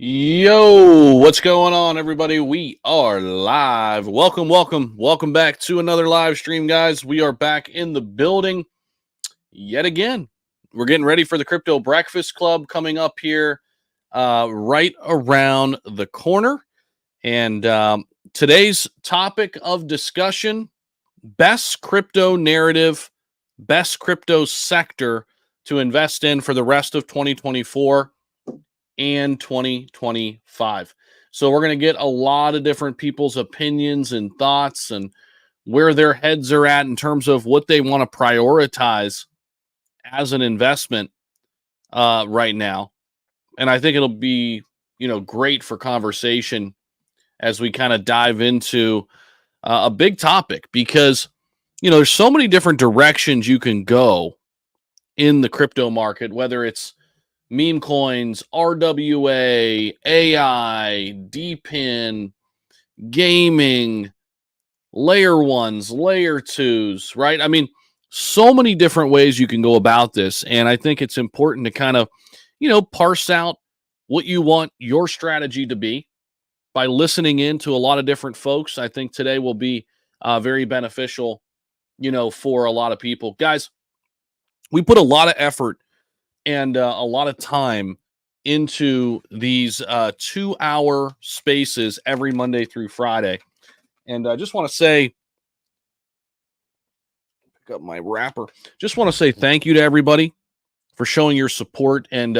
Yo, what's going on, everybody? We are live. Welcome back to another live stream, guys. We are back in the building yet again. We're getting ready for the Crypto Breakfast Club coming up here right around the corner. And today's topic of discussion, best crypto narrative, best crypto sector to invest in for the rest of 2024 and 2025. So we're going to get a lot of different people's opinions and thoughts and where their heads are at in terms of what they want to prioritize as an investment right now. And I think it'll be, great for conversation as we kind of dive into a big topic because, there's so many different directions you can go in the crypto market, whether it's meme coins, RWA, AI, Dpin, gaming, layer ones, layer twos, right? I mean, so many different ways you can go about this. And I think it's important to kind of, parse out what you want your strategy to be by listening in to a lot of different folks. I think today will be very beneficial, for a lot of people. Guys, we put a lot of effort and a lot of time into these 2-hour spaces every Monday through Friday. And I just want to say, pick up my wrapper. Just want to say thank you to everybody for showing your support. And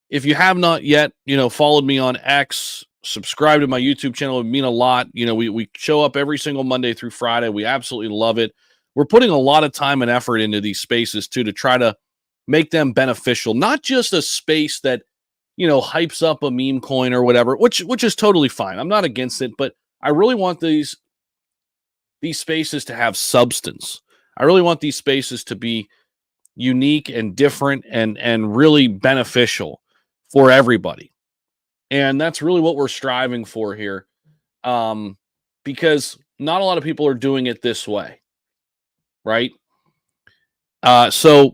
if you have not yet, followed me on X, subscribe to my YouTube channel, it would mean a lot. We show up every single Monday through Friday. We absolutely love it. We're putting a lot of time and effort into these spaces too, to try to make them beneficial, not just a space that, hypes up a meme coin or whatever, which is totally fine. I'm not against it, but I really want these spaces to have substance. I really want these spaces to be unique and different and really beneficial for everybody. And that's really what we're striving for here. Because not a lot of people are doing it this way. Right. So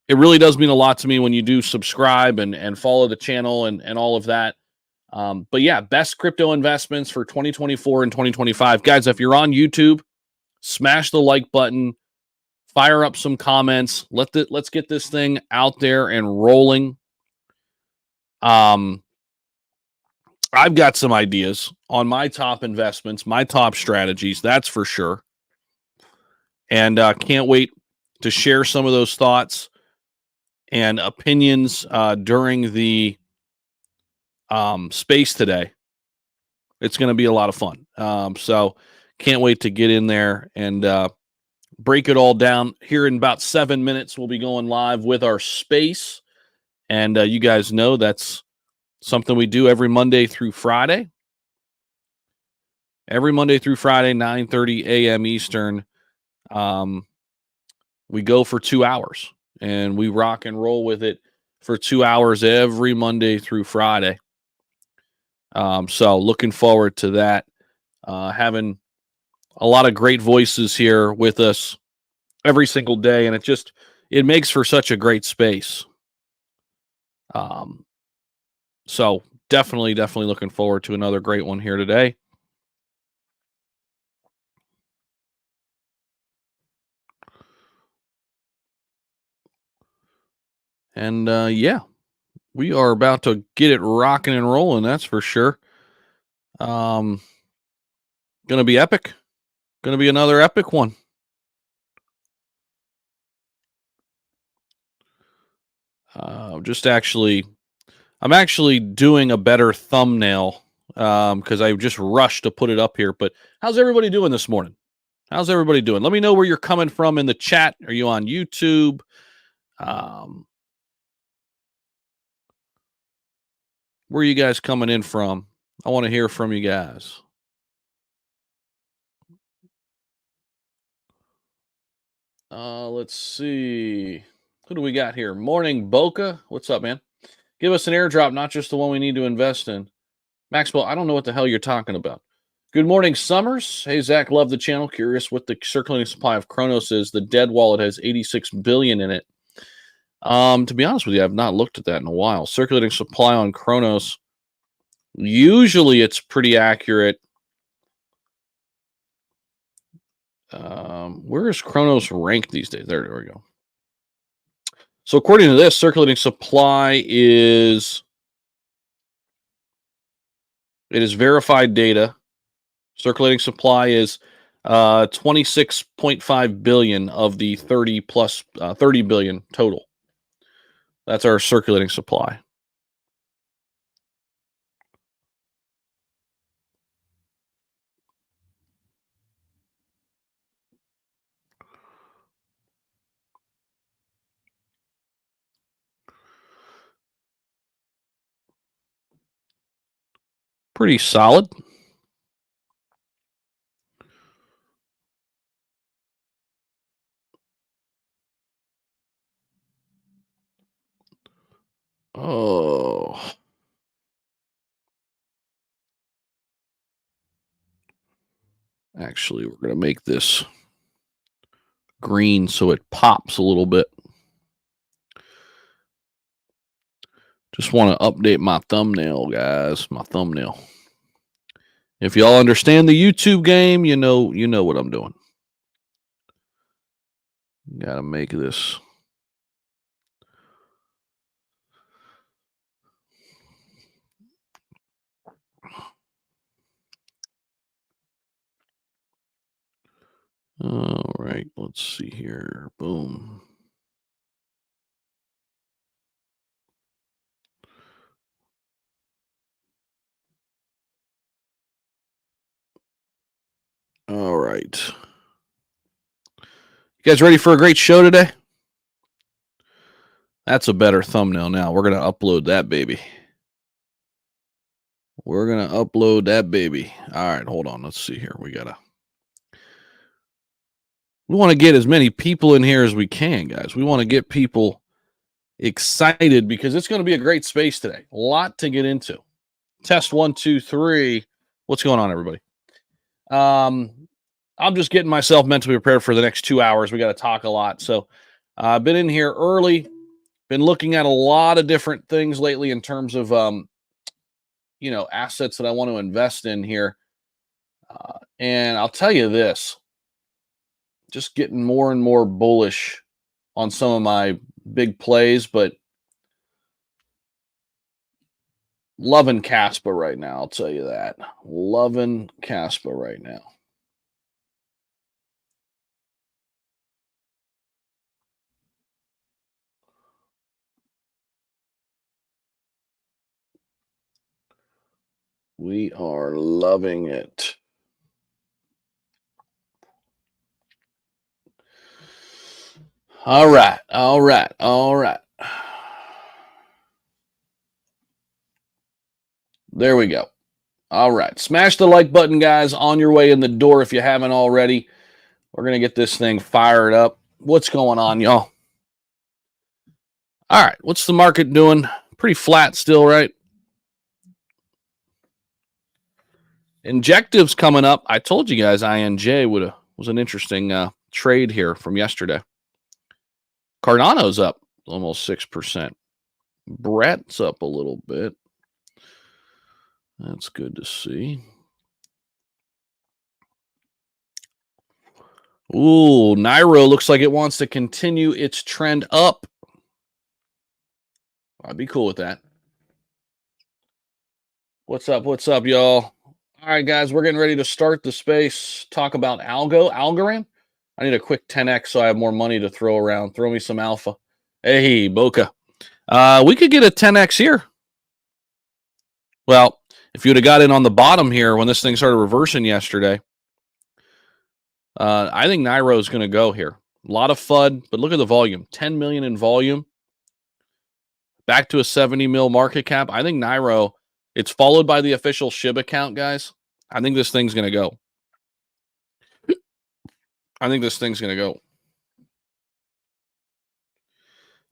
it really does mean a lot to me when you do subscribe and follow the channel and all of that. But yeah, best crypto investments for 2024 and 2025. Guys, if you're on YouTube, smash the like button, fire up some comments. Let's get this thing out there and rolling. I've got some ideas on my top investments, my top strategies, that's for sure. And can't wait to share some of those thoughts and opinions during the space today. It's going to be a lot of fun. So can't wait to get in there and break it all down. Here in about 7 minutes, we'll be going live with our space. And you guys know that's something we do every Monday through Friday. Every Monday through Friday, 9:30 a.m. Eastern. We go for 2 hours and we rock and roll with it for 2 hours every Monday through Friday. So looking forward to that. Having a lot of great voices here with us every single day. And it makes for such a great space. So definitely looking forward to another great one here today. And yeah, we are about to get it rocking and rolling. That's for sure. Gonna be epic. Gonna be another epic one. I'm actually doing a better thumbnail because I just rushed to put it up here. But how's everybody doing this morning? How's everybody doing? Let me know where you're coming from in the chat. Are you on YouTube? Where are you guys coming in from? I want to hear from you guys. Let's see. Who do we got here? Morning, Boca. What's up, man? Give us an airdrop, not just the one we need to invest in. Maxwell, I don't know what the hell you're talking about. Good morning, Summers. Hey, Zach, love the channel. Curious what the circulating supply of Kronos is. The dead wallet has 86 billion in it. To be honest with you, I've not looked at that in a while. Circulating supply on Kronos Usually it's pretty accurate. Where is Chronos ranked these days? There we go. So according to this, circulating supply is verified data. Circulating supply is 26.5 billion of the 30 billion total. That's our circulating supply. Pretty solid. Oh. Actually, we're going to make this green so it pops a little bit. Just want to update my thumbnail, guys. My thumbnail. If y'all understand the YouTube game, you know what I'm doing. Got to make this. All right, let's see here. Boom. All right. You guys ready for a great show today? That's a better thumbnail now. We're going to upload that baby. We're going to upload that baby. All right, hold on. Let's see here. We want to get as many people in here as we can, guys. We want to get people excited because it's going to be a great space today. A lot to get into. Test 1, 2, 3. What's going on, everybody? I'm just getting myself mentally prepared for the next 2 hours. We got to talk a lot. So I've been in here early, been looking at a lot of different things lately in terms of, assets that I want to invest in here. And I'll tell you this, just getting more and more bullish on some of my big plays, but loving Caspa right now. I'll tell you that. Loving Caspa right now. We are loving it. All right. There we go. All right. Smash the like button, guys, on your way in the door if you haven't already. We're going to get this thing fired up. What's going on, y'all? All right. What's the market doing? Pretty flat still, right? Injectives coming up. I told you guys INJ was an interesting trade here from yesterday. Cardano's up almost 6%. Brett's up a little bit. That's good to see. Ooh, Nairo looks like it wants to continue its trend up. I'd be cool with that. What's up, y'all? All right, guys, we're getting ready to start the space. Talk about Algorand. I need a quick 10x so I have more money to throw around. Throw me some alpha. Hey, Boca. We could get a 10x here. Well, if you would have got in on the bottom here when this thing started reversing yesterday, I think Nairo is going to go here. A lot of FUD, but look at the volume. 10 million in volume. Back to a 70 mil market cap. I think Nairo, it's followed by the official SHIB account, guys. I think this thing's going to go.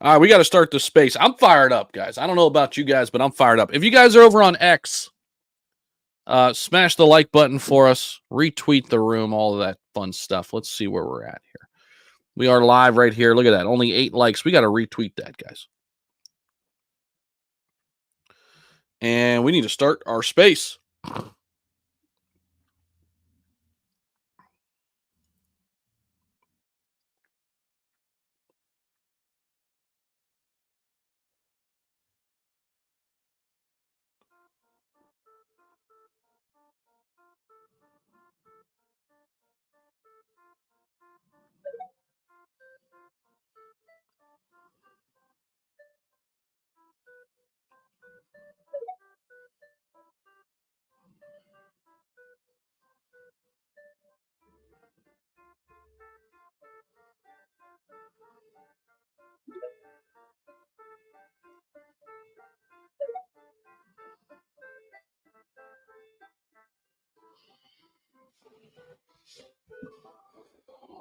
All right, we got to start the space. I'm fired up, guys. I don't know about you guys, but I'm fired up. If you guys are over on X, smash the like button for us. Retweet the room, all of that fun stuff. Let's see where we're at here. We are live right here. Look at that. Only 8 likes. We got to retweet that, guys. And we need to start our space.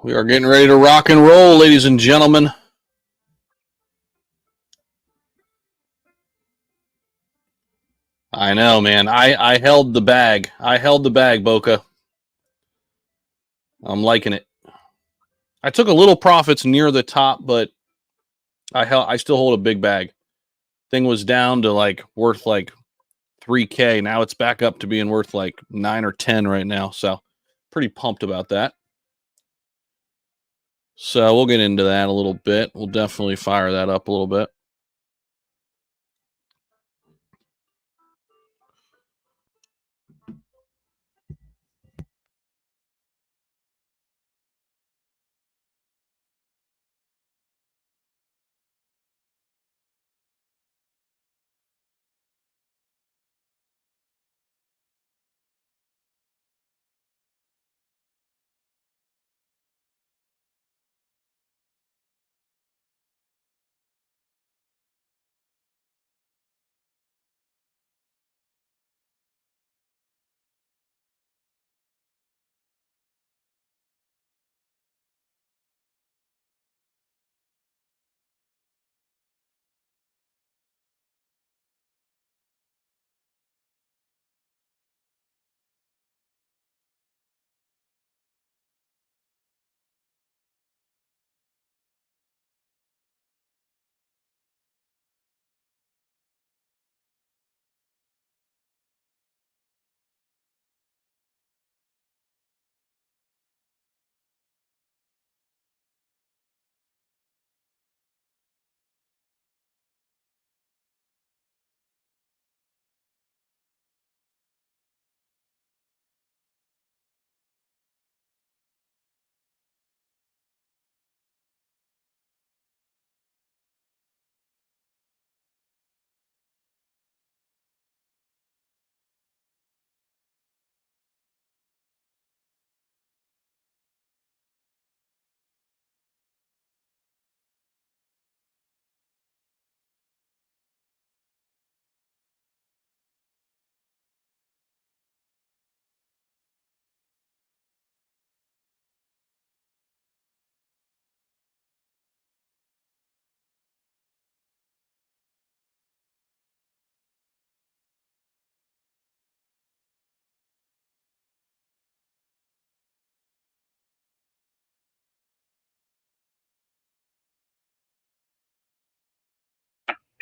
We are getting ready to rock and roll, ladies and gentlemen. I know, man. I held the bag. I held the bag, Boca. I'm liking it. I took a little profits near the top, but I still hold a big bag. Thing was down to like worth like 3K. Now it's back up to being worth like 9 or 10 right now. So pretty pumped about that. So we'll get into that a little bit. We'll definitely fire that up a little bit.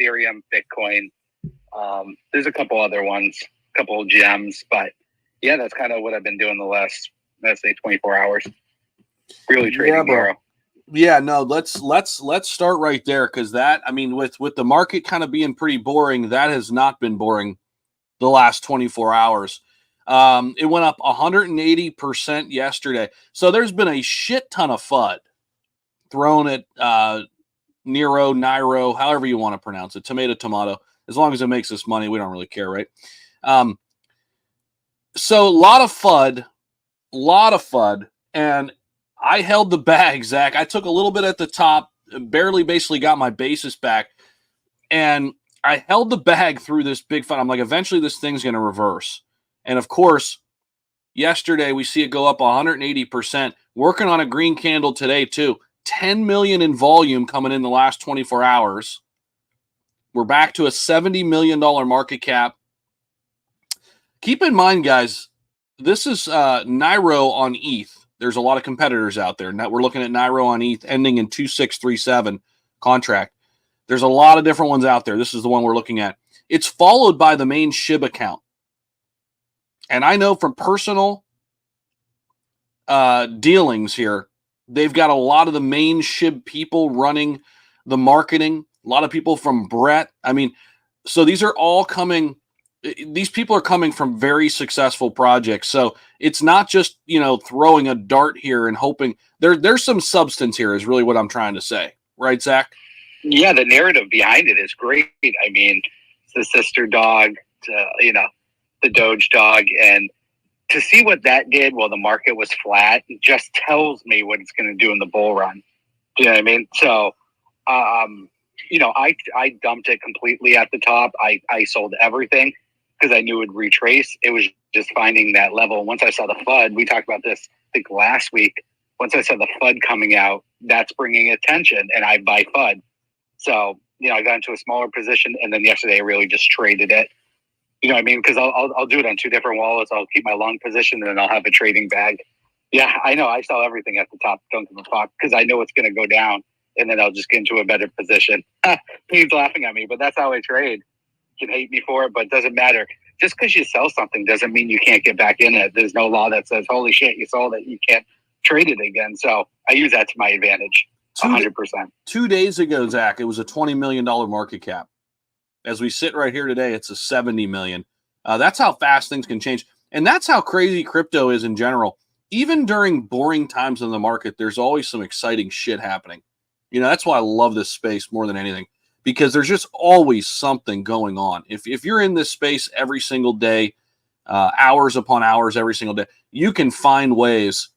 Ethereum, Bitcoin. There's a couple other ones, a couple of gems, but yeah, that's kind of what I've been doing the last, let's say, 24 hours. Really trading Nairo. Yeah, no, let's start right there, because that, I mean, with the market kind of being pretty boring, that has not been boring the last 24 hours. It went up 180% yesterday. So there's been a shit ton of FUD thrown at Nairo, however you want to pronounce it, tomato. As long as it makes us money, we don't really care, right? So a lot of FUD, and I held the bag, Zach. I took a little bit at the top, barely basically got my basis back, and I held the bag through this big FUD. I'm like, eventually this thing's going to reverse. And of course, yesterday we see it go up 180%, working on a green candle today too. 10 million in volume coming in the last 24 hours. We're back to a $70 million market cap. Keep in mind, guys, this is Nairo on ETH. There's a lot of competitors out there. Now we're looking at Nairo on ETH ending in 2637 contract. There's a lot of different ones out there. This is the one we're looking at. it's followed by the main SHIB account. And I know from personal dealings here, they've got a lot of the main SHIB people running the marketing, a lot of people from Brett. I mean, so these are all coming, these people are coming from very successful projects. So it's not just, throwing a dart here and hoping. There's some substance here is really what I'm trying to say. Right, Zach? Yeah, the narrative behind it is great. I mean, the sister dog, the Doge dog, and to see what that did while the market was flat just tells me what it's going to do in the bull run. Do you know what I mean? So, I dumped it completely at the top. I sold everything because I knew it would retrace. It was just finding that level. Once I saw the FUD, we talked about this, I think, last week. Once I saw the FUD coming out, that's bringing attention, and I buy FUD. So, I got into a smaller position, and then yesterday I really just traded it. You know what I mean? Because I'll do it on two different wallets. I'll keep my long position, and then I'll have a trading bag. Yeah, I know. I sell everything at the top. Don't give a fuck because I know it's going to go down, and then I'll just get into a better position. He's laughing at me, but that's how I trade. You can hate me for it, but it doesn't matter. Just because you sell something doesn't mean you can't get back in it. There's no law that says, holy shit, you sold it. You can't trade it again. So I use that to my advantage. 100%. 2 days ago, Zach, it was a $20 million market cap. As we sit right here today, it's a 70 million. That's how fast things can change. And that's how crazy crypto is in general. Even during boring times in the market, there's always some exciting shit happening. That's why I love this space more than anything, because there's just always something going on. If you're in this space every single day, hours upon hours every single day, you can find ways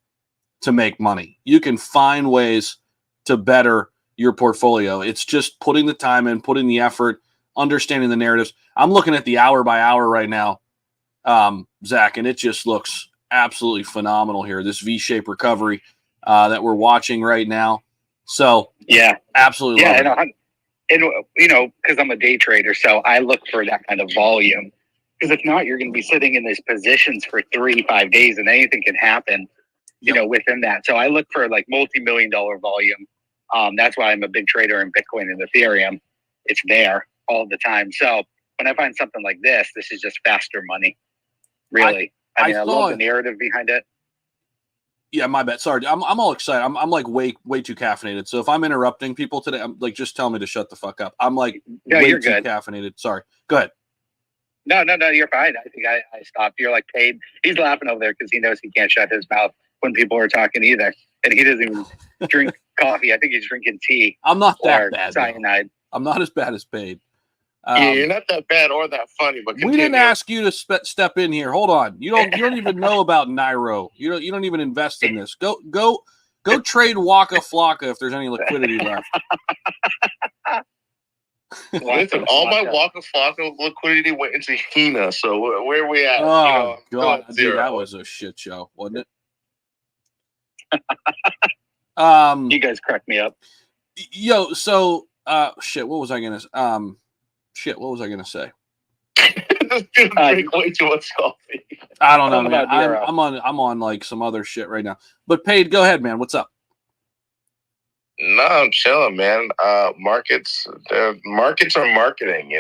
to make money. You can find ways to better your portfolio. It's just putting the time in, putting the effort, understanding the narratives. I'm looking at the hour by hour right now, Zach, and it just looks absolutely phenomenal here. This V-shaped recovery that we're watching right now. So yeah, absolutely. Yeah, and because I'm a day trader, so I look for that kind of volume. Because if not, you're going to be sitting in these positions for 3-5 days, and anything can happen. Within that. So I look for like multi-million-dollar volume. That's why I'm a big trader in Bitcoin and Ethereum. It's there all the time. So when I find something like this is just faster money. Really. I love the narrative behind it. Yeah, my bad. Sorry. I'm all excited. I'm like way too caffeinated. So if I'm interrupting people today, I'm like, just tell me to shut the fuck up. I'm like way too caffeinated. Sorry. Go ahead. No, you're fine. I think I stopped. You're like paid. He's laughing over there because he knows he can't shut his mouth when people are talking either. And he doesn't even drink coffee. I think he's drinking tea. I'm not that bad. Cyanide. I'm not as bad as paid. Yeah, you're not that bad or that funny, but continue. We didn't ask you to step in here. Hold on. You don't even know about Nairo. You don't even invest in this. Go trade Waka Flocka if there's any liquidity left. Listen, all my Waka Flocka liquidity went into Hina. So where are we at? Oh God, dude, that was a shit show, wasn't it? You guys cracked me up. Yo, so shit. What was I gonna say? This dude drink way too much coffee. I don't know, man. I'm on like some other shit right now. But Paid, go ahead, man. What's up? No, I'm chilling, man. Markets are marketing,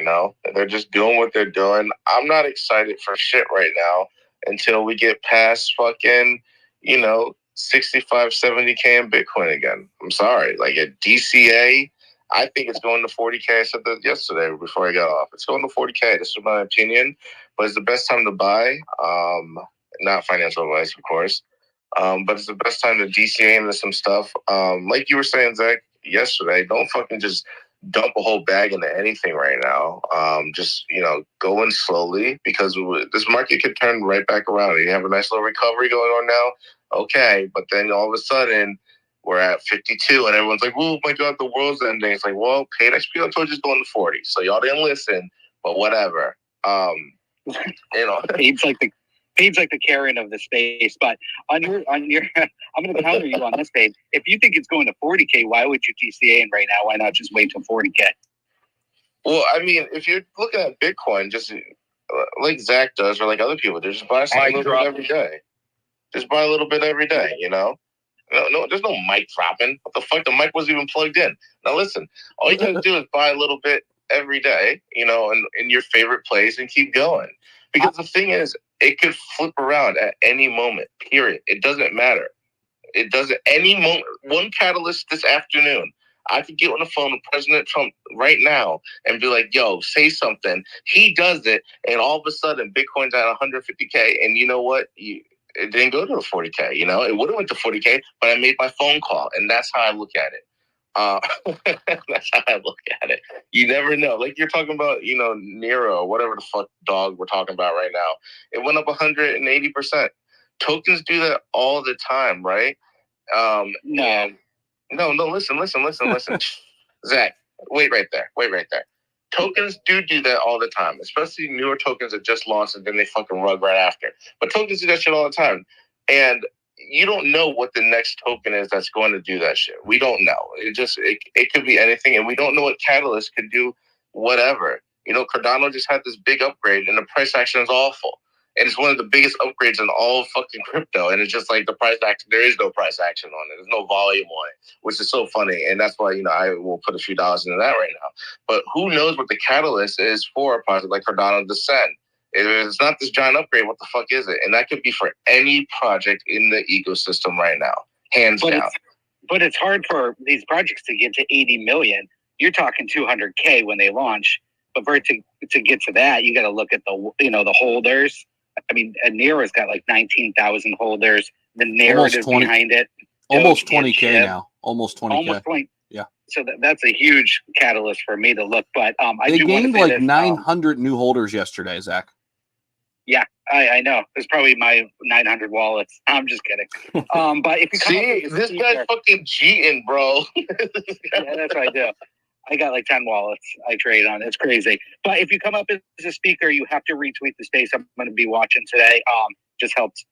They're just doing what they're doing. I'm not excited for shit right now until we get past fucking, 65, 70K in Bitcoin again. I'm sorry. Like at DCA, I think it's going to 40K. I said that yesterday before I got off. It's going to 40K. This is my opinion, but it's the best time to buy. Not financial advice, of course. But it's the best time to DCA into some stuff. Like you were saying, Zach, yesterday, don't fucking just dump a whole bag into anything right now. Just, go in slowly because this market could turn right back around. You have a nice little recovery going on now. Okay. But then all of a sudden we're at 52 and everyone's like, oh my God, the world's ending. It's like, well, paid XPO told you it's going to 40. So y'all didn't listen, but whatever. Paid's like the Karen of the space, but on your, I'm going to counter you on this page. If you think it's going to 40K, why would you DCA in right now? Why not just wait till 40K? Well, I mean, if you're looking at Bitcoin, just like Zach does, or like other people, just buy a little bit every day. Just buy a little bit every day, No, there's no mic dropping. What the fuck? The mic wasn't even plugged in. Now listen, all you gotta do is buy a little bit every day, in your favorite place and keep going. Because the thing is, it could flip around at any moment, period. It doesn't matter. It doesn't, any moment, one catalyst this afternoon, I could get on the phone with President Trump right now and be like, yo, say something. He does it, and all of a sudden, Bitcoin's at 150K, and you know what? It didn't go to the 40K, it would have went to 40K, but I made my phone call, and that's how I look at it. That's how I look at it. You never know. Like you're talking about, Nairo, whatever the fuck dog we're talking about right now. It went up 180%. Tokens do that all the time, right? No, listen. Zach, wait right there. Tokens do that all the time, especially newer tokens that just launched and then they fucking rug right after. But tokens do that shit all the time. And you don't know what the next token is that's going to do that shit. We don't know. It could be anything, and we don't know what Catalyst could do whatever. Cardano just had this big upgrade, and the price action is awful. And it's one of the biggest upgrades in all fucking crypto. And it's just like the price action, there is no price action on it. There's no volume on it, which is so funny. And that's why, I will put a few dollars into that right now. But who knows what the catalyst is for a project like Cardano Descent? If it's not this giant upgrade, what the fuck is it? And that could be for any project in the ecosystem right now, hands down. But it's hard for these projects to get to 80 million. You're talking 200K when they launch. But for it to get to that, you got to look at the holders. I mean, Nairo's got like 19,000 holders. The narrative behind it. Almost 20K now. Almost 20K. Almost 20. Yeah. So that's a huge catalyst for me to look. But they gained like 900 new holders yesterday, Zach. Yeah, I know. It's probably my 900 wallets. I'm just kidding. But if you see, this guy's fucking cheating, bro. Yeah, that's what I do. I got like 10 wallets I trade on. It's crazy. But if you come up as a speaker, you have to retweet the space I'm going to be watching today. Just helps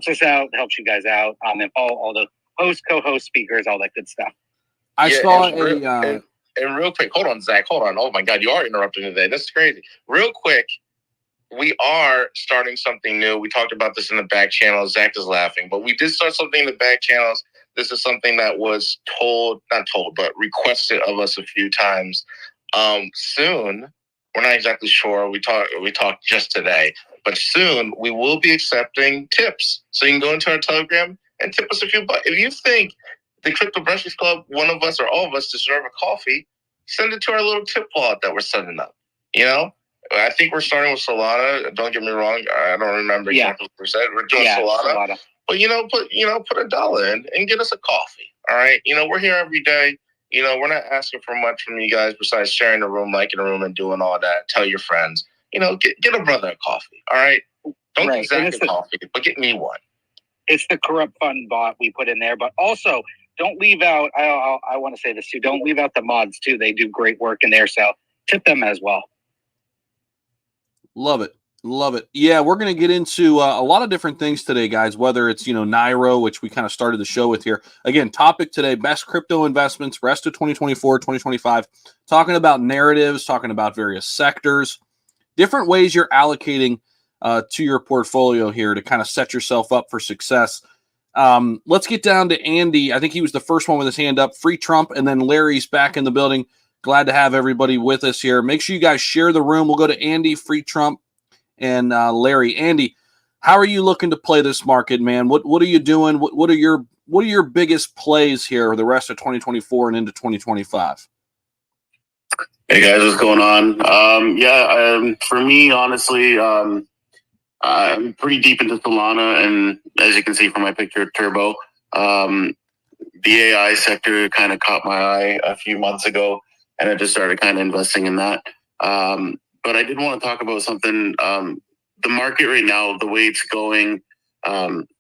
us out, helps you guys out. And all the host, co-host, speakers, all that good stuff. I saw and real quick, hold on, Zach. Hold on. Oh my God, you are interrupting today. This is crazy. Real quick, we are starting something new. We talked about this in the back channel. Zach is laughing, but we did start something in the back channels. This is something that was but requested of us a few times. Soon, we're not exactly sure. We talked just today, but soon we will be accepting tips. So you can go into our Telegram and tip us a few bucks. If you think the Crypto Breakfast Club, one of us or all of us deserve a coffee, send it to our little tip wallet that we're setting up. I think we're starting with Solana. Don't get me wrong. I don't remember exactly what we said. We're doing Solana. But put $1 in and get us a coffee. All right. We're here every day. We're not asking for much from you guys besides sharing the room, liking the room, and doing all that. Tell your friends. Get a brother a coffee. All right. Don't get Zach a coffee, but get me one. It's the corrupt fund bot we put in there, but also don't leave out. I want to say this too. Don't leave out the mods too. They do great work in there, so tip them as well. Love it. Yeah, we're going to get into a lot of different things today, guys, whether it's, Nairo, which we kind of started the show with here. Again, topic today, best crypto investments, rest of 2024, 2025, talking about narratives, talking about various sectors, different ways you're allocating to your portfolio here to kind of set yourself up for success. Let's get down to Andy. I think he was the first one with his hand up. Free Trump, and then Larry's back in the building. Glad to have everybody with us here. Make sure you guys share the room. We'll go to Andy, Free Trump, and Larry. Andy, how are you looking to play this market, man? What are you doing? What are your biggest plays here the rest of 2024 and into 2025? Hey guys, what's going on? For me, honestly, I'm pretty deep into Solana, and as you can see from my picture, Turbo. The AI sector kind of caught my eye a few months ago, and I just started kind of investing in that. But I did want to talk about something. The market right now, the way it's going,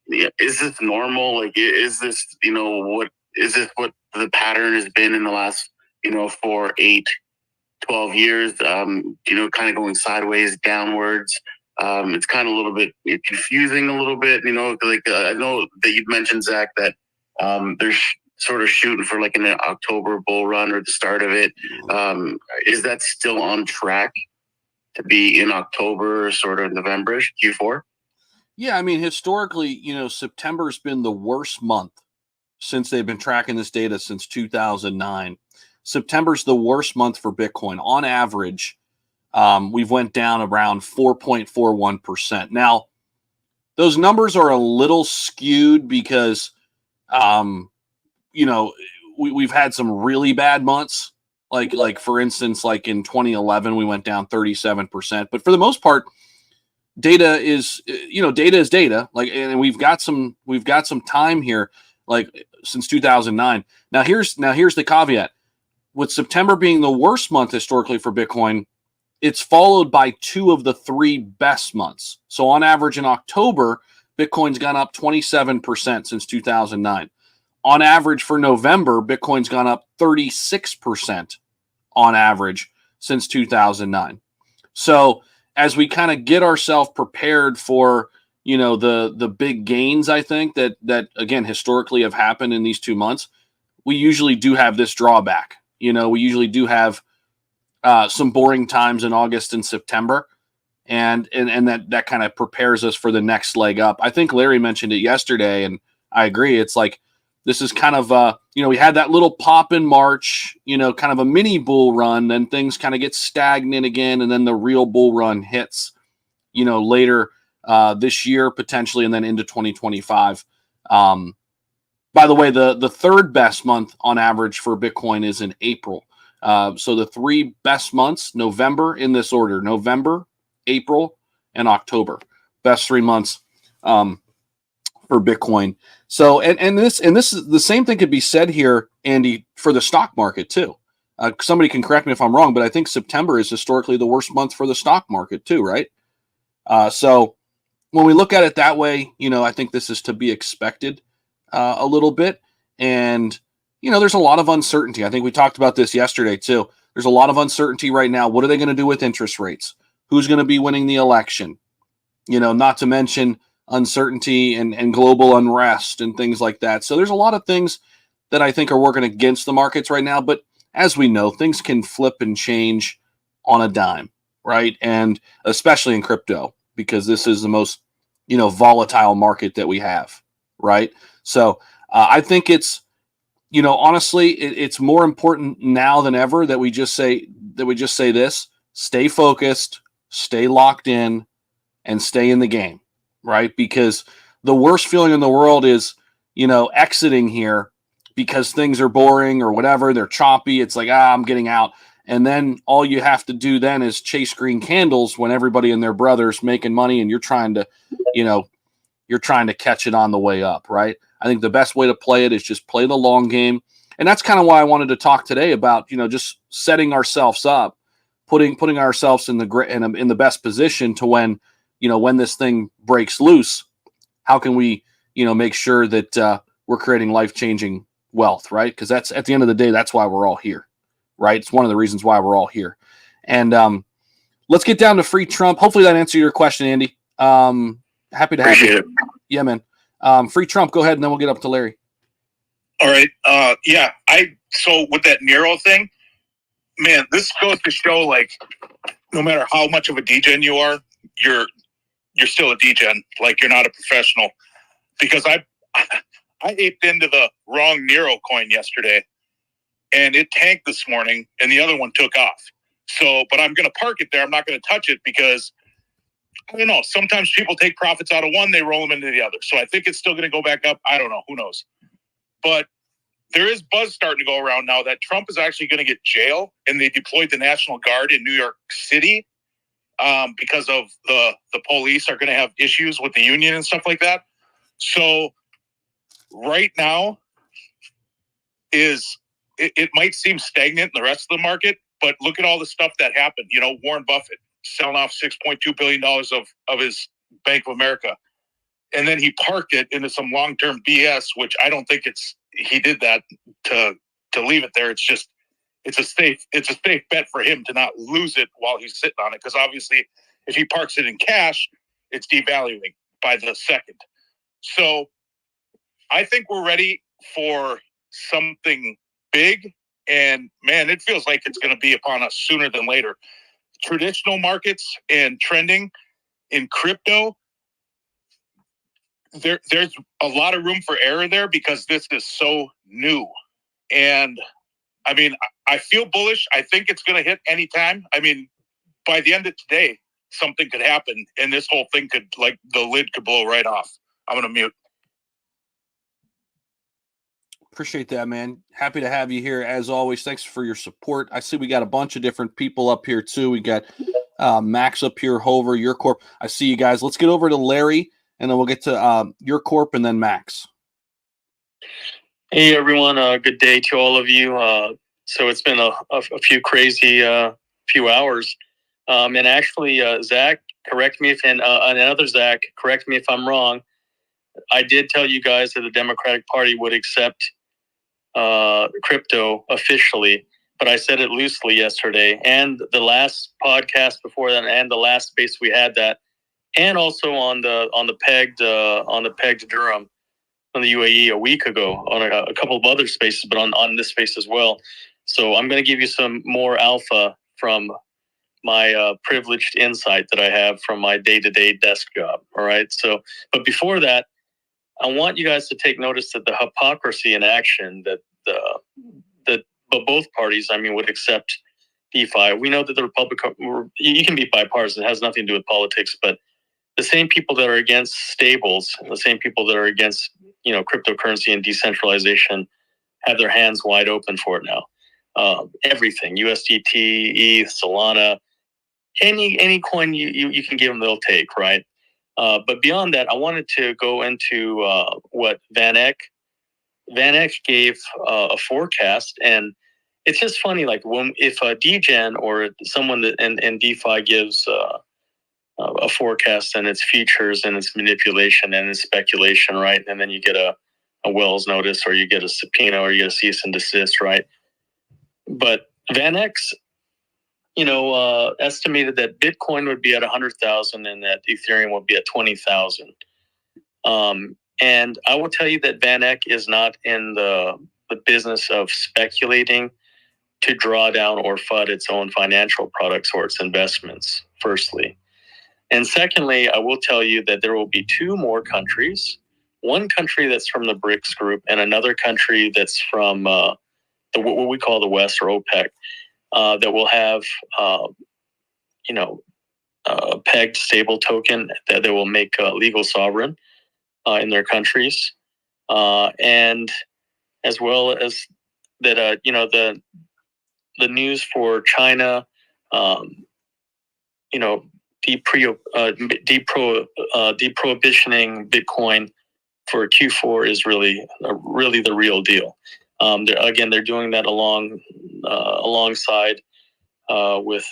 is this normal? Like, is this, what the pattern has been in the last, 4, 8, 12 years, kind of going sideways, downwards. It's kind of a little bit confusing a little bit, I know that you'd mentioned, Zach, that they're sort of shooting for like an October bull run or the start of it. Is that still on track to be in October, sort of November-ish, Q4? Yeah, I mean, historically, September's been the worst month since they've been tracking this data since 2009. September's the worst month for Bitcoin. On average, we've went down around 4.41%. Now, those numbers are a little skewed because, we've had some really bad months. Like for instance, like in 2011, we went down 37%. But for the most part, data is data. Like, and we've got some time here, like since 2009. Now here's the caveat. With September being the worst month historically for Bitcoin, it's followed by 2 of the 3 best months. So on average in October, Bitcoin's gone up 27% since 2009. On average for November, Bitcoin's gone up 36% on average since 2009. So as we kind of get ourselves prepared for, the big gains, I think that again, historically have happened in these 2 months, we usually do have this drawback. We usually do have some boring times in August and September. And that kind of prepares us for the next leg up. I think Larry mentioned it yesterday, and I agree. It's like, this is kind of, we had that little pop in March, kind of a mini bull run, then things kind of get stagnant again, and then the real bull run hits, later this year potentially, and then into 2025. By the way, the third best month on average for Bitcoin is in April. So the 3 best months, November in this order: November, April, and October. Best 3 months for Bitcoin. So and this is the same thing could be said here, Andy, for the stock market too. Somebody can correct me if I'm wrong, but I think September is historically the worst month for the stock market too, right? So when we look at it that way, I think this is to be expected a little bit. And, there's a lot of uncertainty. I think we talked about this yesterday too. There's a lot of uncertainty right now. What are they going to do with interest rates? Who's going to be winning the election? Not to mention uncertainty and global unrest and things like that. So there's a lot of things that I think are working against the markets right now. But as we know, things can flip and change on a dime, right? And especially in crypto, because this is the most, volatile market that we have, right? So I think it's, honestly, it's more important now than ever that we just say this: stay focused, stay locked in, and stay in the game, right? Because the worst feeling in the world is, exiting here because things are boring or whatever, they're choppy. It's like, I'm getting out. And then all you have to do then is chase green candles when everybody and their brother's making money and you're trying to catch it on the way up, right? I think the best way to play it is just play the long game. And that's kind of why I wanted to talk today about, just setting ourselves up, putting ourselves in the best position to when this thing breaks loose, how can we, make sure that we're creating life-changing wealth, right? Because that's, at the end of the day, that's why we're all here, right? It's one of the reasons why we're all here. And let's get down to free Trump. Hopefully that answered your question, Andy. Happy to have you. Appreciate it. Yeah, man. Free Trump, go ahead, and then we'll get up to Larry. All right. So with that Nairo thing, man, this goes to show, like, no matter how much of a degen you are, you're still a degen. Like, you're not a professional. Because I aped into the wrong Nairo coin yesterday, and it tanked this morning, and the other one took off. So, but I'm going to park it there. I'm not going to touch it because, I don't know, sometimes people take profits out of one, they roll them into the other. So I think it's still going to go back up. I don't know. Who knows? But there is buzz starting to go around now that Trump is actually going to get jail, and they deployed the National Guard in New York City because of the police are going to have issues with the union and stuff like that. So right now it might seem stagnant in the rest of the market, but look at all the stuff that happened. Warren Buffett selling off $6.2 billion of his Bank of America. And then he parked it into some long-term BS, which I don't think he did that to leave it there. It's a safe bet for him to not lose it while he's sitting on it. Because obviously if he parks it in cash, it's devaluing by the second. So I think we're ready for something big. And man, it feels like it's going to be upon us sooner than later. Traditional markets and trending in crypto, there's a lot of room for error there because this is so new. And I mean, I feel bullish. I think it's going to hit anytime. I mean, by the end of today, something could happen, and this whole thing could, like, the lid could blow right off. I'm going to mute. Appreciate that, man. Happy to have you here as always. Thanks for your support. I see we got a bunch of different people up here too. We got Max up here, Hover, Your Corp. I see you guys. Let's get over to Larry, and then we'll get to Your Corp and then Max. Hey everyone, good day to all of you. So it's been a few crazy few hours, and actually, Zach, correct me if another Zach, correct me if I'm wrong. I did tell you guys that the Democratic Party would accept crypto officially, but I said it loosely yesterday, and the last podcast before that, and the last space we had that, and also on the pegged Durham on the UAE a week ago on a couple of other spaces, but on this space as well. So I'm going to give you some more alpha from my privileged insight that I have from my day-to-day desk job. All right. So, but before that, I want you guys to take notice that the hypocrisy in action that both parties, I mean, would accept DeFi. We know that the Republican, you can be bipartisan, it has nothing to do with politics, but the same people that are against stables, the same people that are against, cryptocurrency and decentralization have their hands wide open for it now. Everything, USDT, ETH, Solana, any coin you can give them, they'll take, right? But beyond that, I wanted to go into what Van Eck gave a forecast, and it's just funny. Like if a DGen or someone that in DeFi gives a forecast and its features and its manipulation and its speculation, right? And then you get a Wells notice, or you get a subpoena, or you get a cease and desist, right? But Van Eck's, estimated that Bitcoin would be at 100,000 and that Ethereum would be at 20,000. And I will tell you that Van Eck is not in the business of speculating to draw down or FUD its own financial products or its investments, firstly. And secondly, I will tell you that there will be two more countries, one country that's from the BRICS group and another country that's from what we call the West or OPEC, that will have, a pegged stable token that they will make legal sovereign in their countries. And as well as that, the news for China, deprohibitioning Bitcoin for Q4 is really the real deal. They're doing that alongside with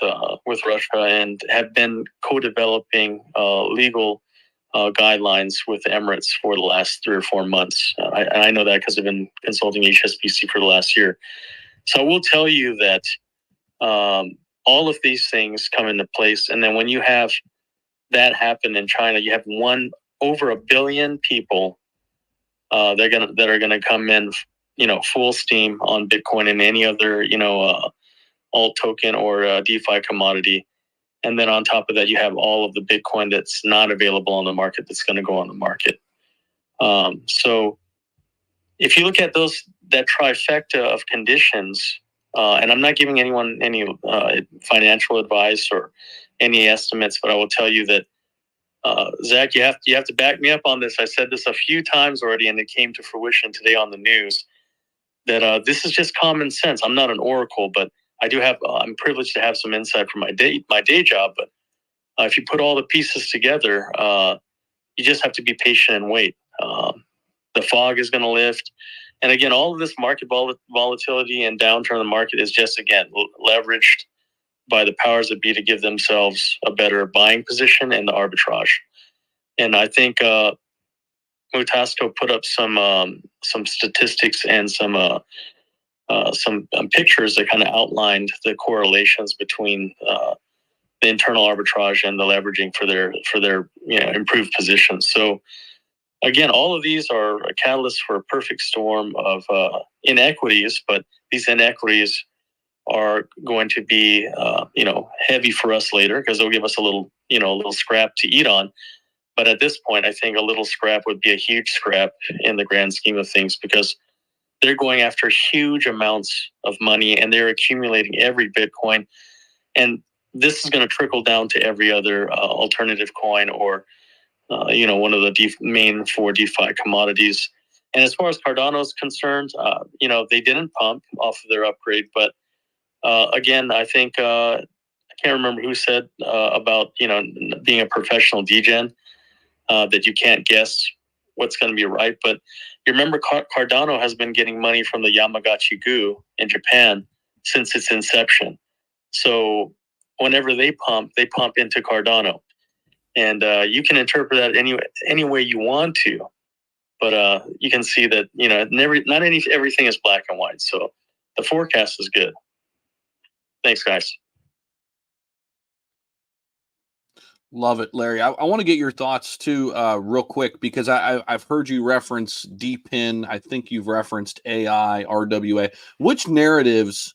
Russia, and have been co-developing legal guidelines with Emirates for the last 3 or 4 months. I know that because I've been consulting HSBC for the last year. So I will tell you that all of these things come into place, and then when you have that happen in China, you have over 1 billion people that are gonna come in, full steam on Bitcoin and any other alt token or DeFi commodity. And then on top of that, you have all of the Bitcoin that's not available on the market that's going to go on the market. So if you look at that trifecta of conditions, and I'm not giving anyone any financial advice or any estimates, but I will tell you that, Zach, you have to back me up on this. I said this a few times already, and it came to fruition today on the news, that this is just common sense. I'm not an oracle, but I'm privileged to have some insight from my day job. But if you put all the pieces together, you just have to be patient and wait. The fog is going to lift. And again, all of this market volatility and downturn in the market is just, again, leveraged by the powers that be to give themselves a better buying position in the arbitrage. And I think Mutasco put up some statistics and some pictures that kind of outlined the correlations between the internal arbitrage and the leveraging for their improved positions. So again, all of these are a catalyst for a perfect storm of inequities, but these inequities are going to be heavy for us later, because they'll give us a little scrap to eat on. But at this point, I think a little scrap would be a huge scrap in the grand scheme of things, because they're going after huge amounts of money, and they're accumulating every Bitcoin. And this is going to trickle down to every other alternative coin, or one of the main 4 DeFi commodities. And as far as Cardano is concerned, they didn't pump off of their upgrade. But again, I think I can't remember who said about being a professional degen, that you can't guess what's going to be right. But you remember Cardano has been getting money from the Yamagachi-gu in Japan since its inception. So whenever they pump into Cardano. And you can interpret that any way you want to. But you can see that, everything is black and white. So the forecast is good. Thanks, guys. Love it, Larry. I want to get your thoughts too, real quick, because I've heard you reference Dpin. I think you've referenced AI, RWA. Which narratives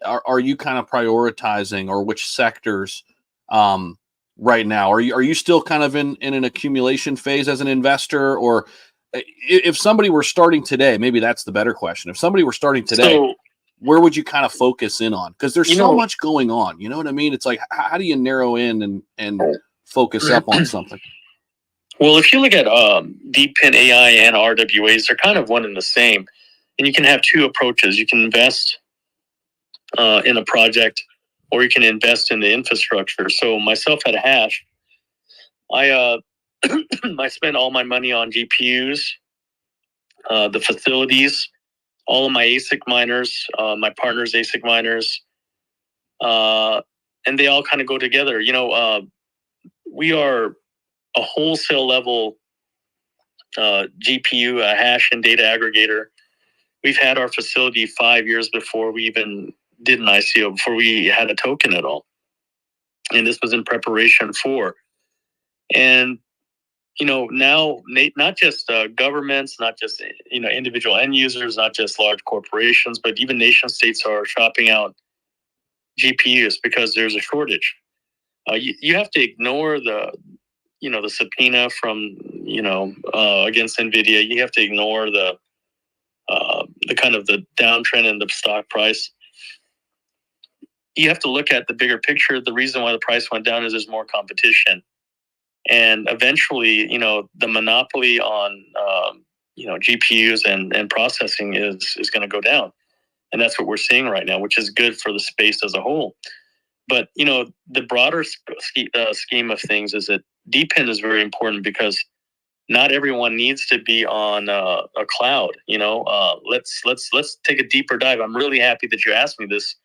are you kind of prioritizing, or which sectors right now? Are you still kind of in an accumulation phase as an investor, or if somebody were starting today, maybe that's the better question. If somebody were starting today, where would you kind of focus in on? Because there's so much going on. You know what I mean? It's like, how do you narrow in and focus up on something? Well, if you look at Dpin AI and RWAs, they're kind of one and the same. And you can have two approaches. You can invest in a project, or you can invest in the infrastructure. So myself at Hash, I spend all my money on GPUs, the facilities, all of my ASIC miners, my partner's ASIC miners, and they all kind of go together. We are a wholesale level GPU, a hash and data aggregator. We've had our facility 5 years before we even did an ICO, before we had a token at all. And this was in preparation for. And now not just governments, not just individual end users, not just large corporations, but even nation states are shopping out GPUs because there's a shortage. You have to ignore the subpoena from against NVIDIA. You have to ignore the kind of the downtrend in the stock price. You have to look at the bigger picture. The reason why the price went down is there's more competition. And eventually, the monopoly on, GPUs and processing is going to go down. And that's what we're seeing right now, which is good for the space as a whole. But, the broader scheme of things is that Dpin is very important because not everyone needs to be on a cloud. Let's take a deeper dive. I'm really happy that you asked me this,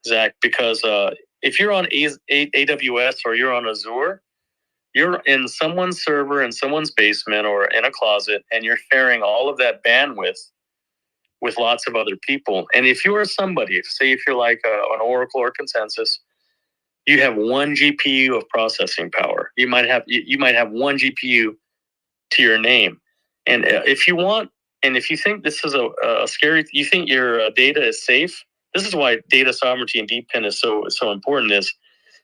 Zach, because if you're on AWS or you're on Azure, you're in someone's server in someone's basement or in a closet, and you're sharing all of that bandwidth with lots of other people. And if you are somebody, say if you're like an Oracle or Consensus, you have one GPU of processing power. You might have one GPU to your name. And if you want, and if you think this is a scary, you think your data is safe, this is why data sovereignty and Dpin is so important. Is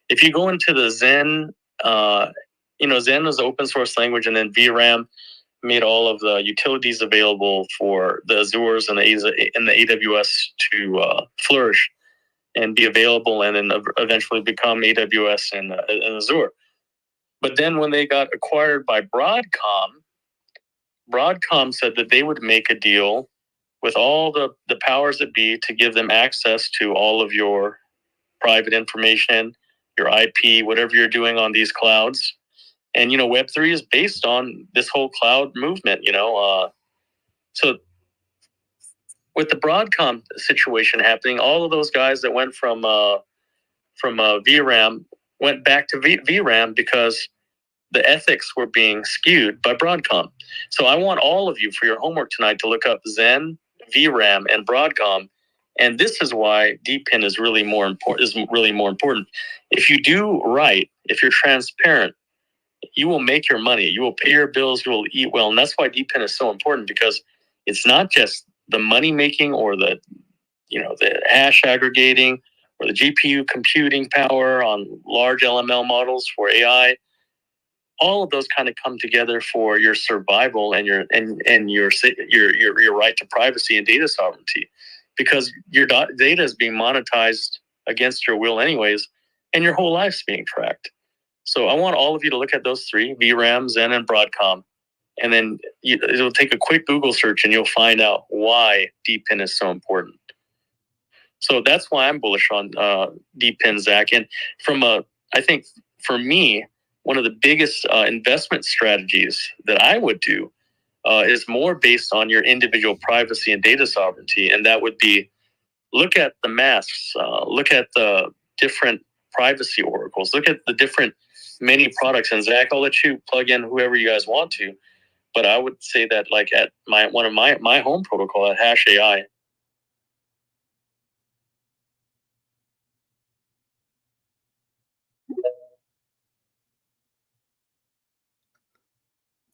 if you go into the Zen, Zen is an open source language, and then VRAM made all of the utilities available for the Azures and the AWS to flourish and be available, and then eventually become AWS and Azure. But then when they got acquired by Broadcom said that they would make a deal with all the powers that be to give them access to all of your private information, your IP, whatever you're doing on these clouds. And, Web3 is based on this whole cloud movement, So with the Broadcom situation happening, all of those guys that went from VRAM went back to VRAM because the ethics were being skewed by Broadcom. So I want all of you for your homework tonight to look up Zen, VRAM, and Broadcom. And this is why Dpin is really more important. If you do right, if you're transparent, you will make your money. You will pay your bills. You will eat well. And that's why Dpin is so important, because it's not just the money making or the hash aggregating or the GPU computing power on large LML models for AI. all of those kind of come together for your survival and your right to privacy and data sovereignty, because your data is being monetized against your will anyways, and your whole life's being tracked. So I want all of you to look at those three: VRAM, Zen, and Broadcom. And then it'll take a quick Google search and you'll find out why Dpin is so important. So that's why I'm bullish on Dpin, Zach. And I think for me, one of the biggest investment strategies that I would do is more based on your individual privacy and data sovereignty. And that would be, look at the masks, look at the different privacy oracles, look at the different many products. And Zach, I'll let you plug in whoever you guys want to. But I would say that, like, at one of my home protocol at Hash AI.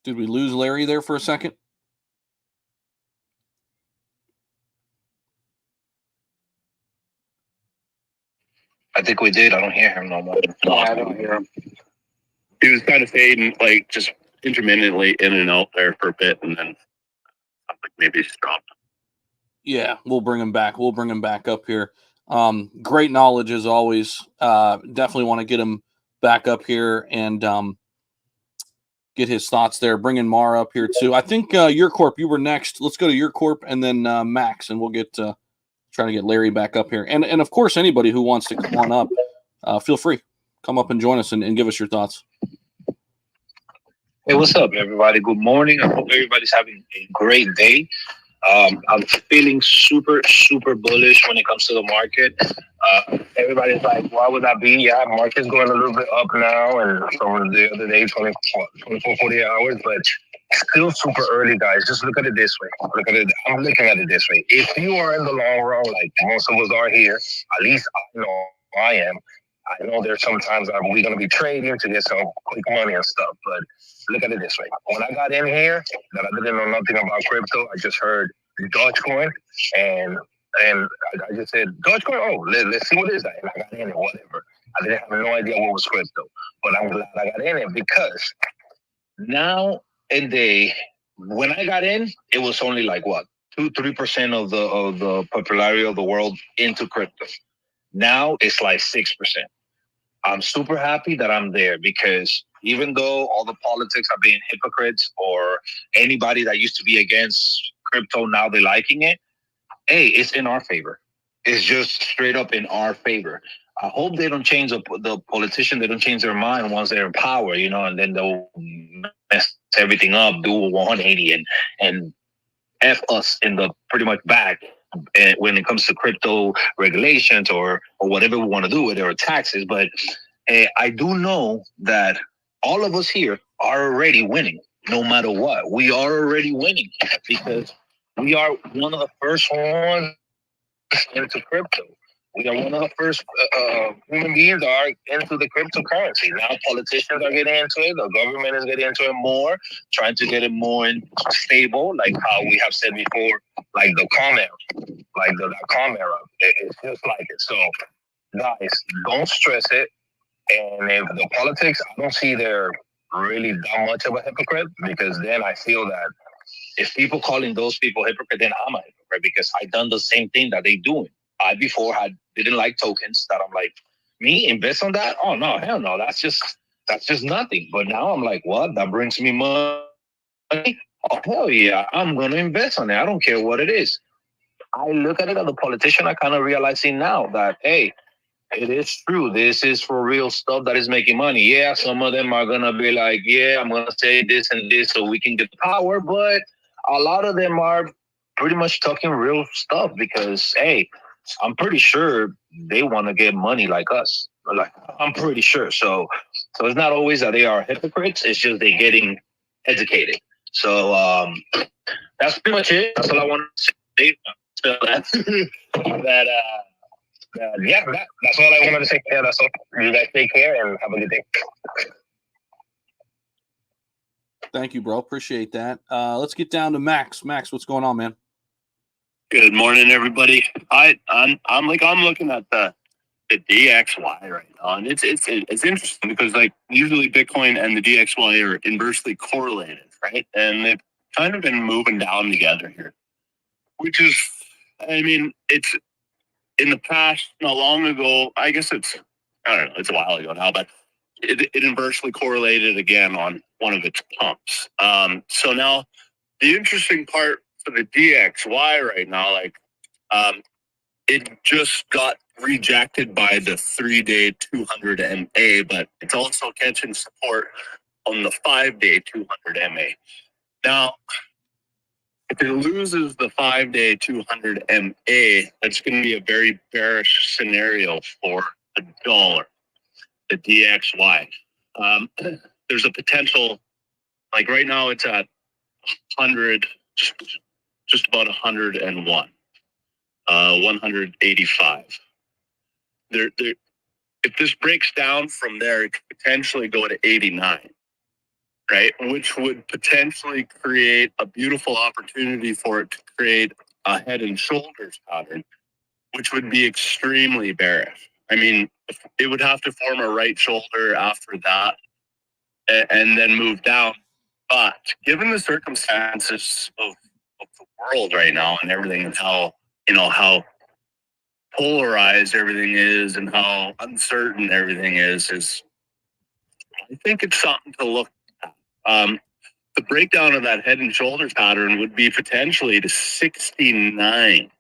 Did we lose Larry there for a second? I think we did. I don't hear him no more. Yeah, I don't hear him. He was kind of fading, like just intermittently in and out there for a bit, and then maybe he stopped. Yeah, we'll bring him back. We'll bring him back up here. Great knowledge as always. Definitely want to get him back up here and get his thoughts there. Bringing Mara up here too. I think Your Corp, you were next. Let's go to Your Corp and then Max, and we'll get try to get Larry back up here. And of course, anybody who wants to come on up, feel free. Come up and join us and give us your thoughts. Hey, what's up, everybody? Good morning. I hope everybody's having a great day. I'm feeling super, super bullish when it comes to the market. Everybody's like, why would that be? Yeah, market's going a little bit up now, and from the other day, 24, 48 hours, but still super early, guys. Just look at it this way. Look at it. I'm looking at it this way. If you are in the long run, like most of us are here, at least I know I am. I know there's sometimes we're going to be trading to get some quick money and stuff, but look at it this way. When I got in here, that I didn't know nothing about crypto, I just heard Dogecoin, and I just said, Dogecoin, oh, let's see what is that. And I got in it, whatever. I didn't have no idea what was crypto, but I'm glad I got in it because now and when I got in, it was only like what, 2-3% of the popularity of the world into crypto. Now it's like 6%. I'm super happy that I'm there because even though all the politics are being hypocrites, or anybody that used to be against crypto, now they're liking it, hey, it's in our favor. It's just straight up in our favor. I hope they don't change the politician. They don't change their mind once they're in power, and then they'll mess everything up, do a 180 and F us in the pretty much back when it comes to crypto regulations or whatever we want to do with it, or taxes. But I do know that all of us here are already winning, no matter what. We are already winning because we are one of the first ones into crypto. We are one of the first human beings that are into the cryptocurrency. Now politicians are getting into it. The government is getting into it more, trying to get it more stable, like how we have said before, like the com era, like the .com era. It's just like it. So, guys, don't stress it. And if the politics, I don't see they're really that much of a hypocrite, because then I feel that if people calling those people hypocrite, then I'm a hypocrite because I done the same thing that they doing. I before didn't like tokens, that I'm like, me invest on that? Oh no, hell no, that's just nothing. But now I'm like, what? That brings me money? Oh hell yeah, I'm gonna invest on it. I don't care what it is. I look at it as a politician, I kind of realizing now that, hey, it is true. This is for real stuff that is making money. Yeah, some of them are gonna be like, yeah, I'm gonna say this and this so we can get power, but a lot of them are pretty much talking real stuff because, hey, I'm pretty sure they want to get money like us. Like, I'm pretty sure. So it's not always that they are hypocrites. It's just they're getting educated. So that's pretty much it. That's all I want to say. So that's that's all I wanted to say. Yeah, that's all. You guys take care and have a good day. Thank you, bro. Appreciate that. Let's get down to Max. Max, what's going on, man? Good morning, everybody. I'm looking at the the DXY right now, and it's interesting because like usually Bitcoin and the DXY are inversely correlated, right? And they've kind of been moving down together here, which is, I mean, it's in the past, not long ago. I guess I don't know, it's a while ago now, but it inversely correlated again on one of its pumps. So now the interesting part for the DXY right now, like, it just got rejected by the 3-day 200 MA, but it's also catching support on the 5-day 200 MA. Now, if it loses the 5-day 200 MA, that's going to be a very bearish scenario for the dollar, the DXY. There's a potential, like right now it's at 100, just about 101, 185. If this breaks down from there, it could potentially go to 89, right? Which would potentially create a beautiful opportunity for it to create a head and shoulders pattern, which would be extremely bearish. I mean, it would have to form a right shoulder after that and then move down. But given the circumstances of the world right now and everything, and how polarized everything is and how uncertain everything is I think it's something to look at. The breakdown of that head and shoulders pattern would be potentially to 69.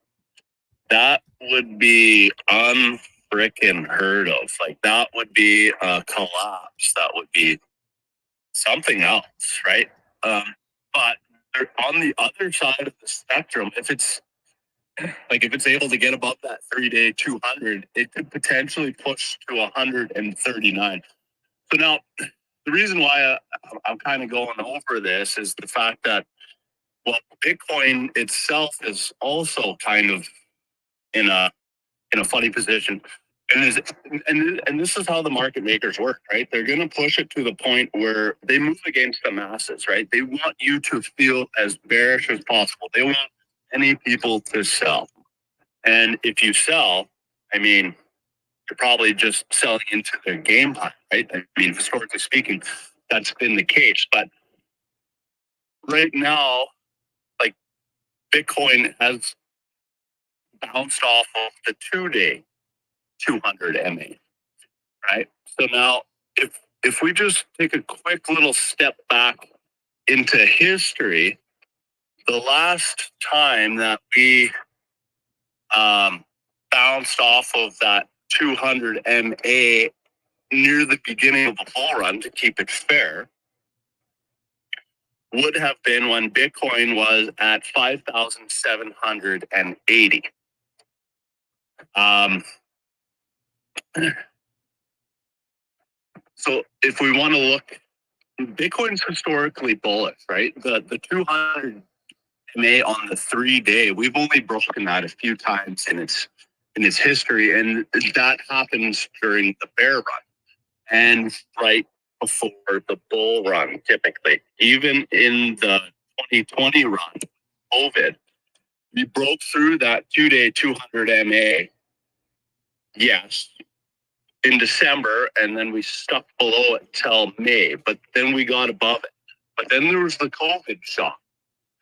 That would be unfrickin' heard of. Like, that would be a collapse. That would be something else, right? But on the other side of the spectrum, if it's able to get above that 3-day 200, it could potentially push to 139. So now, the reason why I'm kind of going over this is the fact that, well, Bitcoin itself is also kind of in a funny position. And this is how the market makers work, right? They're going to push it to the point where they move against the masses, right? They want you to feel as bearish as possible. They want any people to sell. And if you sell, I mean, you're probably just selling into their game plan, right? I mean, historically speaking, that's been the case. But right now, like, Bitcoin has bounced off of the 2-day 200 MA, right? So now, if we just take a quick little step back into history, the last time that we bounced off of that 200 MA near the beginning of the bull run, to keep it fair, would have been when Bitcoin was at 5,780. So if we want to look, Bitcoin's historically bullish, right? The 200 MA on the 3-day, we've only broken that a few times in its history, and that happens during the bear run and right before the bull run. Typically, even in the 2020 run, COVID, we broke through that 2-day 200 MA. Yes, in December, and then we stuck below it till May, but then we got above it. But then there was the COVID shock.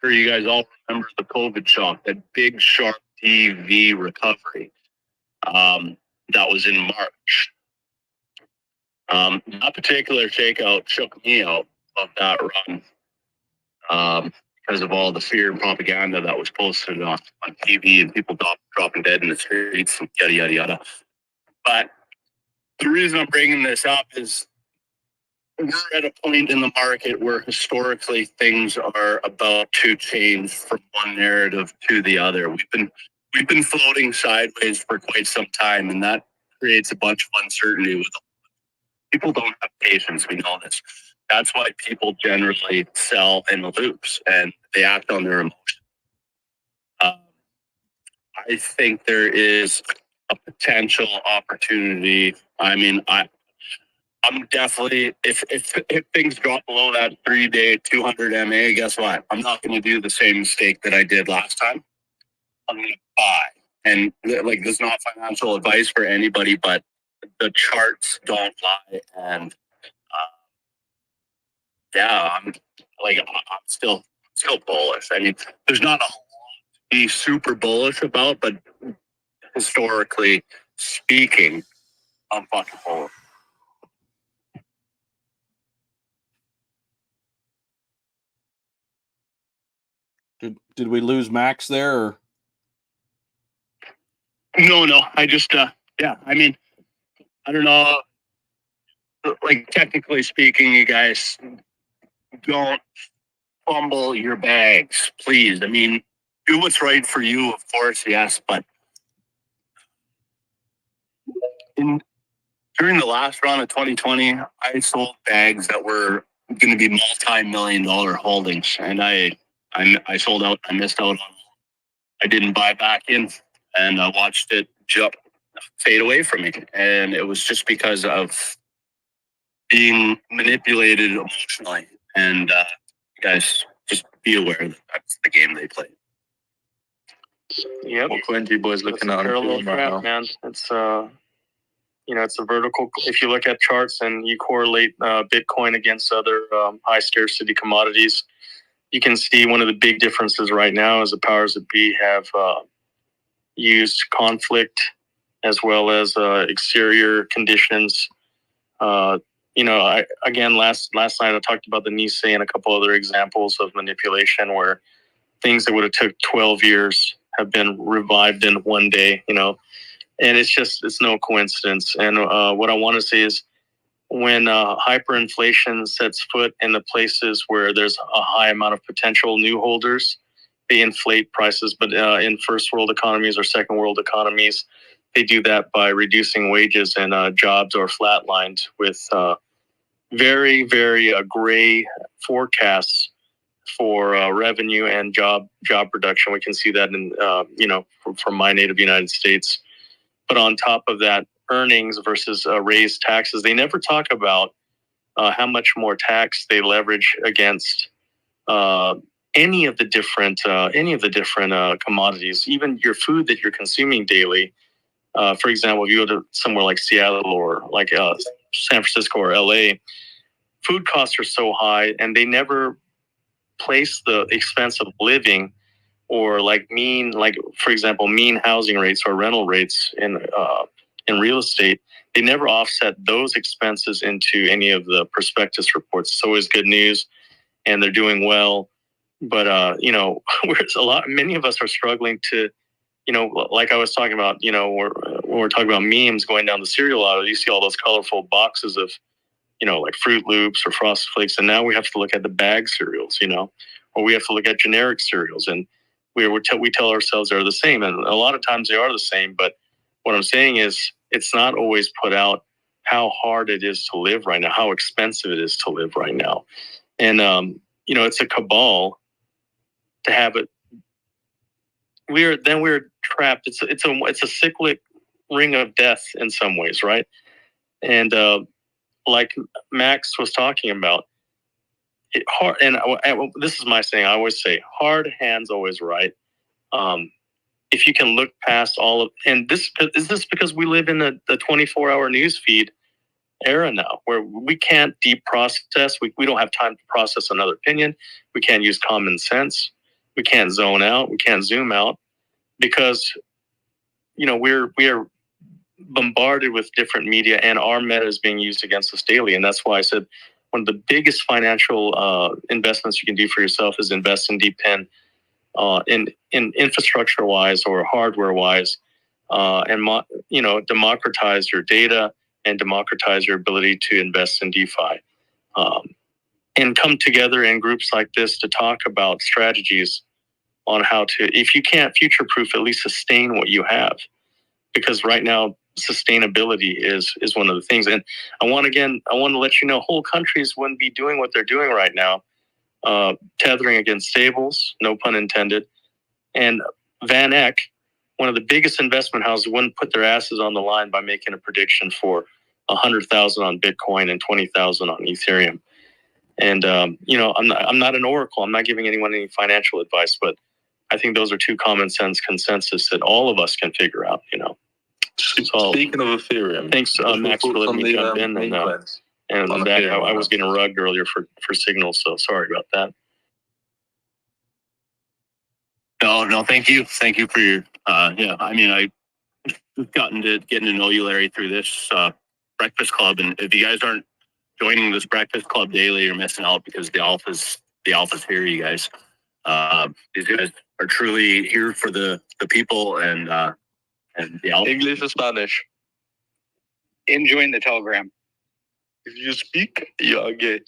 I'm sure you guys all remember the COVID shock, that big sharp TV recovery. That was in March. That particular shakeout shook me out of that run because of all the fear and propaganda that was posted on TV and people dropping dead in the streets and yada, yada, yada. But the reason I'm bringing this up is we're at a point in the market where historically things are about to change from one narrative to the other. We've been floating sideways for quite some time, and that creates a bunch of uncertainty. With people don't have patience. We know this. That's why people generally sell in loops and they act on their emotions. I think there is a potential opportunity. I mean, I'm definitely, if things drop below that 3-day 200 MA, guess what? I'm not going to do the same mistake that I did last time. I'm going to buy And like, this is not financial advice for anybody, but the charts don't lie. And yeah, I'm still bullish. I mean, there's not a whole lot to be super bullish about, but historically speaking, I'm fucking bullish. Did we lose Max there? Or? No. I just yeah. I mean, I don't know. Like, technically speaking, you guys don't fumble your bags, please. I mean, do what's right for you, of course, yes, but during the last round of 2020, I sold bags that were going to be multi-million-dollar holdings, and I sold out. I missed out on. I didn't buy back in, and I watched it fade away from me, and it was just because of being manipulated emotionally. And guys, just be aware that that's the game they play. Yep. What Quinty boys looking at parallel trap, man. It's it's a vertical. If you look at charts and you correlate Bitcoin against other high scarcity commodities, you can see one of the big differences right now is the powers that be have used conflict as well as exterior conditions. Last night I talked about the Nice and a couple other examples of manipulation where things that would have took 12 years have been revived in one day, and it's no coincidence. And what I want to say is when hyperinflation sets foot in the places where there's a high amount of potential new holders, they inflate prices. But in first world economies or second world economies, they do that by reducing wages, and jobs are flatlined with very, very gray forecasts for revenue and job production. We can see that from my native United States. But on top of that, earnings versus raised taxes. They never talk about how much more tax they leverage against any of the different commodities, even your food that you're consuming daily. For example, if you go to somewhere like Seattle or like San Francisco or LA, food costs are so high, and they never place the expense of living or for example, mean housing rates or rental rates in real estate. They never offset those expenses into any of the prospectus reports. It's always good news, and they're doing well. But many of us are struggling to, like I was talking about, when we're talking about memes going down the cereal aisle, you see all those colorful boxes of, like Fruit Loops or Frosted Flakes, and now we have to look at the bag cereals, or we have to look at generic cereals, and we tell ourselves they're the same, and a lot of times they are the same. But what I'm saying is, it's not always put out how hard it is to live right now, how expensive it is to live right now, and it's a cabal to have it. We're trapped. It's a cyclic ring of death in some ways, right? And like Max was talking about, this is my saying. I always say, hard hands always right. If you can look past all of, and this because we live in the 24-hour news feed era now, where we can't deep process. We don't have time to process another opinion. We can't use common sense. We can't zone out. We can't zoom out because we are bombarded with different media, and our meta is being used against us daily. And that's why I said one of the biggest financial investments you can do for yourself is invest in Dpin, in infrastructure wise or hardware wise, and democratize your data and democratize your ability to invest in DeFi, and come together in groups like this to talk about strategies on how to, if you can't future proof, at least sustain what you have. Because right now, sustainability is one of the things. And I want to let you know, whole countries wouldn't be doing what they're doing right now, tethering against stables, no pun intended. And Van Eck, one of the biggest investment houses, wouldn't put their asses on the line by making a prediction for 100,000 on Bitcoin and 20,000 on Ethereum. And I'm not an oracle. I'm not giving anyone any financial advice, but I think those are two common sense consensus that all of us can figure out, you know. So, speaking of Ethereum, thanks, Max, for letting me jump in. And Zach, I was getting rugged earlier for signal, so sorry about that. No, thank you. Thank you for your, yeah, I mean, I've getting to know you, Larry, through this Breakfast Club. And if you guys aren't joining this Breakfast Club daily, you're missing out because the alpha's here, you guys. These guys are truly here for the people and the alpha. English or Spanish? Join the Telegram. If you speak, you are gay.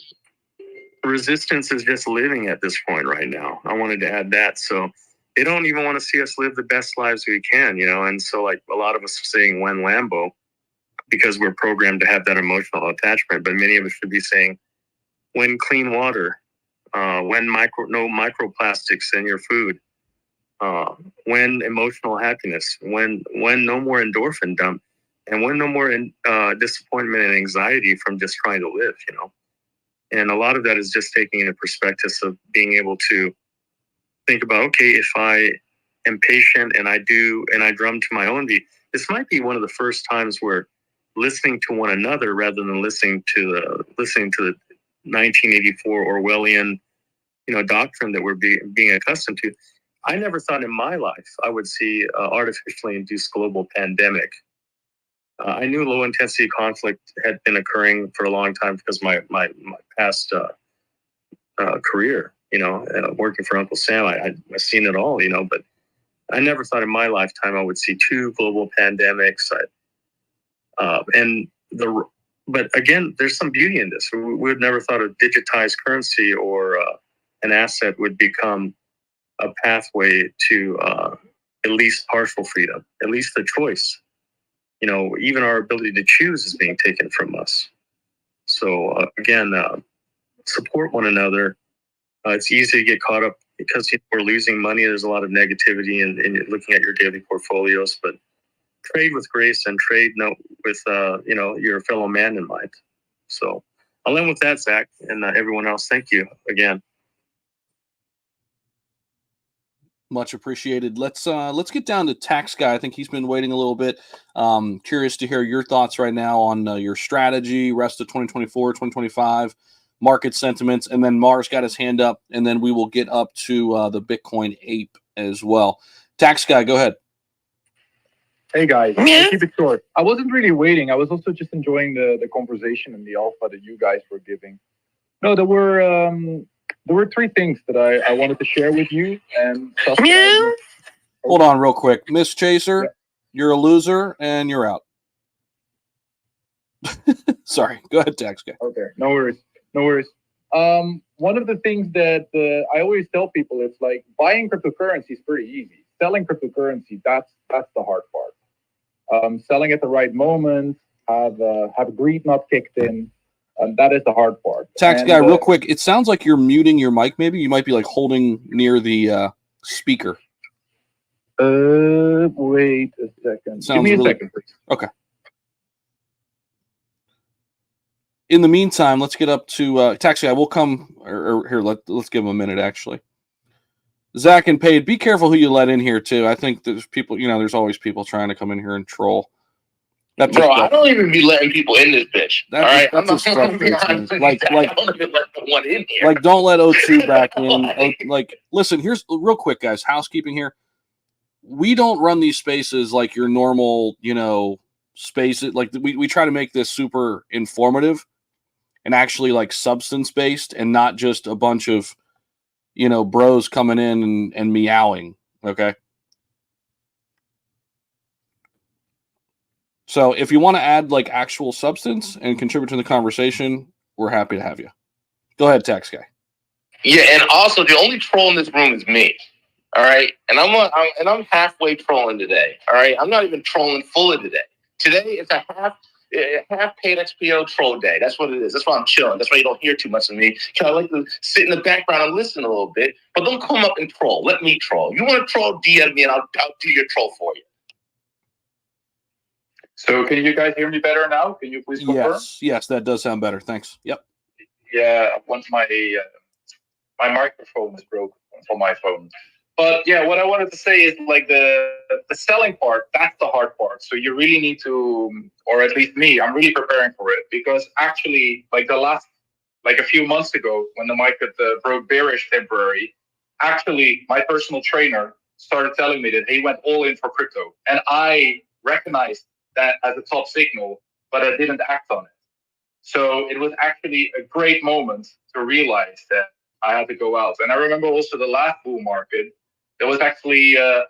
Resistance is just living at this point right now. I wanted to add that. So they don't even want to see us live the best lives we can, you know. And so, like, a lot of us are saying when Lambo, because we're programmed to have that emotional attachment. But many of us should be saying when clean water, when no microplastics in your food, when emotional happiness, when no more endorphin dump, and when no more disappointment and anxiety from just trying to live, you know. And a lot of that is just taking in a perspective of being able to think about, okay, if I am patient and I drum to my own beat, this might be one of the first times where listening to one another rather than listening to the 1984 Orwellian, you know, doctrine that we're being accustomed to. I never thought in my life I would see artificially induced global pandemic. I knew low intensity conflict had been occurring for a long time because my past career, you know, working for Uncle Sam, I've seen it all, you know, but I never thought in my lifetime I would see two global pandemics. But again, there's some beauty in this. We would never thought a digitized currency or an asset would become a pathway to at least partial freedom, at least the choice. You know, even our ability to choose is being taken from us. So again, support one another. It's easy to get caught up because we're losing money. There's a lot of negativity in looking at your daily portfolios, but trade with grace and trade with you know, your fellow man in mind. So I'll end with that, Zach, and everyone else. Thank you again. Much appreciated. Let's get down to Tax Guy. I think he's been waiting a little bit. Curious to hear your thoughts right now on your strategy, rest of 2024, 2025, market sentiments, and then Mars got his hand up, and then we will get up to the Bitcoin ape as well. Tax Guy, go ahead. Hey guys, I'll keep it short. I wasn't really waiting. I was also just enjoying the conversation and the alpha that you guys were giving. No, there were three things that I wanted to share with you. And hold on real quick. Miss Chaser, yeah. You're a loser and you're out. Sorry. Go ahead, Tax Guy. Okay. No worries. One of the things that I always tell people, it's like buying cryptocurrency is pretty easy. Selling cryptocurrency, that's the hard part. Selling at the right moment, have greed not kicked in. That is the hard part. Tax Guy, real quick, it sounds like you're muting your mic. Maybe you might be like holding near the speaker. Wait a second. Give me a second, please. Okay. In the meantime, let's get up to Tax Guy. We'll come or here. Let's give him a minute. Actually, Zach and Paid, be careful who you let in here too. I think there's people. You know, there's always people trying to come in here and troll. Bro, I don't even be letting people in this bitch. All right, I'm not gonna be honest. Like, I don't even let the one in here. Like, don't let O2 back in. Like, listen, here's real quick, guys. Housekeeping here. We don't run these spaces like your normal, you know, spaces. Like, we try to make this super informative and actually like substance based, and not just a bunch of, you know, bros coming in and meowing. Okay. So if you want to add like actual substance and contribute to the conversation, we're happy to have you. Go ahead, Tax Guy. Yeah, and also the only troll in this room is me. All right, and I'm halfway trolling today. All right, I'm not even trolling fully today. Today it's a half paid XPO troll day. That's what it is. That's why I'm chilling. That's why you don't hear too much of me. Cause I like to sit in the background and listen a little bit, but don't come up and troll. Let me troll. You want to troll? DM me, and I'll do your troll for you. So can you guys hear me better now? Can you please confirm? Yes, that does sound better. Thanks. Yep. Yeah, once my microphone is broken for my phone. But yeah, what I wanted to say is like the selling part, that's the hard part. So you really need to, or at least me, I'm really preparing for it, because actually like a few months ago when the market broke bearish temporary, actually my personal trainer started telling me that he went all in for crypto. And I recognized that as a top signal, but I didn't act on it. So it was actually a great moment to realize that I had to go out. And I remember also the last bull market, there was actually a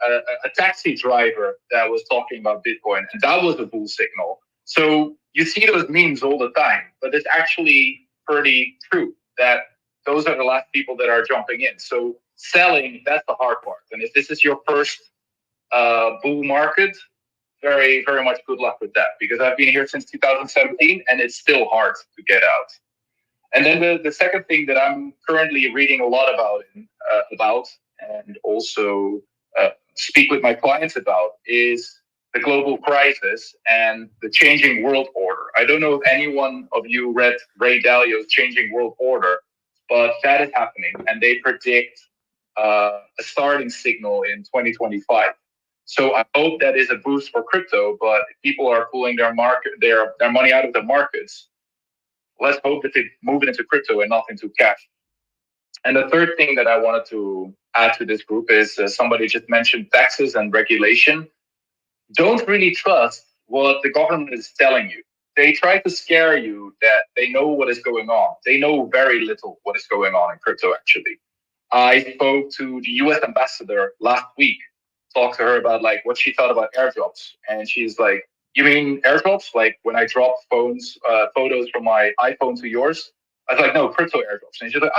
taxi driver that was talking about Bitcoin, and that was a bull signal. So you see those memes all the time, but it's actually pretty true that those are the last people that are jumping in. So selling, that's the hard part. And if this is your first bull market, very, very much good luck with that, because I've been here since 2017 and it's still hard to get out. And then the second thing that I'm currently reading a lot about and also speak with my clients about is the global crisis and the changing world order. I don't know if anyone of you read Ray Dalio's Changing World Order, but that is happening, and they predict a starting signal in 2025. So I hope that is a boost for crypto, but if people are pulling their money out of the markets, let's hope that they move it into crypto and not into cash. And the third thing that I wanted to add to this group is somebody just mentioned taxes and regulation. Don't really trust what the government is telling you. They try to scare you that they know what is going on. They know very little what is going on in crypto, actually. I spoke to the US ambassador last week, talked to her about like what she thought about airdrops. And she's like, you mean airdrops? Like when I drop photos from my iPhone to yours? I was like, no, crypto airdrops. And she's like,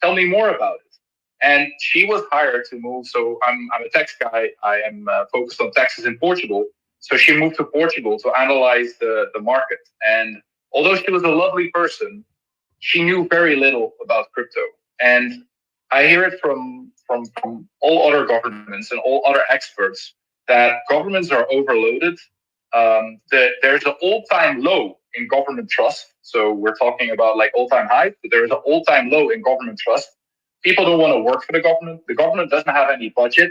tell me more about it. And she was hired to move. So I'm a tax guy. I am focused on taxes in Portugal. So she moved to Portugal to analyze the market. And although she was a lovely person, she knew very little about crypto. And I hear it from all other governments and all other experts that governments are overloaded. There's an all-time low in government trust. So we're talking about like all-time high, but there's an all-time low in government trust. People don't want to work for the government. The government doesn't have any budget,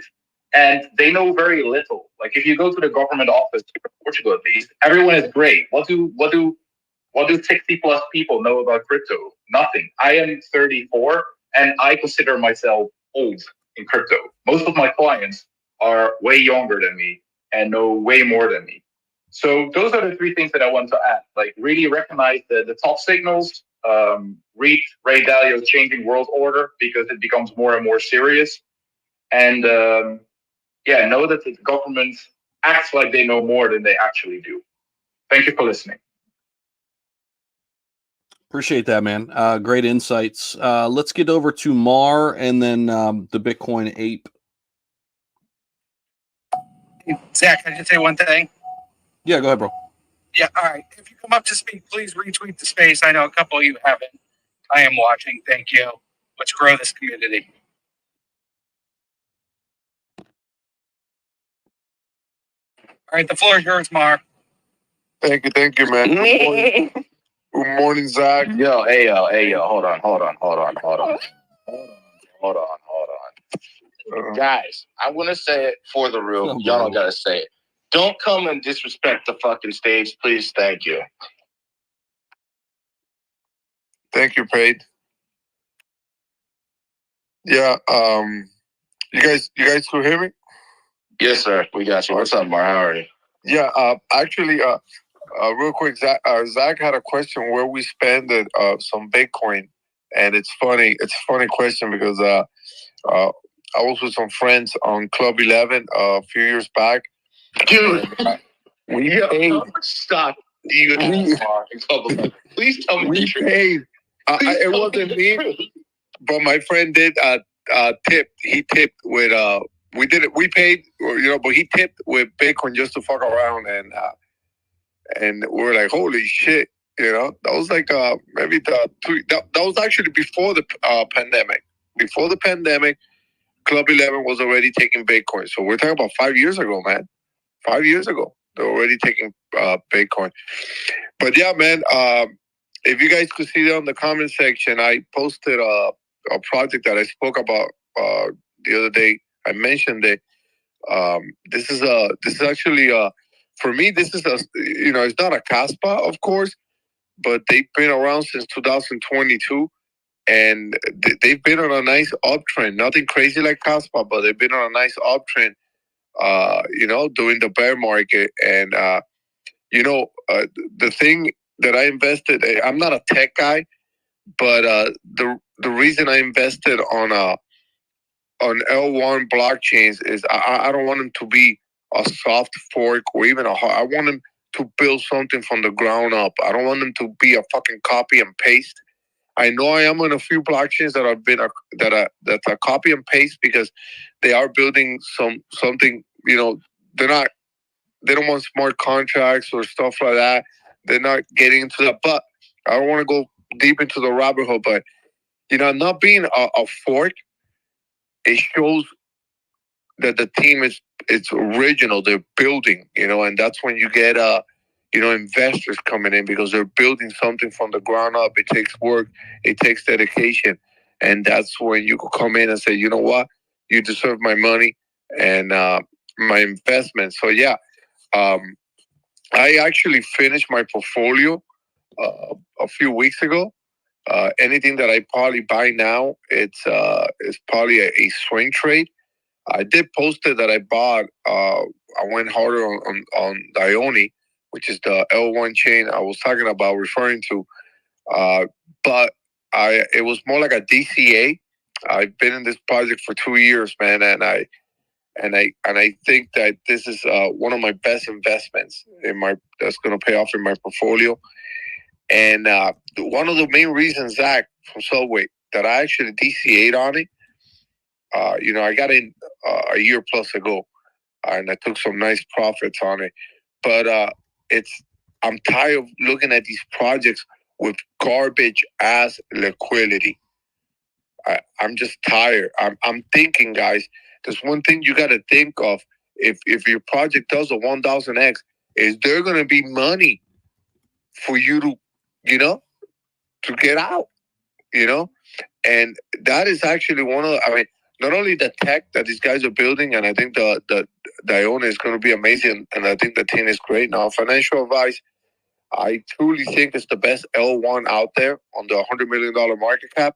and they know very little. Like if you go to the government office in Portugal, at least, everyone is great. What do 60 plus people know about crypto? Nothing. I am 34 and I consider myself old in crypto. Most of my clients are way younger than me and know way more than me. So those are the three things that I want to add. Like really recognize the top signals, read Ray Dalio's Changing World Order because it becomes more and more serious. And know that the government acts like they know more than they actually do. Thank you for listening. Appreciate that, man. Great insights. Let's get over to Mar and then the Bitcoin ape. Zach, can I just say one thing? Yeah, go ahead, bro. Yeah, all right. If you come up to speak, please retweet the space. I know a couple of you haven't. I am watching. Thank you. Let's grow this community. All right, the floor is yours, Mark. Thank you, man. Good morning, Zach. Hey, yo. Hold on. Guys, I'm going to say it for the room. Y'all don't got to say it. Don't come and disrespect the fucking stage, please. Thank you. Thank you, Paid. Yeah, you guys can hear me? Yes, sir. We got you. What's up, Mar? How are you? Yeah, actually, real quick, Zach had a question where we spend some Bitcoin, and it's funny. It's a funny question because I was with some friends on Club 11 a few years back. Dude, stop. Please tell me we paid. It wasn't me, but my friend did tip. He tipped with we did it. We paid, but he tipped with Bitcoin just to fuck around, and we're like, holy shit, that was like maybe that was actually before the pandemic. Before the pandemic, Club 11 was already taking Bitcoin. So we're talking about 5 years ago, man. 5 years ago, they're already taking Bitcoin. But yeah, man, if you guys could see it on the comment section, I posted a project that I spoke about the other day. I mentioned it. This is actually for me. This is it's not a Caspa, of course, but they've been around since 2022, and they've been on a nice uptrend. Nothing crazy like Caspa, but they've been on a nice uptrend. During the bear market, and the thing that I invested. I'm not a tech guy, but the reason I invested on L1 blockchains is I don't want them to be a soft fork or even a hard. I want them to build something from the ground up. I don't want them to be a fucking copy and paste. I know I am on a few blockchains that have been that's a copy and paste because they are building something. They don't want smart contracts or stuff like that. They're not getting into that. But I don't want to go deep into the rabbit hole. But not being a fork, it shows that the team it's original. They're building, and that's when you get investors coming in because they're building something from the ground up. It takes work, it takes dedication, and that's when you could come in and say, you know what, you deserve my money and my investment. So yeah, I actually finished my portfolio a few weeks ago. Anything that I probably buy now, it's probably a swing trade. I did post it that I bought. I went harder on Dione, which is the L1 chain I was talking about, referring to. But it was more like a DCA. I've been in this project for 2 years, man, and I think that this is one of my best investments that's going to pay off in my portfolio. And one of the main reasons, Zach, from Subway, that I actually DCA'd on it, I got in a year plus ago, and I took some nice profits on it. But I'm tired of looking at these projects with garbage ass liquidity. I'm just tired. I'm thinking, guys, there's one thing you got to think of. If your project does a 1000x, is there going to be money for you to get out? And that is actually not only the tech that these guys are building, and I think the Dione is going to be amazing, and I think the team is great. Now, financial advice, I truly think it's the best L1 out there on the $100 million market cap,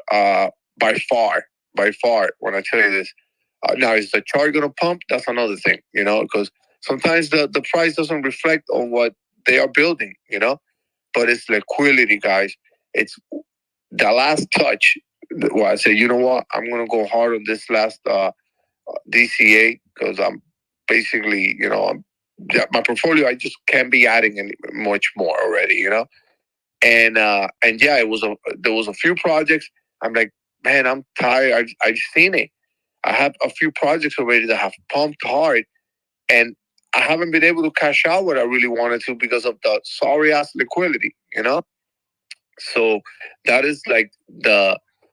by far. When I tell you this, now is the chart going to pump? That's another thing, because sometimes the price doesn't reflect on what they are building, but it's liquidity, guys. It's the last touch where I say, you know what, I'm going to go hard on this last DCA because I'm basically, my portfolio, I just can't be adding any much more already, and yeah, there was a few projects. I'm like, man, I'm tired. I've seen it. I have a few projects already that have pumped hard, and I haven't been able to cash out what I really wanted to because of the sorry ass liquidity, So that is like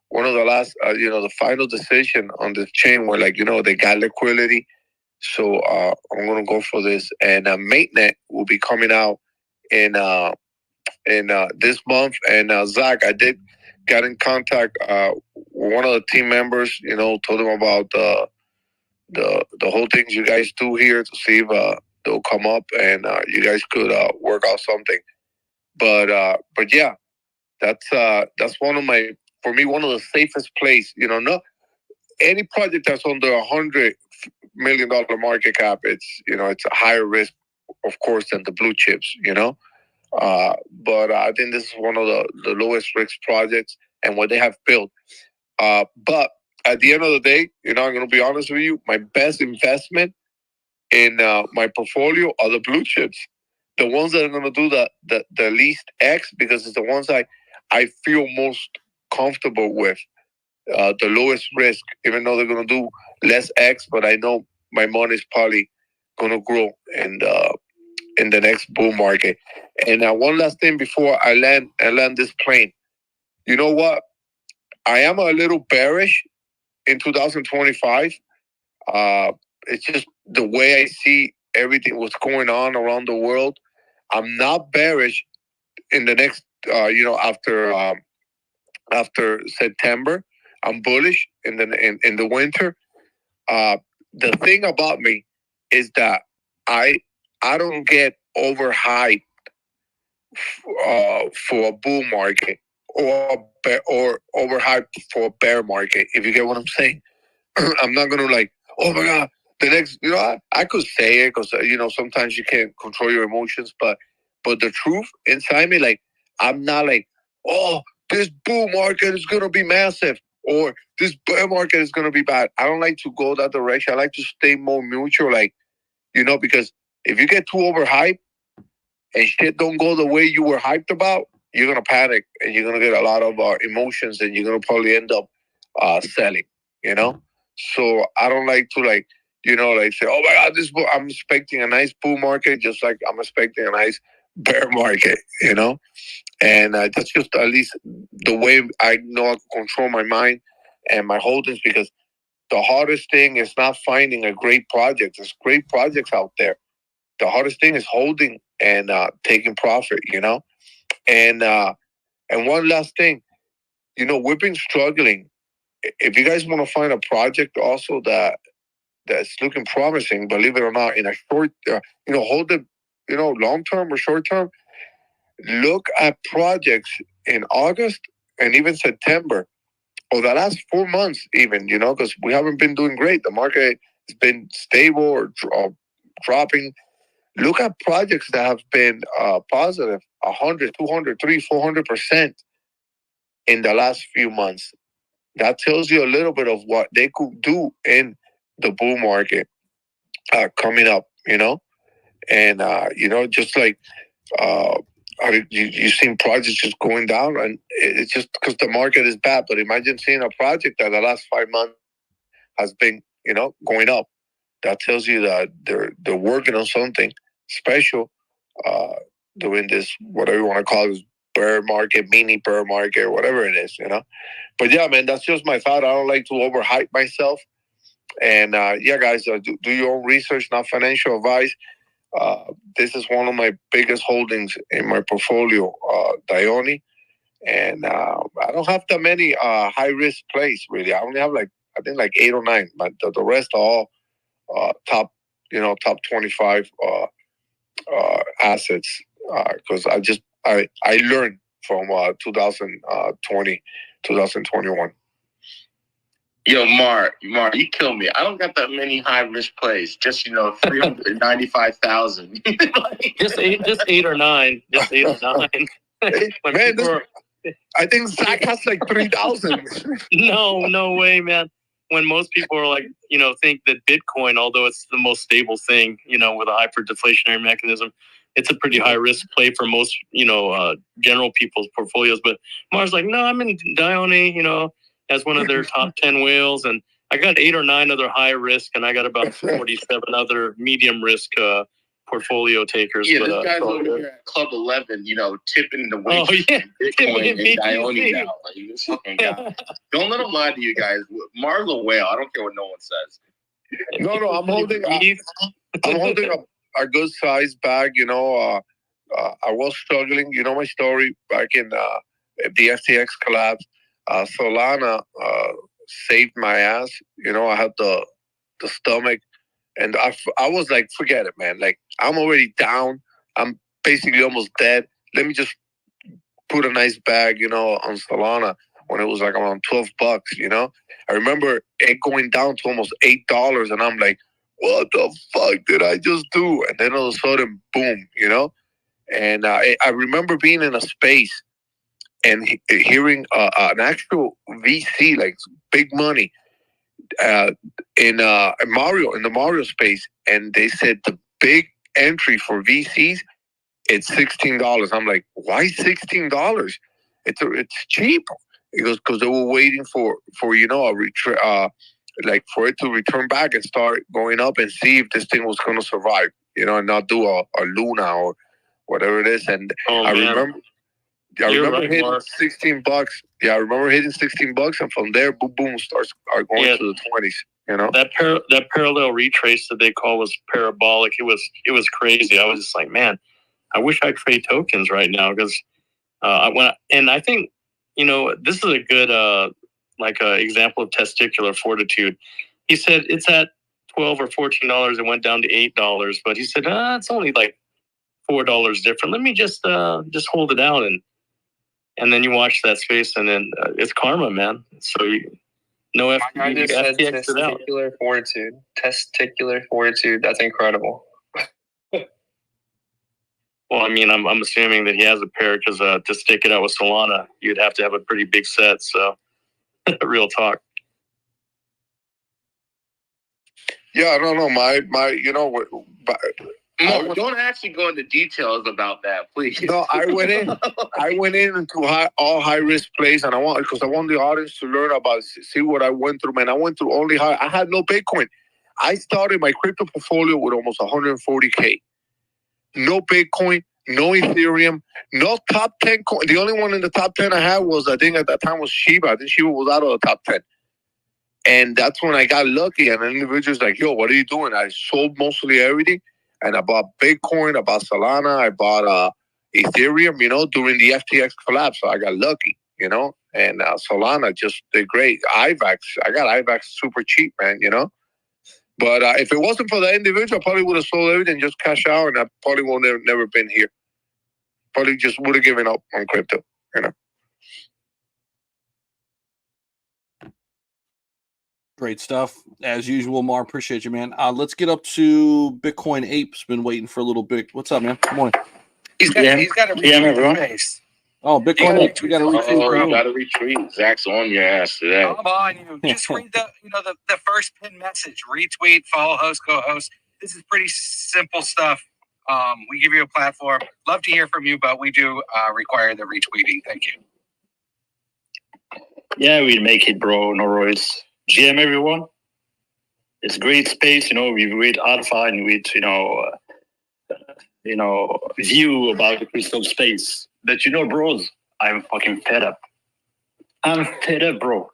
one of the last, the final decision on this chain where they got liquidity. So I'm gonna go for this, and Mainnet will be coming out in this month. And Zach, I did get in contact with one of the team members. Told him about the whole things you guys do here to see if they'll come up and you guys could work out something. But yeah, that's one of the safest place. Not any project that's under $100 million market cap. It's a higher risk, of course, than the blue chips. But I think this is one of the lowest risk projects and what they have built. But at the end of the day, I'm going to be honest with you, my best investment in my portfolio are the blue chips. The ones that are going to do the least X, because it's the ones I feel most comfortable with. The lowest risk, even though they're going to do less X, but I know my money is probably going to grow in the next bull market. And one last thing before I land this plane. You know what? I am a little bearish in 2025. It's just the way I see everything, what's going on around the world. I'm not bearish in the next, after September. I'm bullish in the winter. the thing about me is that I don't get overhyped for a bull market or overhyped for a bear market. If you get what I'm saying, I'm not gonna like, oh my god, the next. I could say it because sometimes you can't control your emotions, but the truth inside me, like, I'm not like, oh, this bull market is gonna be massive or this bear market is gonna be bad. I don't like to go that direction. I like to stay more neutral, like, because if you get too overhyped and shit don't go the way you were hyped about, you're gonna panic and you're gonna get a lot of emotions and you're gonna probably end up selling. So I don't like to like say, oh my god, this bull. I'm expecting a nice bull market, just like I'm expecting a nice bear market. And that's just at least the way I know I can control my mind and my holdings, because the hardest thing is not finding a great project. There's great projects out there. The hardest thing is holding and taking profit, And one last thing, we've been struggling. If you guys want to find a project also that's looking promising, believe it or not, in a short, hold it, long term or short term, look at projects in August and even September, or the last 4 months even, because we haven't been doing great. The market has been stable or dropping. Look at projects that have been positive 100, 200, 300, 400% in the last few months. That tells you a little bit of what they could do in the bull market coming up, and just like you've seen projects just going down, and it's just because the market is bad. But imagine seeing a project that the last 5 months has been, going up. That tells you that they're working on something special during this, whatever you want to call it, bear market, mini bear market, or whatever it is, But yeah, man, that's just my thought. I don't like to overhype myself. And yeah, guys, do your own research, not financial advice. This is one of my biggest holdings in my portfolio, Dione. And I don't have that many high risk plays, really. I only have I think 8 or 9, but the rest are all top 25 assets, because I learned from 2020, 2021. Yo, Mar, you kill me. I don't got that many high risk plays. Just 395,000. just eight or nine. Just 8 or 9. Man, I think Zach has 3,000. No way, man. When most people are think that Bitcoin, although it's the most stable thing, with a hyper-deflationary mechanism, it's a pretty high risk play for most, general people's portfolios. But Mar's like, no, I'm in Dione, as one of their top 10 whales. And I got 8 or 9 other high risk, and I got about 47 other medium risk portfolio takers. Yeah, this guy's over here at Club 11, tipping the weight. Oh, yeah. Bitcoin and Dione now. This fucking guy. Don't let him lie to you guys. Mar's a whale. I don't care what no one says. No, I'm holding a good size bag. I was struggling. My story back in the FTX collapse. Solana saved my ass. I had the stomach. And I was like, forget it, man. I'm already down. I'm basically almost dead. Let me just put a nice bag, on Solana when it was around $12. I remember it going down to almost $8, and I'm like, what the fuck did I just do? And then all of a sudden, boom, And I remember being in a space and hearing an actual VC, big money, in the Mario space, and they said the big entry for VCs, it's $16. I'm like, why $16? It's cheap. It goes because they were waiting for for it to return back and start going up and see if this thing was going to survive, and not do a Luna or whatever it is. And I remember hitting $16. Yeah, I remember hitting $16, and from there, boom, starts going to the 20s. That parallel retrace that they call was parabolic. It was crazy. I was just like, man, I wish I trade tokens right now, because and I think this is a good example of testicular fortitude. he said it's at $12 or $14. It went down to $8, but he said, it's only like $4 different. Let me just hold it out, and then you watch that space, and then it's karma, man. So no I just said testicular fortitude. Testicular fortitude. That's incredible. Well, I mean, I'm assuming that he has a pair because to stick it out with Solana, you'd have to have a pretty big set. So, real talk. Yeah, I don't know. My, you know what? No, don't actually go into details about that, please. No, I went in into all high risk plays, and I want the audience to learn about, see what I went through, man. I went through only high. I had no Bitcoin. I started my crypto portfolio with almost 140K. No Bitcoin, no Ethereum, no top 10 coin. The only one in the top 10 I had was, I think at that time, was Shiba. I think Shiba was out of the top 10. And that's when I got lucky. And an individual's like, yo, what are you doing? I sold mostly everything. And I bought Bitcoin, I bought Solana, I bought Ethereum, you know, during the FTX collapse. So I got lucky, you know. And Solana just did great. IVAX, I got IVAX super cheap, man, you know. But if it wasn't for that individual, I probably would have sold everything, just cash out, and I probably would have never been here. Probably just would have given up on crypto, you know. Great stuff. As usual, Mar, appreciate you, man. Let's get up to Bitcoin Ape's been waiting for a little bit. What's up, man? Good morning. He's got to retweet the space. Oh, Bitcoin Ape. You got to retweet. Oh, you got to retweet. Zach's on your ass today. Come on, you. Just read the first pin message. Retweet, follow host, go host. This is pretty simple stuff. We give you a platform. Love to hear from you, but we do require the retweeting. Thank you. Yeah, we'll make it, bro. No worries. GM, everyone. It's great space, you know, with alpha and with, view about the crystal space. But, bros, I'm fucking fed up. I'm fed up, bro.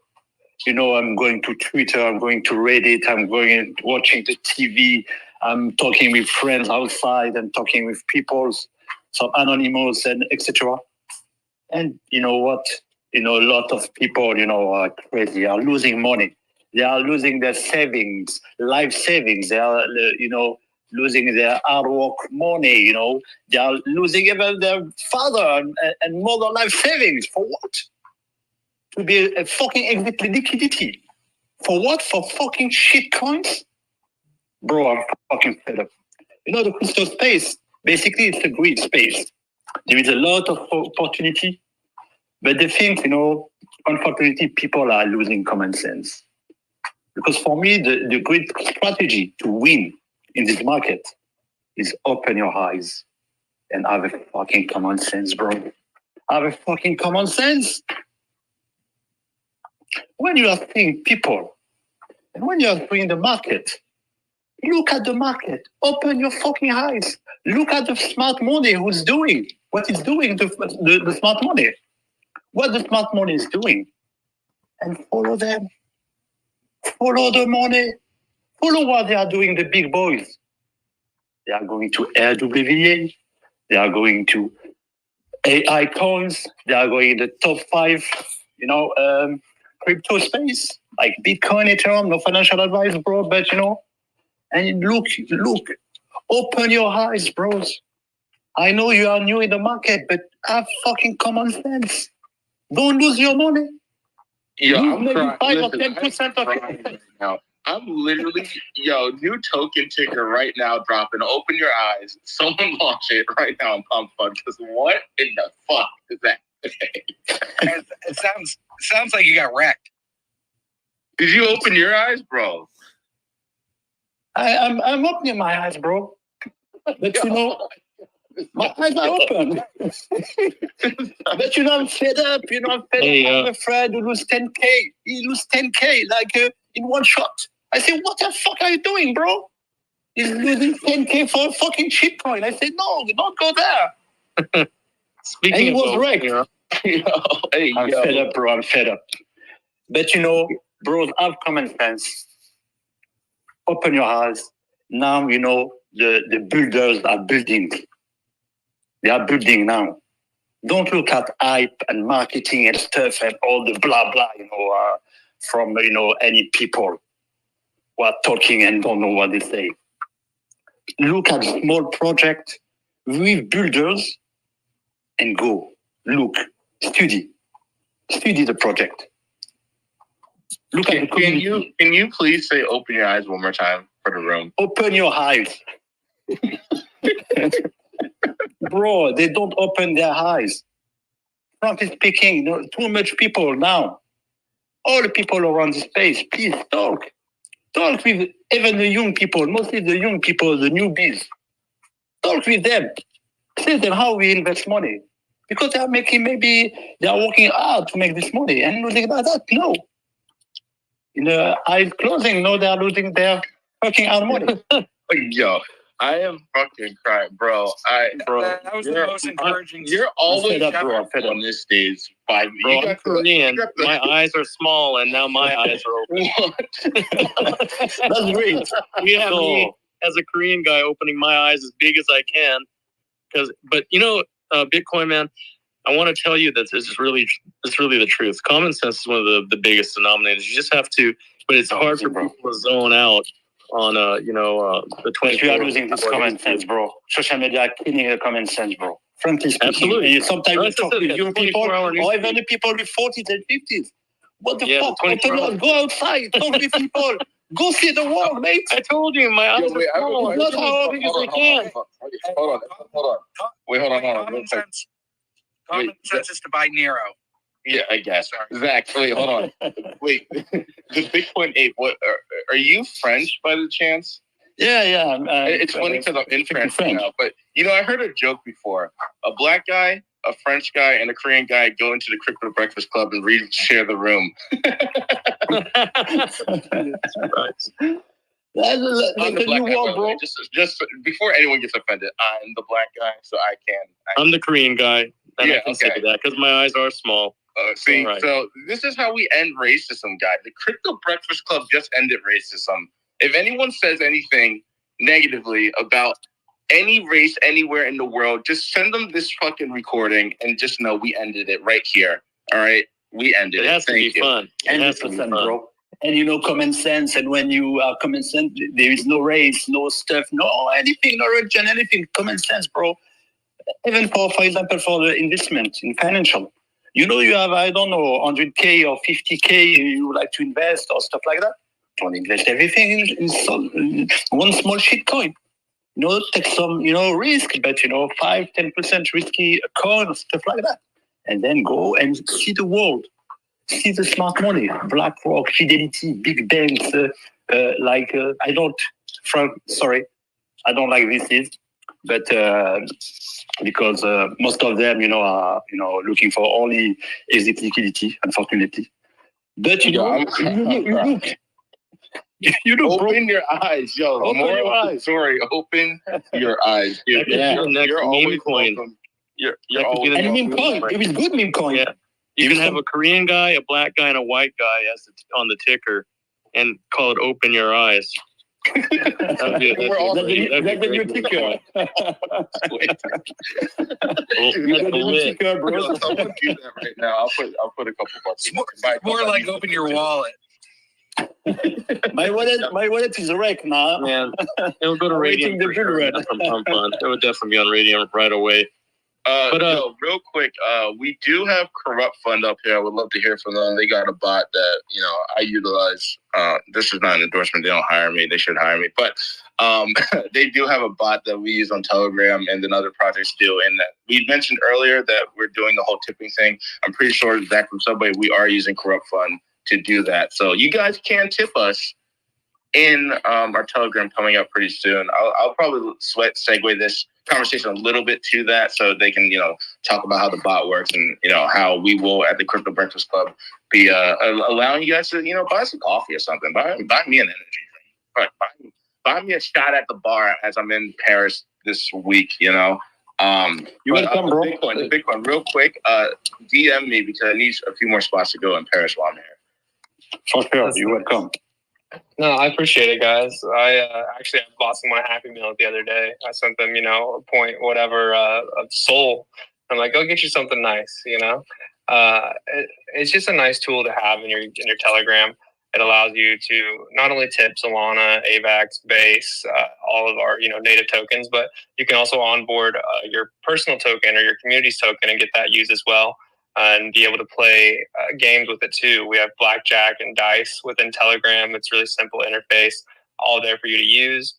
I'm going to Twitter, I'm going to Reddit, I'm going watching the TV, I'm talking with friends outside, I'm talking with people, some anonymous and etc. And you know what? A lot of people, are crazy, are losing money. They are losing their savings, life savings. They are, losing their hard work money, They are losing even their father and mother life savings. For what? To be a fucking exit liquidity. For what? For fucking shit coins? Bro, I'm fucking fed up. The crypto space, basically it's a great space. There is a lot of opportunity. But the thing, unfortunately, people are losing common sense. Because for me, the great strategy to win in this market is open your eyes and have a fucking common sense, bro. Have a fucking common sense. When you are seeing people and when you are seeing the market, look at the market. Open your fucking eyes. Look at the smart money who's doing what it's doing, the smart money. What the smart money is doing. And follow them. Follow the money. Follow what they are doing, the big boys. They are going to RWA. They are going to AI coins. They are going to the top 5, crypto space, like Bitcoin, Ethereum, no financial advice, bro, but and look, open your eyes, bros. I know you are new in the market, but have fucking common sense. Don't lose your money. Yo, Lose I'm maybe crying. 5 or 10% of it. Right now. I'm literally, new token ticker right now dropping. Open your eyes. Someone launch it right now on Pump Fund. Because what in the fuck is that? It sounds like you got wrecked. Did you open your eyes, bro? I'm opening my eyes, bro. But my eyes are open. But I'm fed up. I'm fed up. I have a friend who lose 10K. He lose 10K in one shot. I say, what the fuck are you doing, bro? He's losing 10K for a fucking shit coin. I said, no, don't go there. And he was right. I'm fed up, bro. I'm fed up. But bros, have common sense. Open your eyes. Now, the builders are building. They are building now. Don't look at hype and marketing and stuff and all the blah, blah, from, any people. who are talking and don't know what they say. Look at small project with builders and go. Look, study the project. Look at the community. Can you please say open your eyes one more time for the room? Open your eyes. Bro, they don't open their eyes. Frankly speaking, too much people now. All the people around the space, please talk. Talk with even the young people, mostly the young people, the newbies. Talk with them. Tell them how we invest money. Because they are making, maybe they are working hard to make this money and losing like that. No. In the eyes closing, no, they are losing their fucking hard money. Yo, I am fucking crying, bro. That was the most encouraging. You're always up, bro. on this stage. Bro, I'm Korean. My eyes are small, and now my eyes are open. That's great. You have me as a Korean guy opening my eyes as big as I can. But Bitcoin, man, I want to tell you that it's really the truth. Common sense is one of the biggest denominators. You just have to, but it's hard for people to zone out on the 20. We are losing this common sense, bro. Social media are killing the common sense, bro. Frankly speaking, absolutely. Sometimes you talk with young people, or even the people with 40s and 50s. What the fuck? Go outside, talk with people. Go see the world, mate. I told you, my eyes are small. Not how big as they can. Hold on. Wait, hold on. Common sense is to buy Nairo. Yeah, I guess. Zach, wait, hold on. Wait, the Bitcoin ape. What are you French by the chance? Yeah. It's funny because I'm in France now, but I heard a joke before. A black guy, a French guy, and a Korean guy go into the Crypto Breakfast Club and share the room. That's the new world, bro. Just before anyone gets offended, I'm the black guy, so I can. I'm the Korean guy, and I can say that because my eyes are small. So this is how we end racism, guys. The Crypto Breakfast Club just ended racism. If anyone says anything negatively about any race anywhere in the world, just send them this fucking recording and just know we ended it right here. All right? We ended it. It has to be fun. It has to be fun, bro. And common sense, and when you are common sense, there is no race, no stuff, no anything, no religion, anything. Common sense, bro. Even for example, for the investment in financial. You have, I don't know, 100K or 50K you like to invest or stuff like that. Don't invest everything in one small shit coin. Take some, risk, but 5-10% risky coin or stuff like that. And then go and see the world. See the smart money, BlackRock, Fidelity, big banks, I don't like VCs, but because most of them, are looking for only exit liquidity, unfortunately. But you look, open your eyes, yo. Open your eyes. Sorry, open your eyes. You're always welcome. You're always and meme coin. It was good meme coin. Yeah. You can have a Korean guy, a black guy, and a white guy on the ticker, and call it "Open Your Eyes." That'd be the new ticker. Someone do that right now. I'll put a couple bucks. More like open your wallet. My wallet is wrecked now. Man, it would go to Radium for sure. It would definitely be on Radium right away. Real quick, we do have Corrupt Fund up here. I would love to hear from them. They got a bot that I utilize. This is not an endorsement. They don't hire me. They should hire me. But they do have a bot that we use on Telegram, and then other projects do. And that we mentioned earlier that we're doing the whole tipping thing. I'm pretty sure Zach from Subway, we are using Corrupt Fund to do that. So you guys can tip us in our Telegram coming up pretty soon. I'll probably segue this conversation a little bit to that so they can, talk about how the bot works and, how we will at the Crypto Breakfast Club be allowing you guys to, buy some coffee or something. Buy me an energy drink. Buy me a shot at the bar as I'm in Paris this week, You would come, bro. The Bitcoin, real quick, DM me because I need a few more spots to go in Paris while I'm here. For sure, you would come. No, I appreciate it, guys. I actually bought someone a Happy Meal the other day. I sent them, a point whatever of Soul. I'm like, go get you something nice. It's just a nice tool to have in your Telegram. It allows you to not only tip Solana, AVAX, Base, all of our native tokens, but you can also onboard your personal token or your community's token and get that used as well, and be able to play games with it too. We have blackjack and dice within Telegram. It's really simple interface, all there for you to use.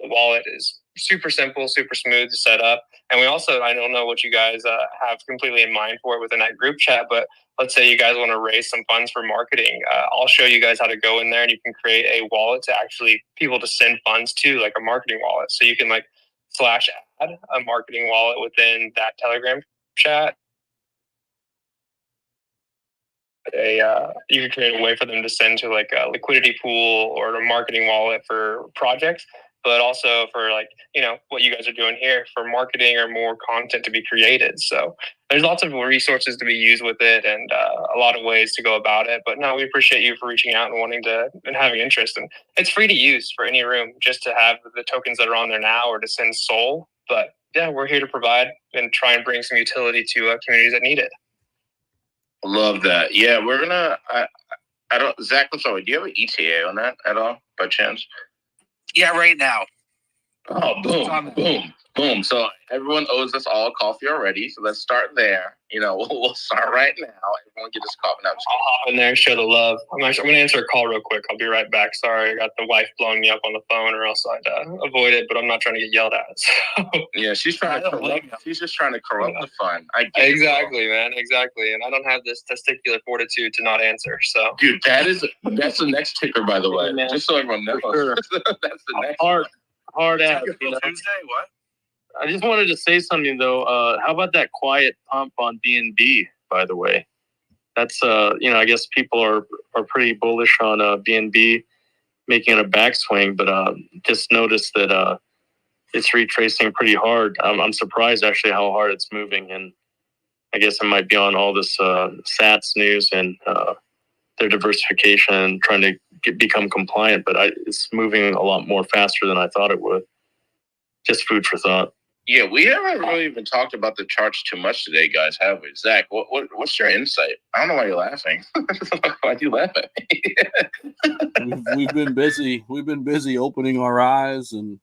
The wallet is super simple, super smooth to set up. And we also, I don't know what you guys have completely in mind for it within that group chat, but let's say you guys want to raise some funds for marketing. I'll show you guys how to go in there, and you can create a wallet to actually people to send funds to, like a marketing wallet. So you can like / add a marketing wallet within that Telegram chat. You can create a way for them to send to like a liquidity pool or a marketing wallet for projects, but also for like, what you guys are doing here for marketing or more content to be created. So there's lots of resources to be used with it, and a lot of ways to go about it. But no, we appreciate you for reaching out and wanting to and having interest. And it's free to use for any room, just to have the tokens that are on there now or to send SOL. But yeah, we're here to provide and try and bring some utility to communities that need it. Love that. Yeah, we're gonna. I don't. Zach, I'm sorry. Do you have an ETA on that at all, by chance? Yeah, right now. Oh, boom. So everyone owes us all coffee already. So let's start there. We'll start right now. Everyone get us coffee. Now, I'll hop in there and show the love. I'm going to answer a call real quick. I'll be right back. Sorry, I got the wife blowing me up on the phone, or else I'd avoid it. But I'm not trying to get yelled at. So. Yeah, she's trying to corrupt. She's just trying to corrupt the fun. Exactly, man. Exactly. And I don't have this testicular fortitude to not answer. So, dude, that's the next ticker, by the way. Just so everyone knows. Sure. That's the next hard ass. Tuesday, what? I just wanted to say something though. How about that quiet pump on BNB? By the way, that's I guess people are pretty bullish on BNB making it a backswing, but just noticed that it's retracing pretty hard. I'm surprised actually how hard it's moving, and I guess it might be on all this SATS news and their diversification and trying to become compliant. But it's moving a lot more faster than I thought it would. Just food for thought. Yeah, we haven't really even talked about the charts too much today, guys, have we? Zach, what's your insight? I don't know why you're laughing. Why do you laugh at me? We've been busy. We've been busy opening our eyes and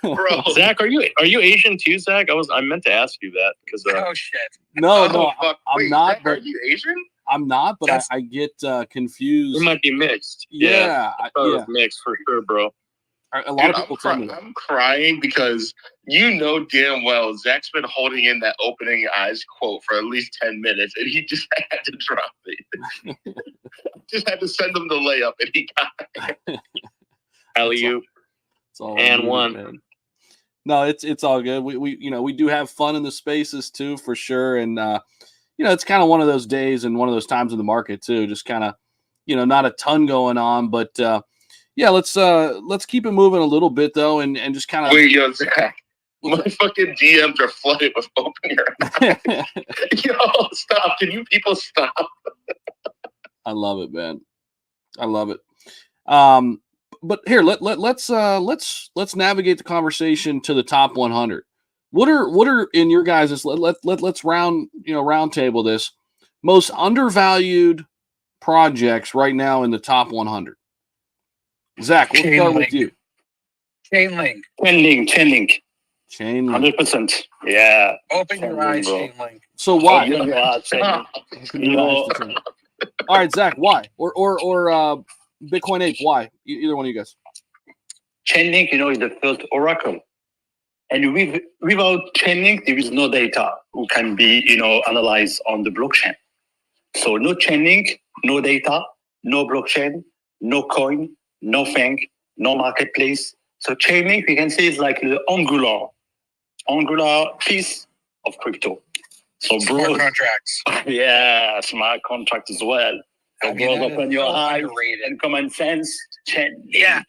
Bro. Zach, are you Asian too, Zach? I meant to ask you that because oh shit. No, I'm not. Zach, are you Asian? I'm not, but I get confused. We might be mixed. Yeah, I thought it was mixed for sure, bro. A lot of people tell me that. I'm crying because damn well Zach's been holding in that opening eyes quote for at least 10 minutes, and he just had to drop it. Just had to send him the layup, and he got it. Alley-oop. And one. Man. No, it's all good. We do have fun in the spaces too, for sure, and it's kind of one of those days and one of those times in the market too. Just kind of, not a ton going on, but yeah, let's keep it moving a little bit though, and just kind of. Wait, yo, Zach, my fucking DMs are flooded with open your eyes. Yo, stop! Can you people stop? I love it, man. I love it. But here, let's navigate the conversation to the top 100. What are in your guys'? Let's round table this most undervalued projects right now in the top 100. Zach, we'll start with you. Chainlink. 100%. Yeah. Open your eyes, Chainlink. So why? All right, Zach, why? Or Bitcoin Ape, why? Either one of you guys. Chainlink, is the first oracle. And without Chainlink, there is no data who can be, analyzed on the blockchain. So no Chainlink, no data, no blockchain, no coin, nothing, no marketplace. So Chainlink, we can say, is like the angular piece of crypto. So smart contracts. Yeah, smart contract as well. So open your eyes and common sense. Chainlink. Yeah.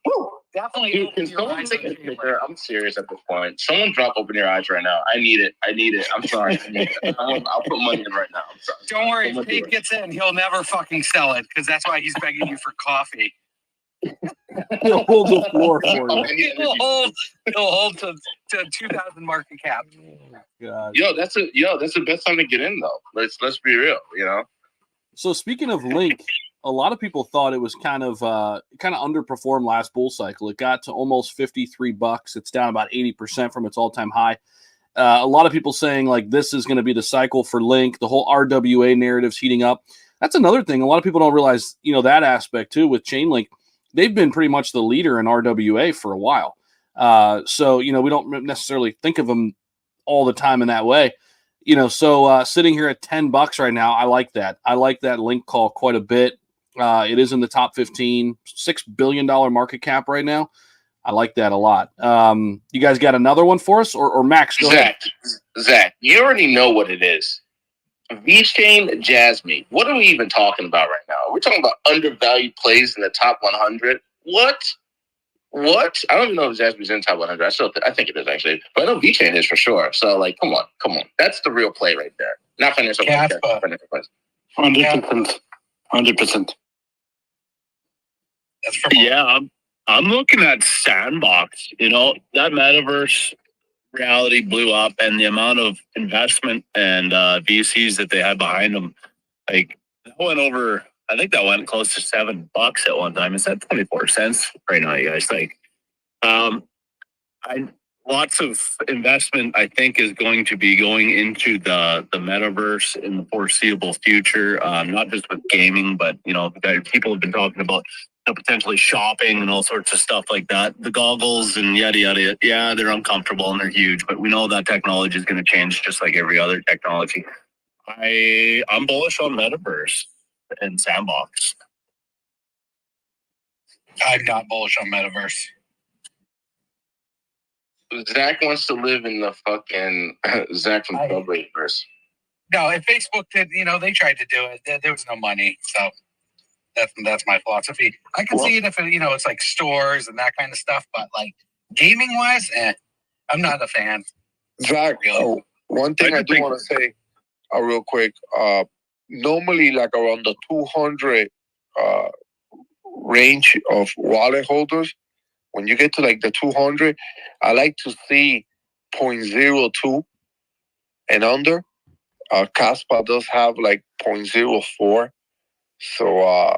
Woo. Definitely. Dude, can someone take a picture? I'm serious at this point. Someone drop open your eyes right now. I need it. I'm sorry. I'll put money in right now. I'm sorry. Don't worry. If Pete gets in, he'll never fucking sell it because that's why he's begging you for coffee. He'll hold the floor for you. He'll hold to 2,000 market cap. God. That's the best time to get in though. Let's be real, you know. So speaking of Link, a lot of people thought it was kind of underperformed last bull cycle. It got to almost $53. It's down about 80% from its all-time high. A lot of people saying like this is going to be the cycle for Link. The whole RWA narrative's heating up. That's another thing. A lot of people don't realize, that aspect too with Chainlink. They've been pretty much the leader in RWA for a while. So we don't necessarily think of them all the time in that way. So sitting here at $10 right now, I like that. I like that Link call quite a bit. It is in the top 15, $6 billion market cap right now. I like that a lot. You guys got another one for us, or Max? Go ahead. Zach, you already know what it is. VeChain, Jasmine. What are we even talking about right now? We're talking about undervalued plays in the top 100. What? I don't even know if Jasmine's in top 100. I think it is actually, but I know VeChain is for sure. So come on. That's the real play right there. Not financial plays. 100%. 100%. That's for I'm looking at Sandbox. That metaverse reality blew up, and the amount of investment and VCs that they had behind them, that went over. I think that went close to $7 at one time. Is that 24 cents right now, you guys? Lots of investment, I think, is going to be going into the metaverse in the foreseeable future. Not just with gaming, but people have been talking about potentially shopping and all sorts of stuff like that. The goggles and yada yada. Yeah, they're uncomfortable and they're huge, but we know that technology is going to change just like every other technology. I'm bullish on metaverse and Sandbox. I'm not bullish on metaverse. Zach wants to live in the fucking Zach from Subwayverse. No, if Facebook did, they tried to do it. There was no money, so that's my philosophy. I can see it if it's like stores and that kind of stuff, but gaming wise, I'm not a fan. Zach, one thing I do want to say, real quick. Normally, around the 200 range of wallet holders. When you get to the 200, I like to see 0.02 and under. Caspa does have 0.04. So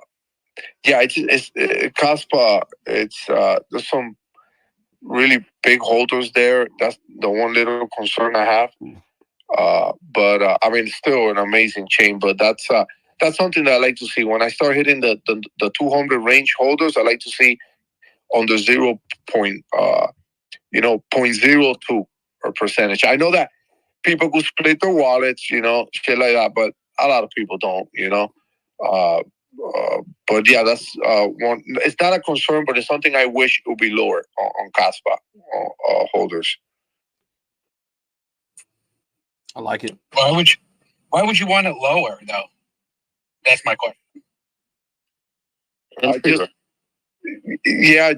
it's Caspa. It's there's some really big holders there. That's the one little concern I have. But it's still an amazing chain. But that's something that I like to see. When I start hitting the 200 range holders, I like to see on the 0.02 or percentage. I know that people could split their wallets, shit like that, but a lot of people don't, but yeah, that's one. It's not a concern, but it's something I wish would be lower on Caspa holders. I like it. Why would you want it lower though? That's my question.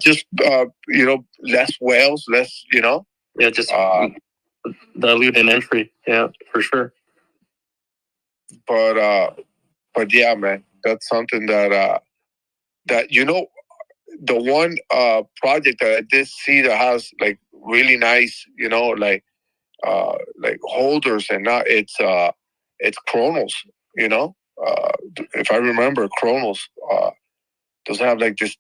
Just less whales, less, Yeah, just dilute an entry. Yeah, for sure. But yeah, man, that's something that the one project that I did see that has really nice, holders, and now it's Chronos. If I remember, Chronos doesn't have this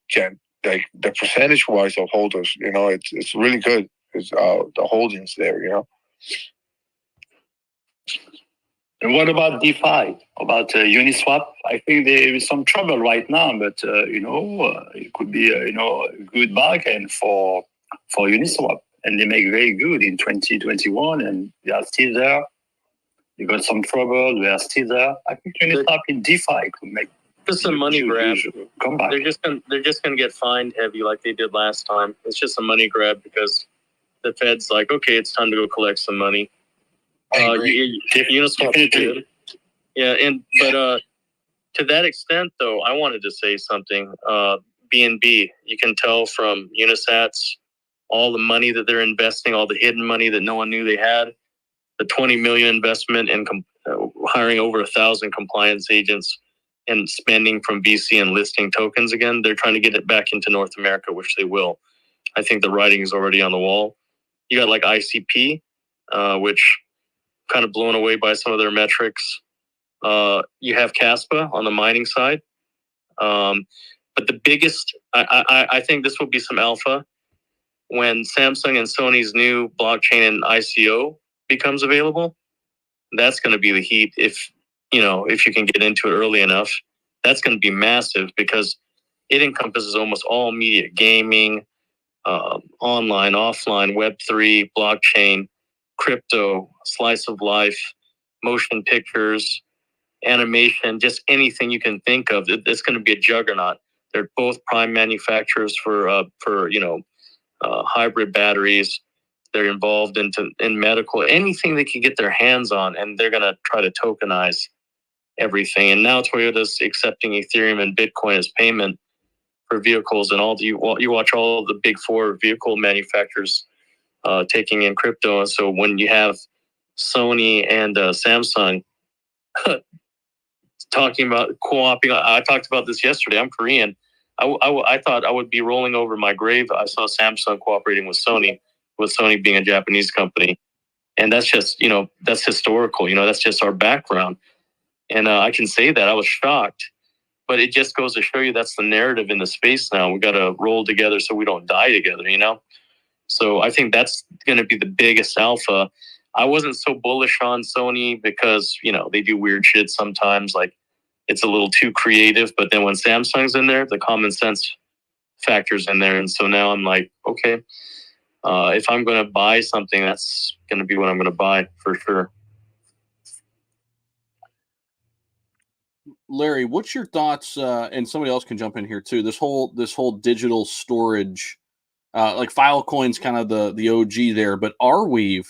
the percentage wise of holders. It's really good. It's the holdings there. And what about DeFi? About Uniswap? I think there is some trouble right now, but it could be a good bargain for Uniswap, and they make very good in 2021, and they are still there. They got some trouble, they are still there. I think Uniswap in DeFi could make just a money grab. Comeback. They're just gonna get fined heavy like they did last time. It's just a money grab because the Fed's like, okay, it's time to go collect some money. Uniswap did. Yeah, but to that extent, though, I wanted to say something. BNB, you can tell from Unisats all the money that they're investing, all the hidden money that no one knew they had, the $20 million investment in hiring over 1,000 compliance agents. and spending from VC and listing tokens again. They're trying to get it back into North America, which they will. I think the writing is already on the wall. You got like ICP, which kind of blown away by some of their metrics. You have Caspa on the mining side. But the biggest, I think this will be some alpha when Samsung and Sony's new blockchain and ICO becomes available. That's going to be the heat if you can get into it early enough. That's going to be massive because it encompasses almost all media, gaming, online, offline, Web3, blockchain, crypto, slice of life, motion pictures, animation, just anything you can think of. It's going to be a juggernaut. They're both prime manufacturers for hybrid batteries. They're involved in medical, anything they can get their hands on, and they're going to try to tokenize everything. And now Toyota's accepting Ethereum and Bitcoin as payment for vehicles, and you watch all of the big four vehicle manufacturers taking in crypto. And so when you have Sony and Samsung talking about co-oping, I talked about this yesterday. I'm Korean. I thought I would be rolling over my grave. I saw Samsung cooperating with Sony being a Japanese company. And that's just, that's historical. That's just our background. And I can say that I was shocked, but it just goes to show you that's the narrative in the space now. We got to roll together so we don't die together, So I think that's going to be the biggest alpha. I wasn't so bullish on Sony because, they do weird shit sometimes. Like it's a little too creative, but then when Samsung's in there, the common sense factors in there. And so now I'm like, okay, if I'm going to buy something, that's going to be what I'm going to buy for sure. Larry, what's your thoughts? And somebody else can jump in here too. This whole digital storage, like Filecoin's kind of the OG there, but Arweave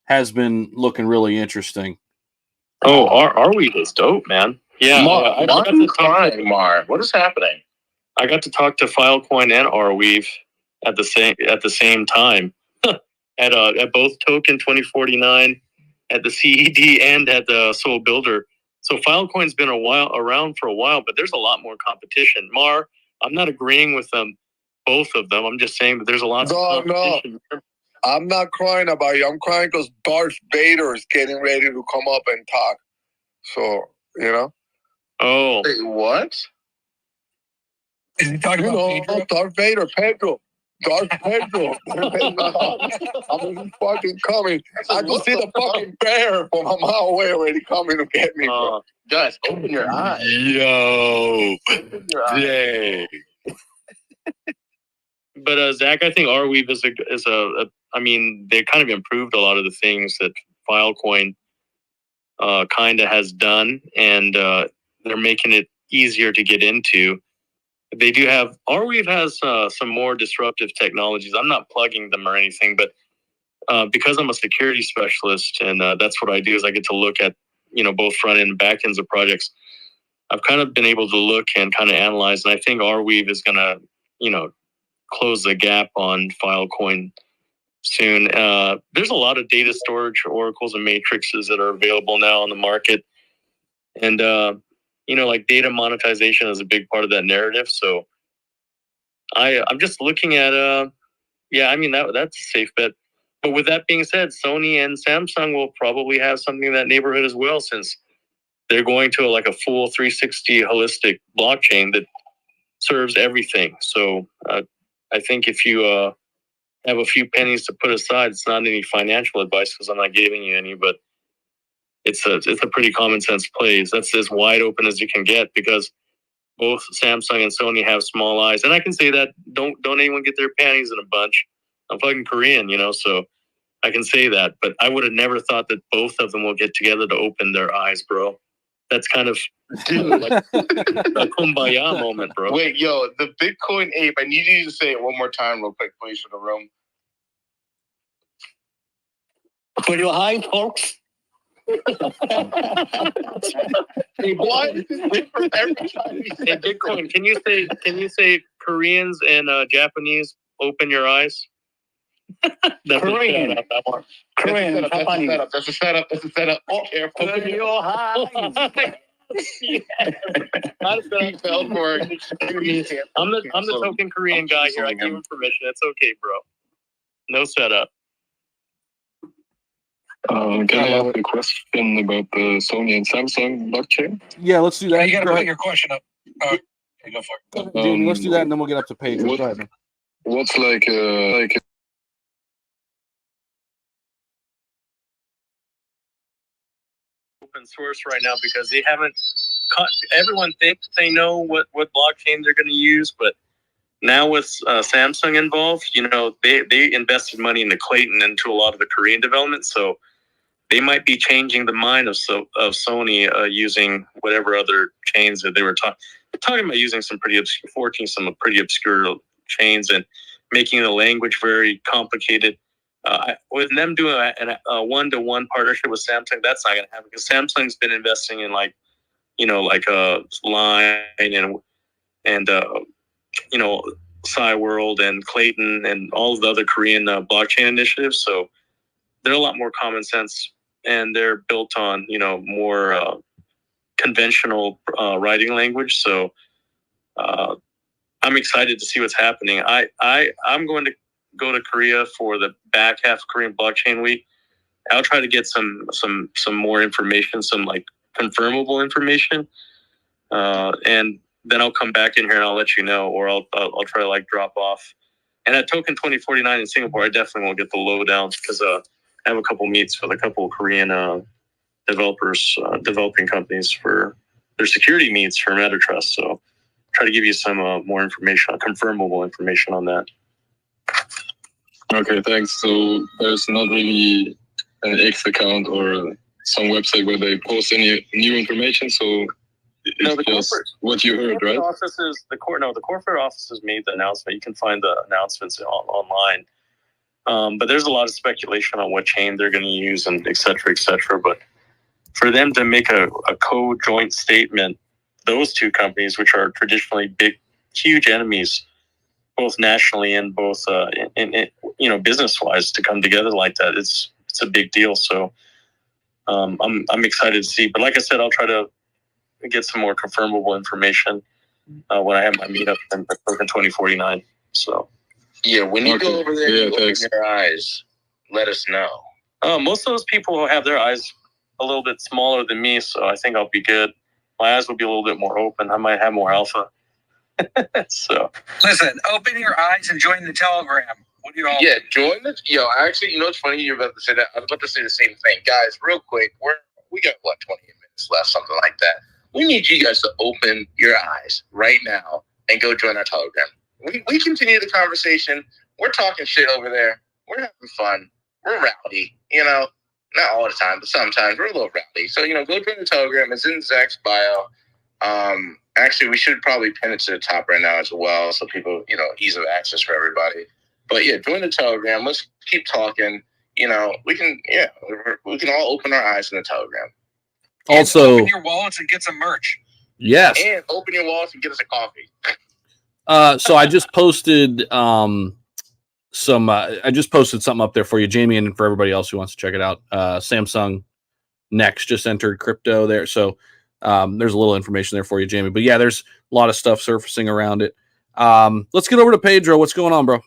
has been looking really interesting. Oh, Arweave is dope, man. Yeah, I got to talk to Mar. What is happening? I got to talk to Filecoin and Arweave at the same time at both Token 2049, at the CED, and at the Soul Builder. So Filecoin's been around for a while, but there's a lot more competition. Mar, I'm not agreeing with them, both of them. I'm just saying that there's a lot of competition. No. I'm not crying about you. I'm crying because Darth Vader is getting ready to come up and talk. So, Oh. Wait, what? Is he talking about Pedro? Darth Vader, Pedro. Darth Pedro. I'm fucking coming. I can see the fucking bear from a mile away already coming to get me. Guys, open your eyes. Yo. Open your eyes. Yay. But Zach, I think Arweave is I mean, they kind of improved a lot of the things that Filecoin kind of has done, and they're making it easier to get into. They do have, Arweave has some more disruptive technologies. I'm not plugging them or anything, but because I'm a security specialist and that's what I do, is I get to look at, both front end and back ends of projects. I've kind of been able to look and kind of analyze, and I think Arweave is going to, close the gap on Filecoin soon. There's a lot of data storage oracles and matrices that are available now on the market. And, like data monetization is a big part of that narrative. So I'm just looking at, that's a safe bet. But with that being said, Sony and Samsung will probably have something in that neighborhood as well, since they're going to a full 360 holistic blockchain that serves everything. So I think if you have a few pennies to put aside, it's not any financial advice because I'm not giving you any, but it's a pretty common sense play. That's as wide open as you can get because both Samsung and Sony have small eyes. And I can say that don't anyone get their panties in a bunch. I'm fucking Korean, so I can say that. But I would have never thought that both of them will get together to open their eyes, bro. That's kind of like a kumbaya moment, bro. Wait, yo, the Bitcoin ape. I need you to say it one more time real quick, please, for the room. For your eyes, folks. Why is it different every time? Hey, Bitcoin, can you say Koreans and Japanese open your eyes? Korean. Korean. That's a setup. Oh, careful. Open your eyes. I'm the token Korean guy here. I gave him permission. It's okay, bro. No setup. Can I ask a question about the Sony and Samsung blockchain? Yeah, let's do that. You got to Go put ahead. your question up. Okay, go for it. Jamie, let's do that, and then we'll get up to Pedro. What, Go ahead, man. What's like open source right now because they haven't everyone thinks they know what blockchain they're going to use, but now with Samsung involved, you know, they invested money into Clayton into a lot of the Korean development, so they might be changing the mind of Sony using whatever other chains that they were talking about, using some pretty forging some pretty obscure chains and making the language very complicated. With them doing a one-to-one partnership with Samsung, that's not going to happen because Samsung's been investing in like Line and Cyworld and Clayton and all of the other Korean blockchain initiatives. So they're a lot more common sense and they're built on more conventional writing language. So I'm excited to see what's happening. I'm going to go to Korea for the back half of Korean Blockchain Week. I'll try to get some more information, some like confirmable information, and then I'll come back in here and I'll let you know, or I'll try to like drop off. And at Token 2049 in Singapore, I definitely won't get the lowdown because I have a couple meets with a couple of Korean developers, developing companies for their security needs for MetaTrust. So try to give you some more information, confirmable information on that. Okay, thanks. So there's not really an X account or some website where they post any new information. So it's just what you heard, right? The corporate offices made the announcement. You can find the announcements online. But there's a lot of speculation on what chain they're going to use and et cetera, et cetera. But for them to make a co-joint statement, those two companies, which are traditionally big, huge enemies, both nationally and both in business-wise, to come together like that, it's a big deal. So I'm excited to see. But like I said, I'll try to get some more confirmable information when I have my meetup in Token 2049. So yeah, when you go over there, and open your eyes, let us know. Most of those people will have their eyes a little bit smaller than me, so I think I'll be good. My eyes will be a little bit more open. I might have more alpha. So listen, open your eyes and join the Telegram. What do you all? Yeah, join the. Actually, it's funny you're about to say that. I was about to say the same thing, guys. Real quick, we got 28 minutes left, something like that. We need you guys to open your eyes right now and go join our Telegram. We continue the conversation. We're talking shit over there. We're having fun. We're rowdy, not all the time, but sometimes we're a little rowdy. So, go join the Telegram. It's in Zach's bio. Actually, we should probably pin it to the top right now as well, so people, ease of access for everybody. But yeah, join the Telegram. Let's keep talking. We can all open our eyes in the Telegram. Also, and open your wallets and get some merch. Yes. And open your wallets and get us a coffee. So I just posted I just posted something up there for you, Jamie, and for everybody else who wants to check it out. Samsung Next just entered crypto there. So there's a little information there for you, Jamie. But yeah, there's a lot of stuff surfacing around it. Let's get over to Pedro. What's going on, bro?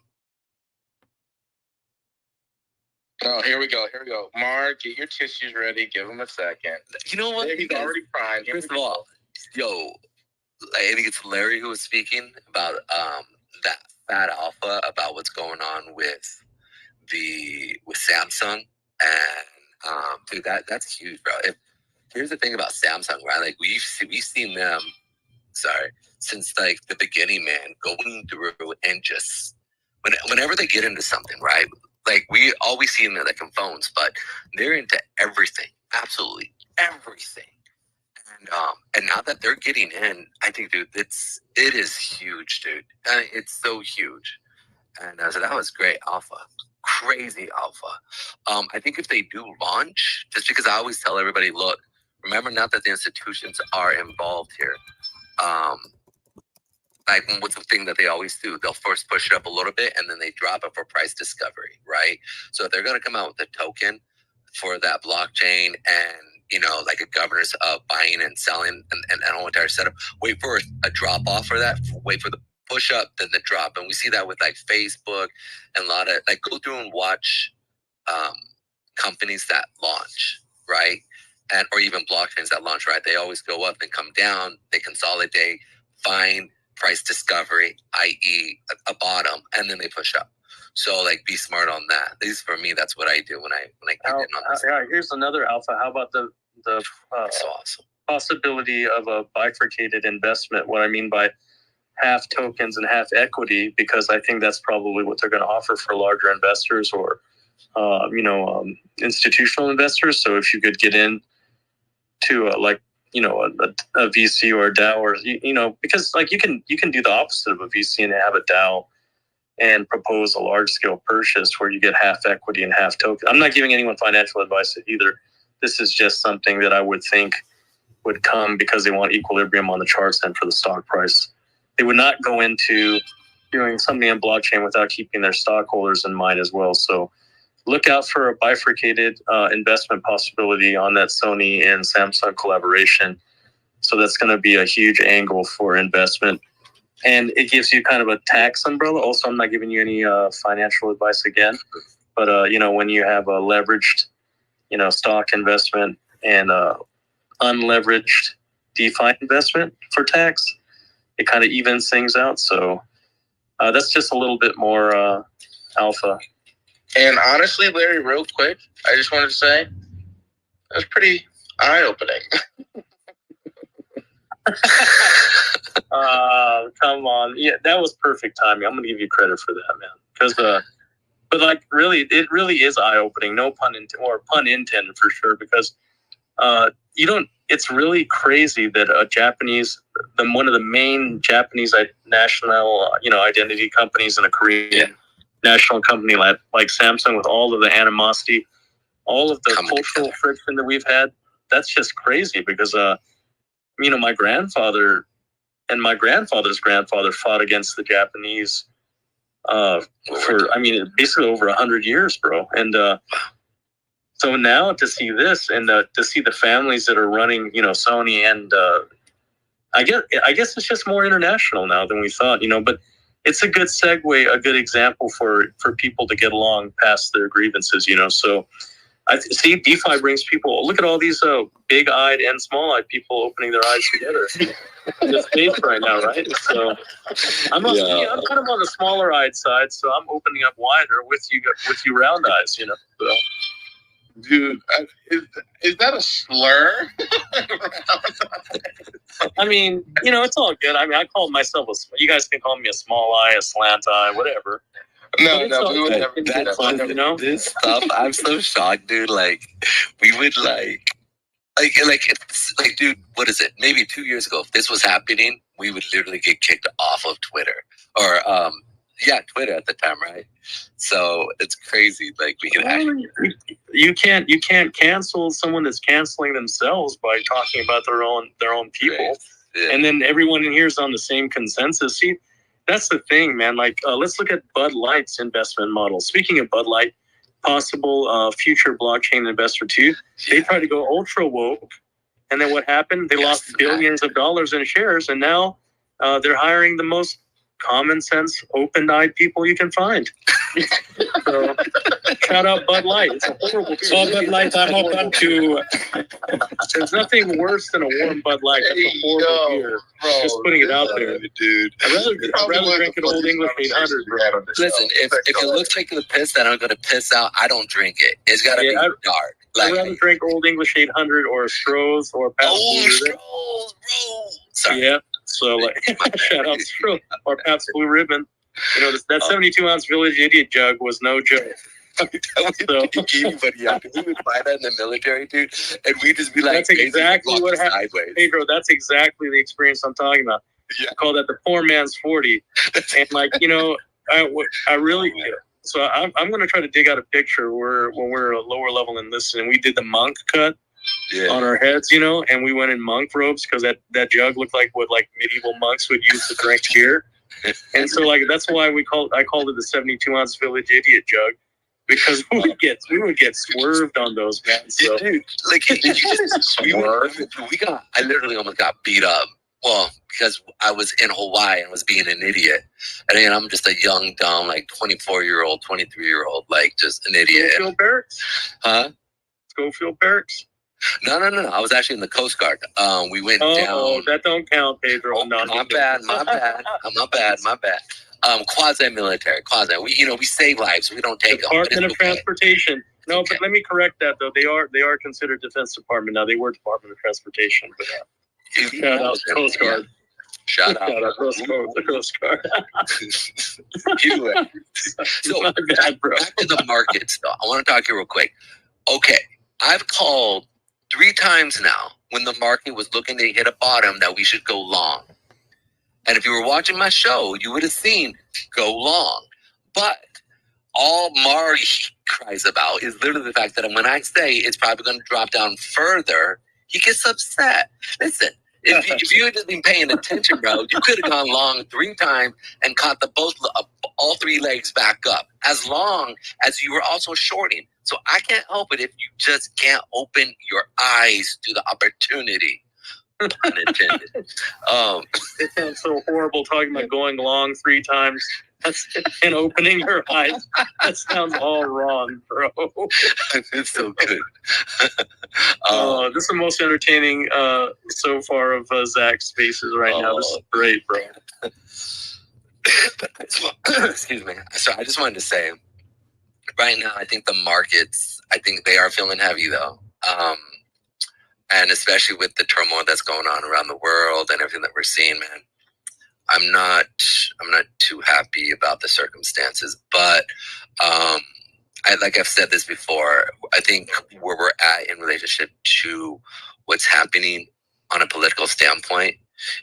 Oh, here we go. Mark, get your tissues ready. Give him a second. You know what? He's already crying. First of all, I think it's Larry who was speaking about that fat alpha about what's going on with Samsung, and dude, that's huge, bro. Here's the thing about Samsung, right? Like we've seen them, since like the beginning, man, going through and just whenever they get into something, right? Like we always see them like in phones, but they're into everything, absolutely everything. And now that they're getting in, I think, dude, it is huge, dude. It's so huge. And so that was great alpha, crazy alpha. I think if they do launch, just because I always tell everybody, look, remember now that the institutions are involved here. Like what's the thing that they always do? They'll first push it up a little bit and then they drop it for price discovery, right? So if they're going to come out with a token for that blockchain and like a governance of buying and selling and an whole entire setup. Wait for a drop off for that. Wait for the push up, then the drop. And we see that with like Facebook and a lot of like go through and watch companies that launch, right? And or even blockchains that launch, right? They always go up and come down. They consolidate, find price discovery, i.e. a bottom, and then they push up. So like be smart on that. At least for me, that's what I do when I get in on this. Here's another alpha. How about the so awesome. Possibility of a bifurcated investment? What I mean by half tokens and half equity, because I think that's probably what they're going to offer for larger investors or institutional investors. So if you could get in to a VC or a DAO, or because like you can do the opposite of a VC and have a DAO and propose a large scale purchase where you get half equity and half token. I'm not giving anyone financial advice either. This is just something that I would think would come because they want equilibrium on the charts and for the stock price. They would not go into doing something in blockchain without keeping their stockholders in mind as well. So look out for a bifurcated investment possibility on that Sony and Samsung collaboration. So that's going to be a huge angle for investment. And it gives you kind of a tax umbrella. Also, I'm not giving you any financial advice again. But, when you have a leveraged, stock investment and unleveraged DeFi investment for tax, it kind of evens things out. So that's just a little bit more alpha. And honestly, Larry, real quick, I just wanted to say it was pretty eye-opening. Come on. Yeah, that was perfect timing. I'm going to give you credit for that, man. Because, but like, really, it really is eye-opening. No pun intended, or pun intended for sure, because it's really crazy that one of the main Japanese national, identity companies and a Korean national company like Samsung, with all of the animosity, all of the cultural friction that we've had, that's just crazy because, my grandfather and my grandfather's grandfather fought against the Japanese basically over 100 years, bro. And so now to see this and to see the families that are running, Sony and I guess it's just more international now than we thought, but it's a good segue, a good example for people to get along past their grievances, So I see DeFi brings people. Look at all these big-eyed and small-eyed people opening their eyes together in the space right now, right? So I'm kind of on the smaller-eyed side, so I'm opening up wider with you round eyes, So. Dude, is that a slur? I mean, it's all good. I mean, I call myself you guys can call me a small eye, a slant eye, whatever. No, we would never do that. This stuff, I'm so shocked, dude. Like, we would it's like, dude, what is it? Maybe 2 years ago, if this was happening, we would literally get kicked off of Twitter or, Twitter at the time, right? So it's crazy. Like we can actually, you can't cancel someone that's canceling themselves by talking about their own people, right. Yeah. And then everyone in here is on the same consensus. See, that's the thing, man. Like, let's look at Bud Light's investment model. Speaking of Bud Light, possible future blockchain investor too. They tried to go ultra woke, and then what happened? They lost billions of dollars in shares, and now they're hiring the most common sense, open-eyed people you can find. So, shout out Bud Light. It's a horrible beer. So Bud Light, I'm open to. There's nothing worse than a warm Bud Light. That's a horrible beer. Bro, just putting it out there, dude. I'd rather drink an Old English 800. Listen, if it looks like the piss that I'm gonna piss out, I don't drink it. It's gotta be dark. I'd rather drink Old English 800 or Stroh's or Pabst Blue Ribbon. Stroh's, bro. Sorry. Yeah. So shout out Stroh or Pabst Blue Ribbon. That 72-ounce Village Idiot jug was no joke. We would buy that in the military, dude, and we'd just be like, that's exactly what happened. Hey, bro, that's exactly the experience I'm talking about. Yeah. I call that the poor man's 40. And I really. So I'm going to try to dig out a picture when we're a lower level in this, and we did the monk cut. Yeah. On our heads, and we went in monk robes because that jug looked like what medieval monks would use to drink beer. And so that's why I called it the 72-ounce Village Idiot jug. because we would get swerved on those, man. So, dude, like, did you just swerve? I literally almost got beat up. Well, because I was in Hawaii and was being an idiot. And then I'm just a young, dumb, like 24-year-old, 23-year-old, like just an idiot. Schofield Barracks? Huh? Schofield Barracks? No. I was actually in the Coast Guard. We went down. Oh, that don't count, Pedro. Oh, no, my bad. My bad. Quasi-military, we save lives. We don't take them. Department of Transportation. No, but let me correct that though. They are considered Defense Department now. They were Department of Transportation, but shout out to Coast Guard. Yeah. Shout out the Coast Guard. Anyway, so bad, bro. Back to the markets though. I want to talk here real quick. Okay, I've called 3 times now when the market was looking to hit a bottom that we should go long. And if you were watching my show, you would have seen go long. But all Mari cries about is literally the fact that when I say it's probably going to drop down further, he gets upset. Listen, if you had just been paying attention, bro, you could have gone long 3 times and caught all 3 legs back up, as long as you were also shorting. So I can't help it if you just can't open your eyes to the opportunity. Unintended. It sounds so horrible talking about going long 3 times and opening your eyes. That sounds all wrong, bro. It's so good. This is the most entertaining so far of Zach's spaces right now. This is great, bro. Excuse me. So I just wanted to say, right now, I think the markets, they are feeling heavy, though. And especially with the turmoil that's going on around the world and everything that we're seeing, man, I'm not too happy about the circumstances. But like I've said this before, I think where we're at in relationship to what's happening on a political standpoint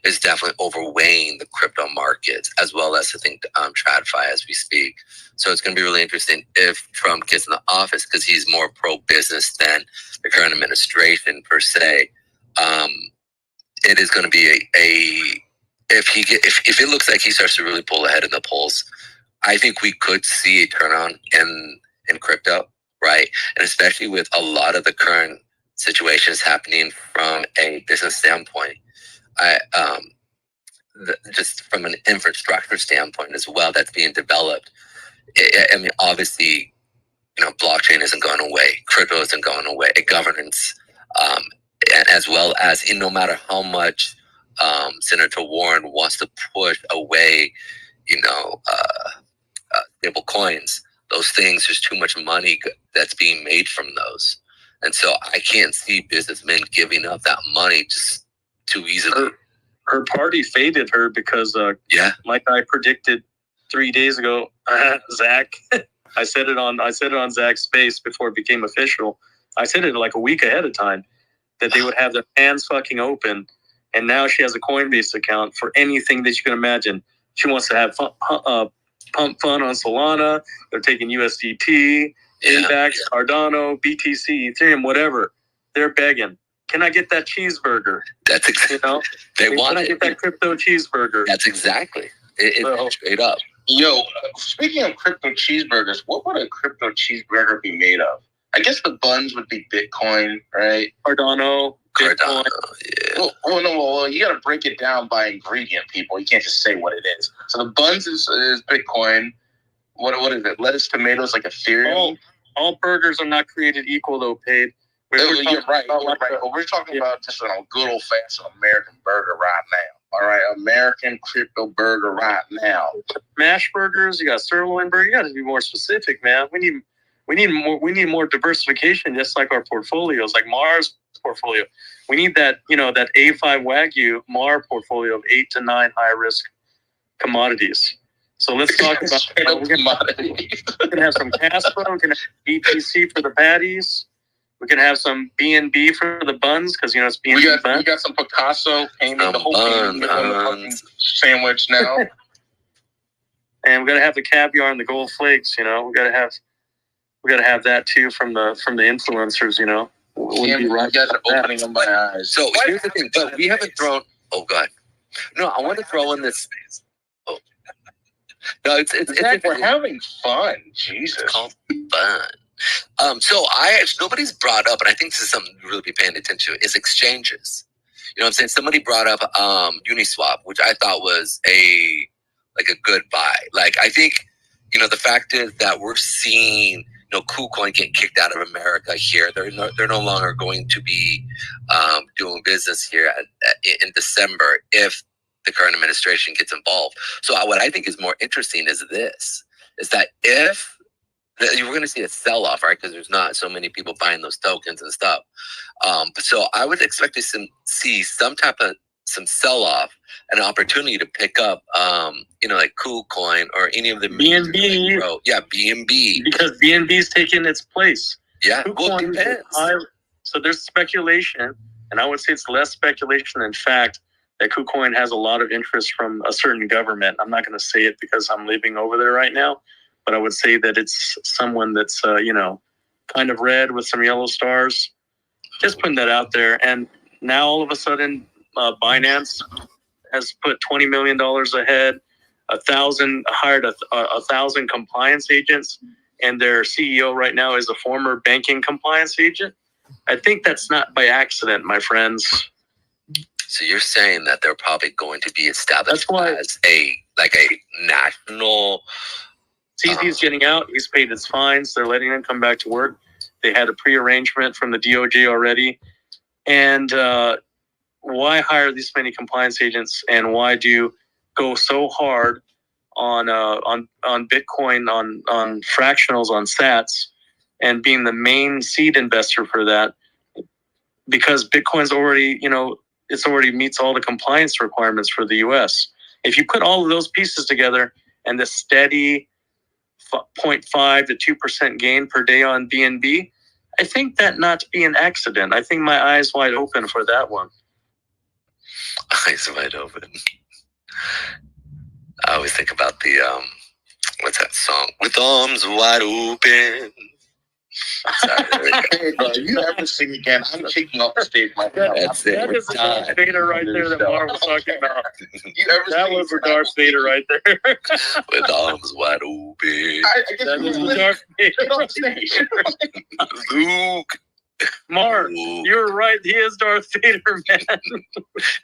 is definitely overweighing the crypto markets, as well as I think TradFi as we speak. So it's going to be really interesting if Trump gets in the office, because he's more pro-business than the current administration per se. It is going to be if it looks like he starts to really pull ahead in the polls, I think we could see a turn on in crypto, right? And especially with a lot of the current situations happening from a business standpoint. Just from an infrastructure standpoint as well, that's being developed. I mean, obviously, blockchain isn't going away, crypto isn't going away, governance, and as well as no matter how much Senator Warren wants to push away, stable coins, those things, there's too much money that's being made from those, and so I can't see businessmen giving up that money just too easily. Her party faded her because, like I predicted 3 days ago, Zach, I said it on Zach's space before it became official. I said it like a week ahead of time that they would have their hands fucking open, and now she has a Coinbase account for anything that you can imagine. She wants to have pump fun on Solana. They're taking USDT, AVAX, Cardano, BTC, Ethereum, whatever. They're begging. Can I get that cheeseburger? That's exactly. They want to get that crypto cheeseburger. That's exactly. It's straight up. Yo, speaking of crypto cheeseburgers, what would a crypto cheeseburger be made of? I guess the buns would be Bitcoin, right? Cardano. Yeah. Well, you got to break it down by ingredient, people. You can't just say what it is. So the buns is Bitcoin. What is it? Lettuce, tomatoes, like Ethereum. All burgers are not created equal, though, Paid. You're right. But we're talking about just a good old-fashioned American burger right now. All right, American crypto burger right now. Mash burgers, you got sirloin burger. You got to be more specific, man. We need more diversification, just like our portfolios, like Mar's portfolio. We need that, that A5 Wagyu Mar portfolio of 8 to 9 high-risk commodities. So let's talk about we're gonna have some Casper. We're gonna have BTC for the patties. We can have some B&B for the buns, because it's B&B buns. We got some Picasso painting the whole thing on the fucking sandwich now. And we're gonna have the caviar and the gold flakes. We gotta have that too from the influencers. You guys are opening up my eyes. So here's the thing, but we haven't thrown. Oh God, no! I want to throw in this. Oh. No, it's we're having fun. Jesus. fun. So nobody's brought up, and I think this is something to really be paying attention to, is exchanges. You know what I'm saying? Somebody brought up Uniswap, which I thought was a good buy. Like, I think, the fact is that we're seeing, KuCoin get kicked out of America here. They're no longer going to be doing business here in December if the current administration gets involved. So what I think is more interesting is that if you're going to see a sell-off, right? Because there's not so many people buying those tokens and stuff. So I would expect to see some sell-off, an opportunity to pick up, like KuCoin or any of the BNB. Yeah, BNB. Because BNB's taking its place. Yeah, KuCoin is so there's speculation, and I would say it's less speculation than fact that KuCoin has a lot of interest from a certain government. I'm not going to say it because I'm living over there right now, but I would say that it's someone that's, kind of red with some yellow stars. Just putting that out there. And now all of a sudden, Binance has put $20 million ahead, hired 1,000 compliance agents, and their CEO right now is a former banking compliance agent. I think that's not by accident, my friends. So you're saying that they're probably going to be established as a national... CZ's getting out. He's paid his fines. They're letting him come back to work. They had a pre-arrangement from the DOJ already. And why hire these many compliance agents? And why do you go so hard on Bitcoin, on fractionals, on sats, and being the main seed investor for that? Because Bitcoin's already, it's already meets all the compliance requirements for the U.S. If you put all of those pieces together and the steady 0.5 to 2% gain per day on BNB, I think that not to be an accident. I think my eyes wide open for that one. Eyes wide open. I always think about the what's that song? With arms wide open. Sorry, hey, bro, you ever sing again? I'm kicking off the stage right now. That's it. That is the Darth Vader right there that Marv was talking about. That was the Darth Vader right there. With arms wide open. I guess that was the Darth Vader. Luke. Marv, you're right. He is Darth Vader, man.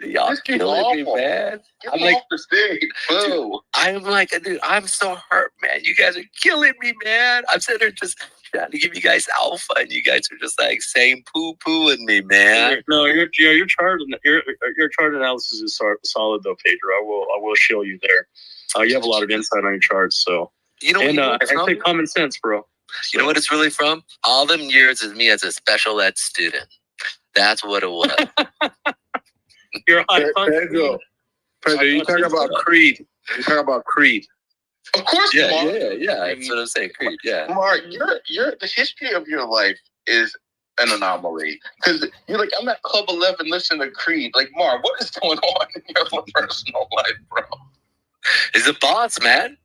Y'all killing me, man. I'm like the stage. Boo. I'm like, dude, I'm so hurt, man. You guys are killing me, man. I'm sitting there just trying to give you guys alpha, and you guys are just like saying poo-pooing me, man. No, your chart analysis is solid though, Pedro. I will show you there. You have a lot of insight on your charts, so I say common sense, bro. You know what it's really from? All them years of me as a special ed student. That's what it was. You're Pedro, you talk about Creed. You talk about Creed. Of course, yeah, Mark. yeah. That's what I'm saying. Creed, yeah. Mark, the history of your life is an anomaly. Because you're like, I'm at Club 11 listening to Creed. Like, Mark, what is going on in your personal life, bro? He's a boss, man.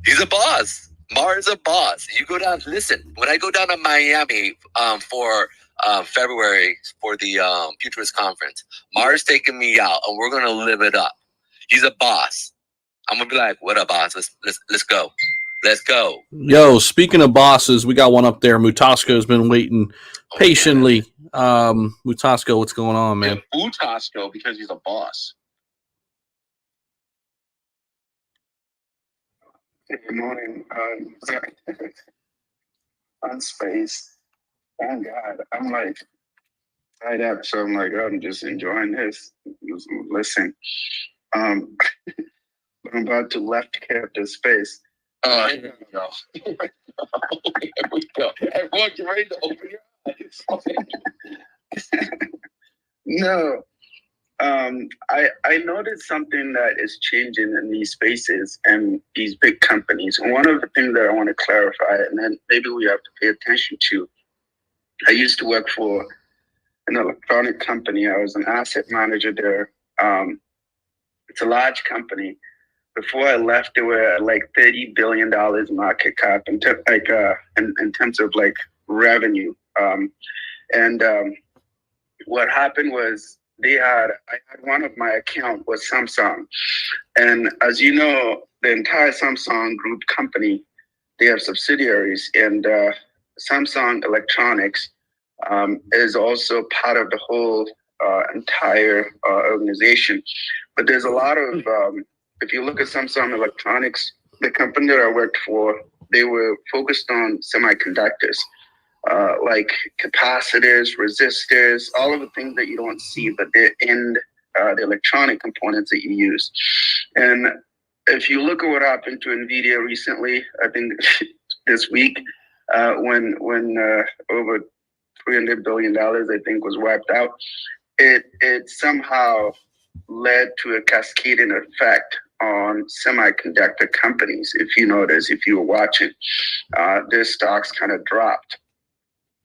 He's a boss. Mar's a boss. You go down. Listen, when I go down to Miami for February for the Futurist Conference, Mar's taking me out, and we're gonna live it up. He's a boss. I'm gonna be like, "What up, boss? Let's go. Let's go." Yo, speaking of bosses, we got one up there. Mutasco's been waiting patiently. Mutasco, what's going on, man? Yeah, Mutasco, because he's a boss. Good morning. On space. Thank God. I'm like tied up, so I'm just enjoying this. Just listen. I'm about to left captive space. Here we go. Here we go. Everyone, get ready to open your eyes. No. I noticed something that is changing in these spaces and these big companies. And one of the things that I want to clarify, and then maybe we have to pay attention to, I used to work for an electronic company. I was an asset manager there. It's a large company. Before I left, they were like $30 billion market cap in terms of like revenue. What happened was, I had one of my account was Samsung. And as you know, the entire Samsung group company, they have subsidiaries, and Samsung Electronics is also part of the whole entire organization. But there's a lot of, if you look at Samsung Electronics, the company that I worked for, they were focused on semiconductors, like capacitors, resistors, all of the things that you don't see, but they're in the electronic components that you use. And if you look at what happened to NVIDIA recently, I think this week, when over $300 billion, I think, was wiped out, it somehow led to a cascading effect on semiconductor companies. If you notice, if you were watching, their stocks kind of dropped.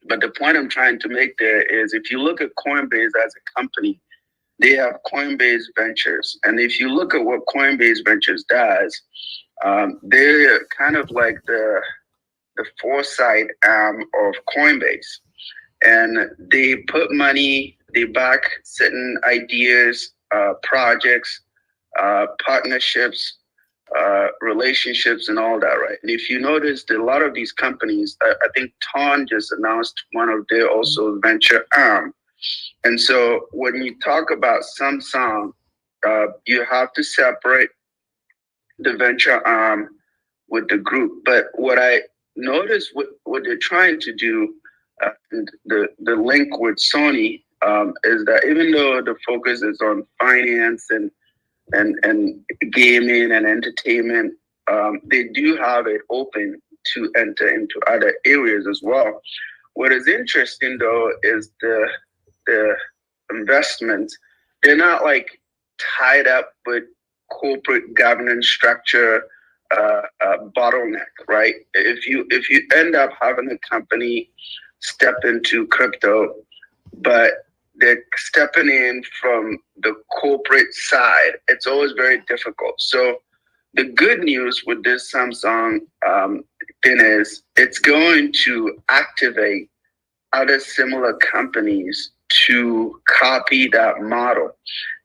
But the point I'm trying to make there is, if you look at Coinbase as a company, they have Coinbase Ventures. And if you look at what Coinbase Ventures does, they're kind of like the foresight arm of Coinbase. And they put money, they back certain ideas, projects, partnerships, relationships, and all that, right? And if you notice, a lot of these companies, I think Ton just announced one of their also venture arm. And so when you talk about Samsung, you have to separate the venture arm with the group. But what I noticed, what they're trying to do, the link with Sony, is that even though the focus is on finance and gaming and entertainment, they do have it open to enter into other areas as well. What is interesting though is the investments. They're not like tied up with corporate governance structure, bottleneck, right? If you end up having a company step into crypto, but they're stepping in from the corporate side, it's always very difficult. So the good news with this Samsung thing is it's going to activate other similar companies to copy that model.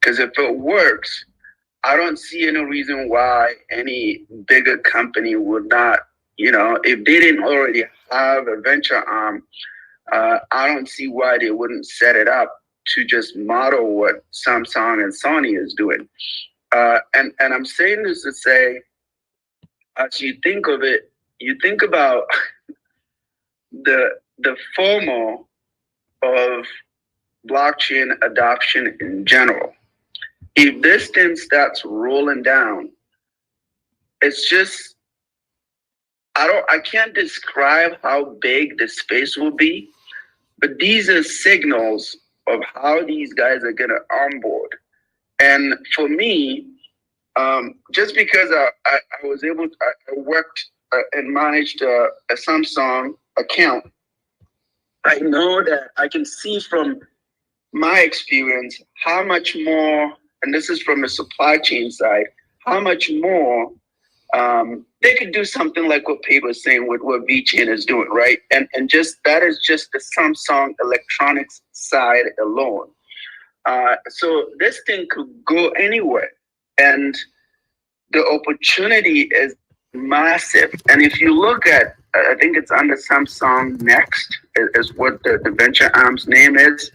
Because if it works, I don't see any reason why any bigger company would not, if they didn't already have a venture arm, I don't see why they wouldn't set it up to just model what Samsung and Sony is doing. And I'm saying this to say, as you think of it, you think about the FOMO of blockchain adoption in general. If this thing starts rolling down, it's just, I can't describe how big the space will be, but these are signals of how these guys are gonna onboard. And for me, just because I was able to, I worked and managed a Samsung account, I know that I can see from my experience how much more, and this is from the supply chain side, how much more they could do something like what Pete was saying with what VChain is doing, right? And just that is just the Samsung Electronics side alone. So this thing could go anywhere, and the opportunity is massive. And if you look at, I think it's under Samsung Next is what the venture arm's name is.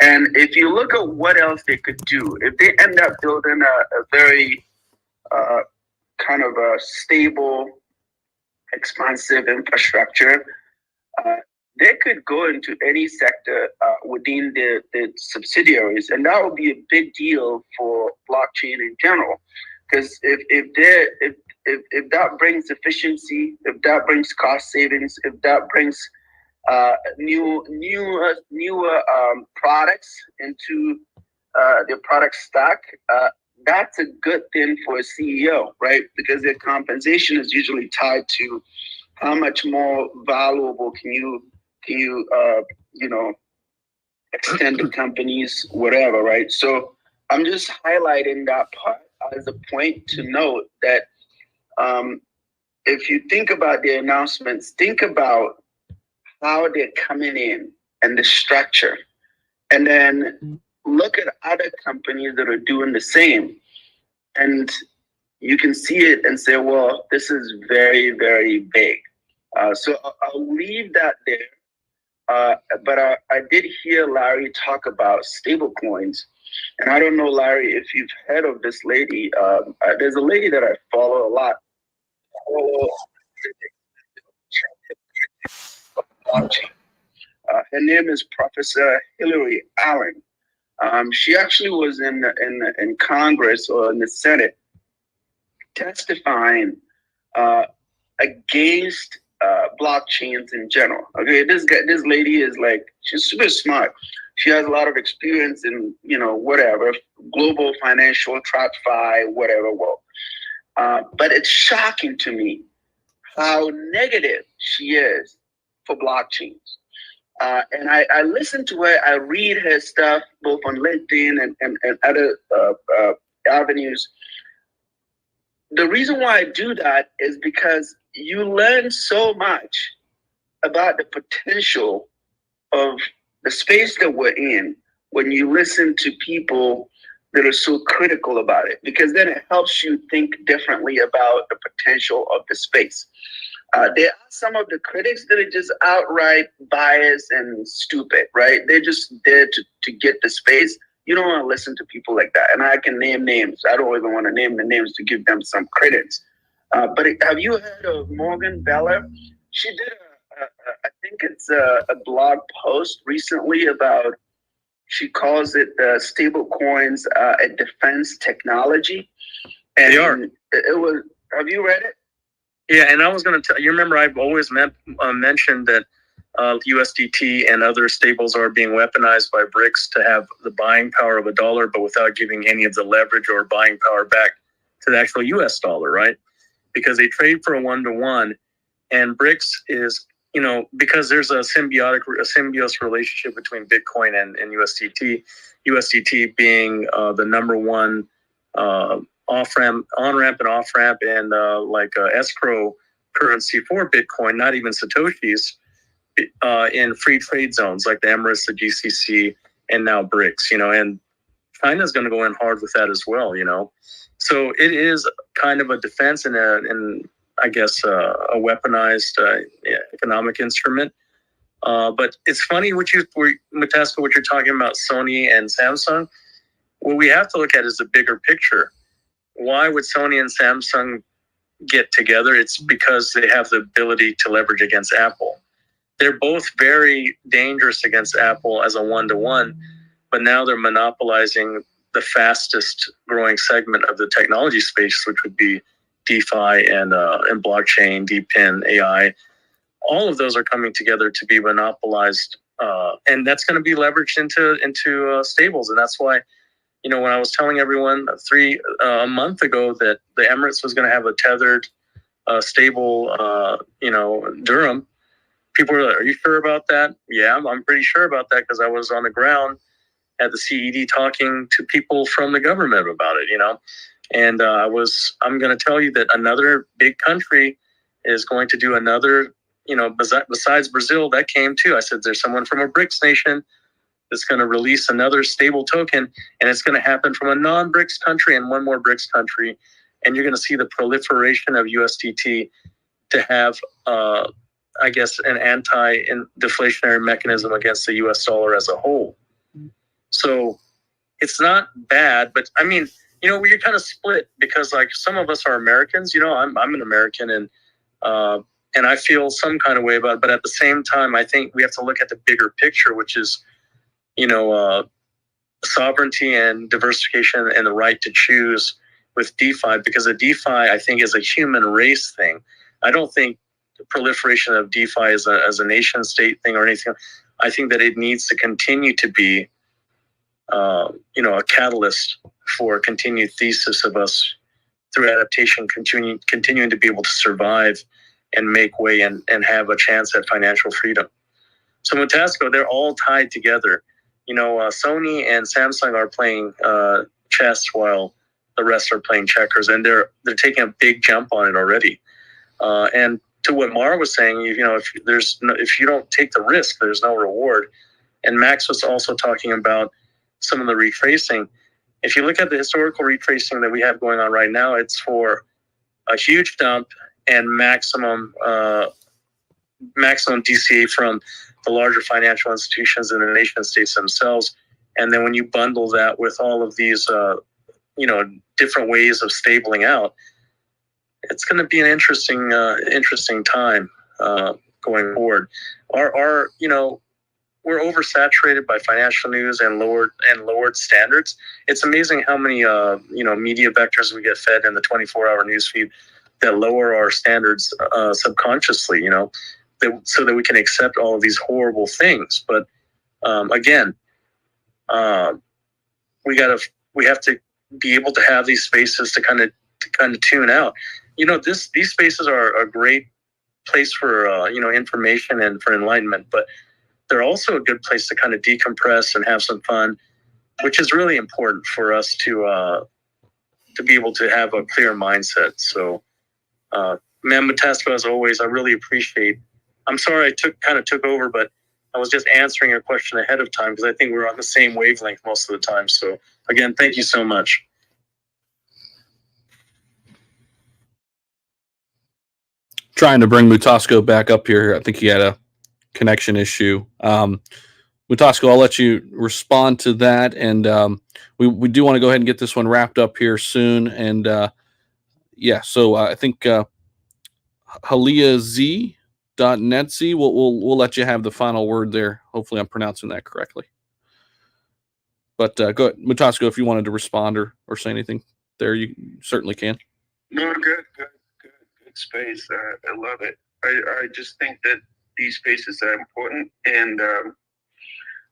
And if you look at what else they could do, if they end up building a very kind of a stable, expansive infrastructure, they could go into any sector within the subsidiaries, and that would be a big deal for blockchain in general. Because if that brings efficiency, if that brings cost savings, if that brings newer products into their product stack, that's a good thing for a CEO, right? Because their compensation is usually tied to how much more valuable can you extend the company's whatever, right? So I'm just highlighting that part as a point to note that if you think about the announcements, think about how they're coming in and the structure, and then look at other companies that are doing the same. And you can see it and say, well, this is very, very big. So I'll leave that there. But I did hear Larry talk about stable coins. And I don't know, Larry, if you've heard of this lady. There's a lady that I follow a lot. Her name is Professor Hillary Allen. She actually was in Congress or in the Senate testifying against blockchains in general. Okay, this lady is like, she's super smart. She has a lot of experience in, whatever, global financial, TradFi, whatever world. But it's shocking to me how negative she is for blockchains. And I listen to her, I read her stuff, both on LinkedIn and other avenues. The reason why I do that is because you learn so much about the potential of the space that we're in when you listen to people that are so critical about it, because then it helps you think differently about the potential of the space. There are some of the critics that are just outright biased and stupid, right? They're just there to get the space. You don't want to listen to people like that. And I can name names. I don't even want to name the names to give them some credits. But have you heard of Morgan Beller? She did I think it's a blog post recently about, she calls it stable coins, a defense technology. And they are. It was, have you read it? Yeah, and I was going to tell you, remember I've always mentioned that USDT and other stables are being weaponized by BRICS to have the buying power of a dollar, but without giving any of the leverage or buying power back to the actual US dollar, right? Because they trade for a one-to-one, and BRICS is, because there's a symbiotic relationship between Bitcoin and USDT, USDT being the number one on-ramp and off-ramp and escrow currency for Bitcoin, not even Satoshis, in free trade zones like the Emirates, the GCC, and now BRICS, and China's going to go in hard with that as well, So it is kind of a defense and I guess a weaponized economic instrument. But it's funny Mataska, what you're talking about, Sony and Samsung. What we have to look at is the bigger picture. Why would Sony and Samsung get together? It's because they have the ability to leverage against Apple. They're both very dangerous against Apple as a one-to-one, but now they're monopolizing the fastest growing segment of the technology space, which would be DeFi and blockchain, Dpin, AI. All of those are coming together to be monopolized, and that's going to be leveraged into stables. And that's why, when I was telling everyone a month ago that the Emirates was going to have a tethered stable, dirham, people were like, "Are you sure about that?" Yeah, I'm pretty sure about that because I was on the ground at the CED talking to people from the government about it, And I'm going to tell you that another big country is going to do another, besides Brazil, that came too. I said, there's someone from a BRICS nation that's going to release another stable token, and it's going to happen from a non-BRICS country and one more BRICS country. And you're going to see the proliferation of USDT to have, I guess, an anti-deflationary mechanism against the US dollar as a whole. So it's not bad, but I mean, we're kind of split because like some of us are Americans, I'm an American and I feel some kind of way about it. But at the same time, I think we have to look at the bigger picture, which is, sovereignty and diversification and the right to choose with DeFi, because a DeFi, I think, is a human race thing. I don't think the proliferation of DeFi is a nation state thing or anything. I think that it needs to continue to be a catalyst for a continued thesis of us through adaptation, continuing to be able to survive and make way and have a chance at financial freedom. So Motasco, they're all tied together. Sony and Samsung are playing chess while the rest are playing checkers, and they're taking a big jump on it already. And to what Mara was saying, if you don't take the risk, there's no reward. And Max was also talking about some of the retracing. if you look at the historical retracing that we have going on right now, it's for a huge dump and maximum DCA from the larger financial institutions and the nation states themselves. And then when you bundle that with all of these, different ways of stabling out, it's going to be an interesting time going forward. We're oversaturated by financial news and lowered standards. It's amazing how many media vectors we get fed in the 24-hour newsfeed that lower our standards subconsciously. So that we can accept all of these horrible things. But again, we have to be able to have these spaces to kind of tune out. These spaces are a great place for information and for enlightenment, but they're also a good place to kind of decompress and have some fun, which is really important for us to be able to have a clear mindset. So, man, Matasco, as always, I really appreciate. I'm sorry I took over, but I was just answering your question ahead of time because I think we're on the same wavelength most of the time. So again, thank you so much. Trying to bring Mutasco back up here. I think he had a connection issue. Mutasco, I'll let you respond to that. And we do want to go ahead and get this one wrapped up here soon. And so I think HaliaZ.netZ, we'll let you have the final word there. Hopefully I'm pronouncing that correctly. But go ahead, Mutasco, if you wanted to respond or say anything there, you certainly can. No, good space. I love it. I just think that these spaces are important, and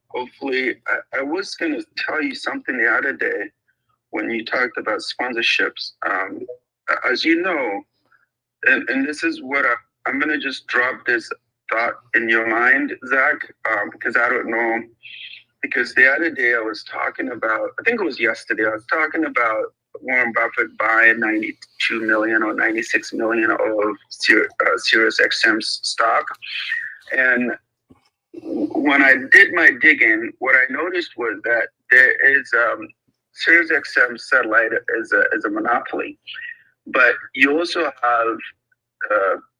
hopefully, I was going to tell you something the other day when you talked about sponsorships. As you know, and this is what I'm going to just drop this thought in your mind, Zach, because I don't know. Because the other day I was talking about, I think it was yesterday, I was talking about Warren Buffett buying 92 million or 96 million of SiriusXM stock. And when I did my digging, what I noticed was that there is SiriusXM satellite is a monopoly, but you also have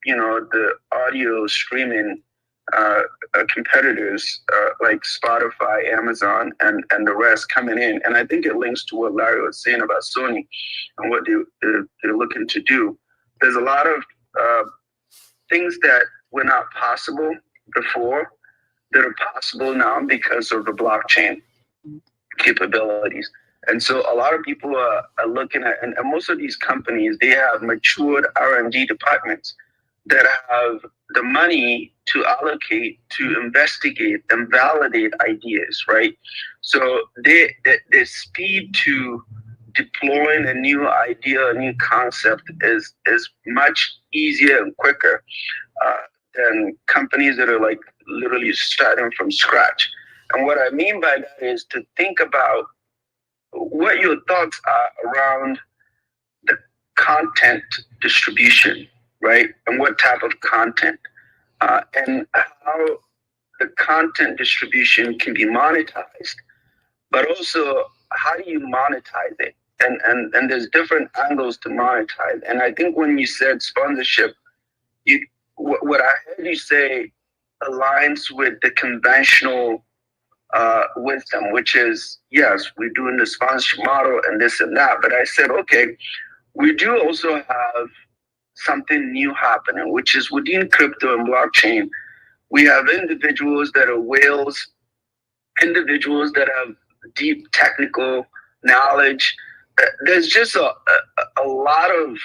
the audio streaming competitors like Spotify, Amazon, and the rest coming in. And I think it links to what Larry was saying about Sony and what they're looking to do. There's a lot of things that were not possible before that are possible now because of the blockchain capabilities. And so a lot of people are looking at, and most of these companies, they have matured R&D departments that have the money to allocate, to investigate and validate ideas, right? So the speed to deploying a new idea, a new concept is much easier and quicker than companies that are like literally starting from scratch. And what I mean by that is to think about what your thoughts are around the content distribution, right? And what type of content, and how the content distribution can be monetized, but also how do you monetize it? And there's different angles to monetize. And I think when you said sponsorship, what I heard you say aligns with the conventional wisdom, which is, yes, we're doing the sponsorship model and this and that. But I said, okay, we do also have something new happening, which is within crypto and blockchain. We have individuals that are whales, individuals that have deep technical knowledge. There's just a lot of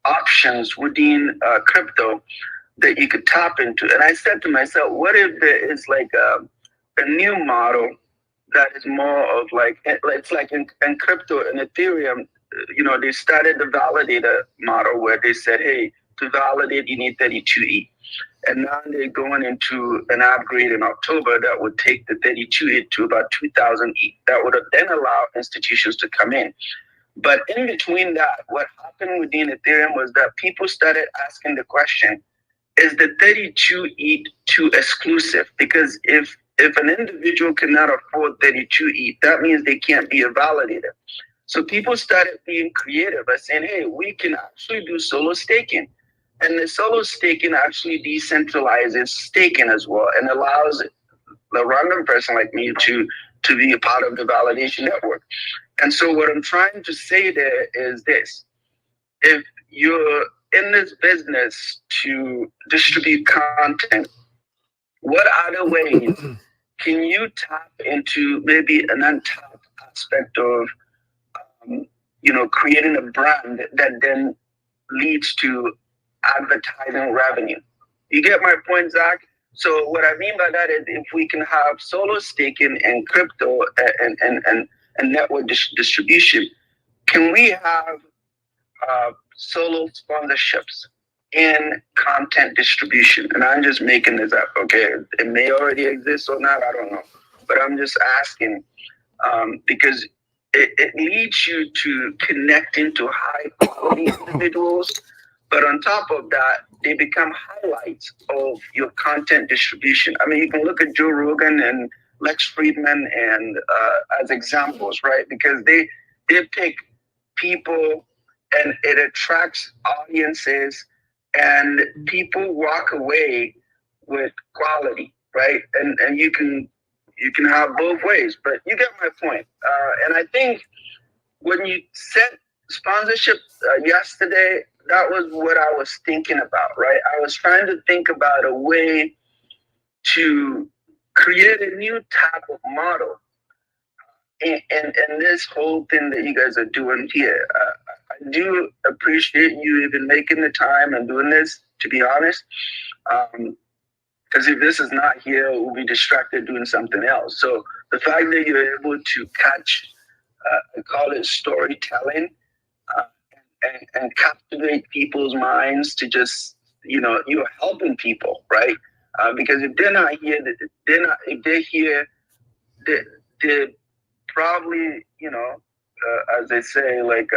options within crypto that you could tap into. And I said to myself, what if there is like a new model that is more of like, it's like in crypto and Ethereum, they started the validator model where they said, hey, to validate, you need 32 ETH. And now they're going into an upgrade in October that would take the 32 ETH to about 2,000 ETH. That would then allow institutions to come in. But in between that, what happened within Ethereum was that people started asking the question, is the 32 ETH too exclusive? Because if if an individual cannot afford 32 ETH, that means they can't be a validator. So people started being creative by saying, hey, we can actually do solo staking. And the solo staking actually decentralizes staking as well and allows a random person like me to be a part of the validation network. And so what I'm trying to say there is this. If you're in this business to distribute content, what other ways can you tap into maybe an untapped aspect of, creating a brand that then leads to advertising revenue? You get my point, Zach? So what I mean by that is if we can have solo staking and crypto and network distribution, can we have solo sponsorships in content distribution? And I'm just making this up, okay? It may already exist or not, I don't know. But I'm just asking because it leads you to connecting to high quality individuals. But on top of that, they become highlights of your content distribution. I mean, you can look at Joe Rogan and Lex Friedman and as examples, right? Because they pick people and it attracts audiences and people walk away with quality, right? And you can have both ways, but you get my point. And I think when you said sponsorship yesterday, that was what I was thinking about, right? I was trying to think about a way to create a new type of model and this whole thing that you guys are doing here. I do appreciate you even making the time and doing this, to be honest. Because if this is not here, we'll be distracted doing something else. So the fact that you're able to catch, I call it storytelling, and captivate people's minds to just, you're helping people, right? Because if they're not here, if they're here, they're probably, as they say, like,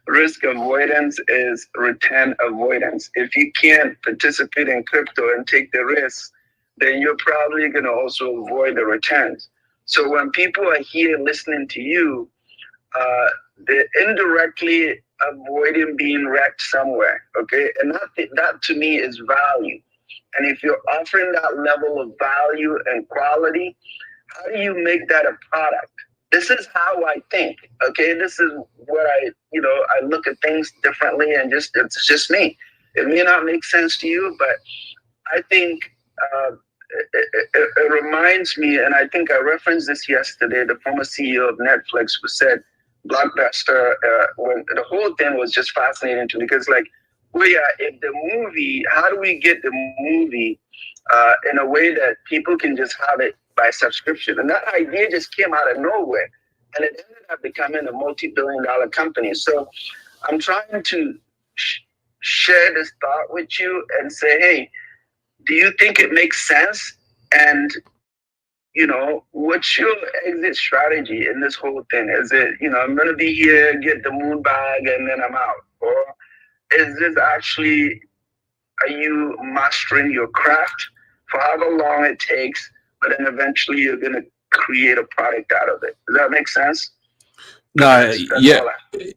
risk avoidance is return avoidance. If you can't participate in crypto and take the risks, then you're probably going to also avoid the returns. So when people are here listening to you, they're indirectly avoiding being wrecked somewhere, okay? And that to me is value. And if you're offering that level of value and quality, how do you make that a product? This is how I think, okay? This is what I look at things differently and it's just me. It may not make sense to you, but I think it reminds me, and I think I referenced this yesterday, the former CEO of Netflix who said, Blockbuster, when the whole thing was just fascinating to me because if the movie, how do we get the movie in a way that people can just have it by subscription? And that idea just came out of nowhere and it ended up becoming a multi-billion-dollar company. So I'm trying to share this thought with you and say, hey, do you think it makes sense? And what's your exit strategy in this whole thing? Is it, I'm going to be here, get the moon bag, and then I'm out? Or is this actually, are you mastering your craft for however long it takes, but then eventually you're going to create a product out of it? Does that make sense? No, yeah,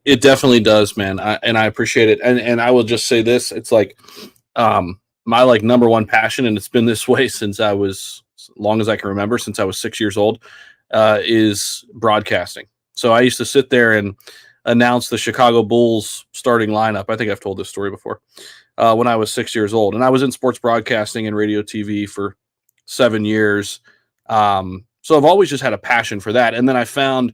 it definitely does, man. And I appreciate it. And I will just say this, it's like, my number one passion, and it's been this way since I was, as long as I can remember, since I was 6 years old, is broadcasting. So I used to sit there and announce the Chicago Bulls starting lineup. I think I've told this story before. When I was 6 years old, and I was in sports broadcasting and radio TV for 7 years. So I've always just had a passion for that. And then I found,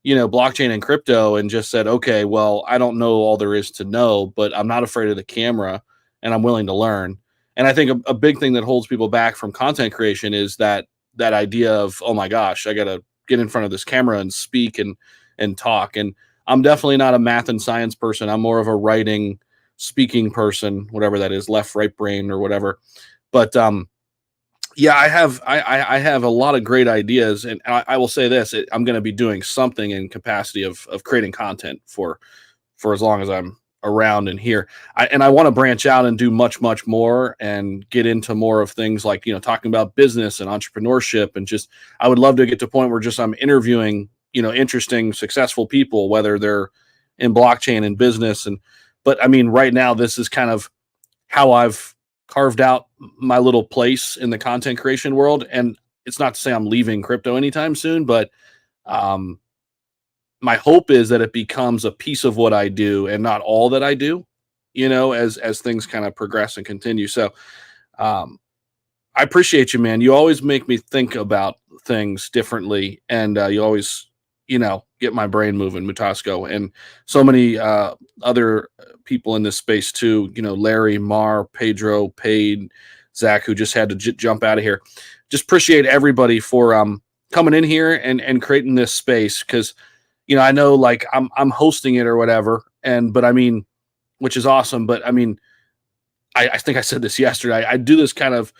blockchain and crypto and just said, okay, well, I don't know all there is to know, but I'm not afraid of the camera and I'm willing to learn. And I think a big thing that holds people back from content creation is that idea of, oh my gosh, I got to get in front of this camera and speak and talk. And I'm definitely not a math and science person. I'm more of a writing, speaking person, whatever that is, left, right brain or whatever. But yeah, I have a lot of great ideas, and I will say this: I'm going to be doing something in capacity of creating content for as long as I'm around and here. I want to branch out and do much more and get into more of things like, talking about business and entrepreneurship, and just, I would love to get to a point where just I'm interviewing, interesting, successful people, whether they're in blockchain and business. But I mean, right now, this is kind of how I've carved out my little place in the content creation world. And it's not to say I'm leaving crypto anytime soon, but my hope is that it becomes a piece of what I do and not all that I do, as things kind of progress and continue. So I appreciate you, man. You always make me think about things differently, and you always, get my brain moving, Mutasco, and so many other people in this space too. Larry, Mar, Pedro, Pade, Zach, who just had to jump out of here. Just appreciate everybody for coming in here and creating this space, because I know, like, I'm hosting it or whatever, but I mean, which is awesome. But I mean, I think I said this yesterday. I do this kind of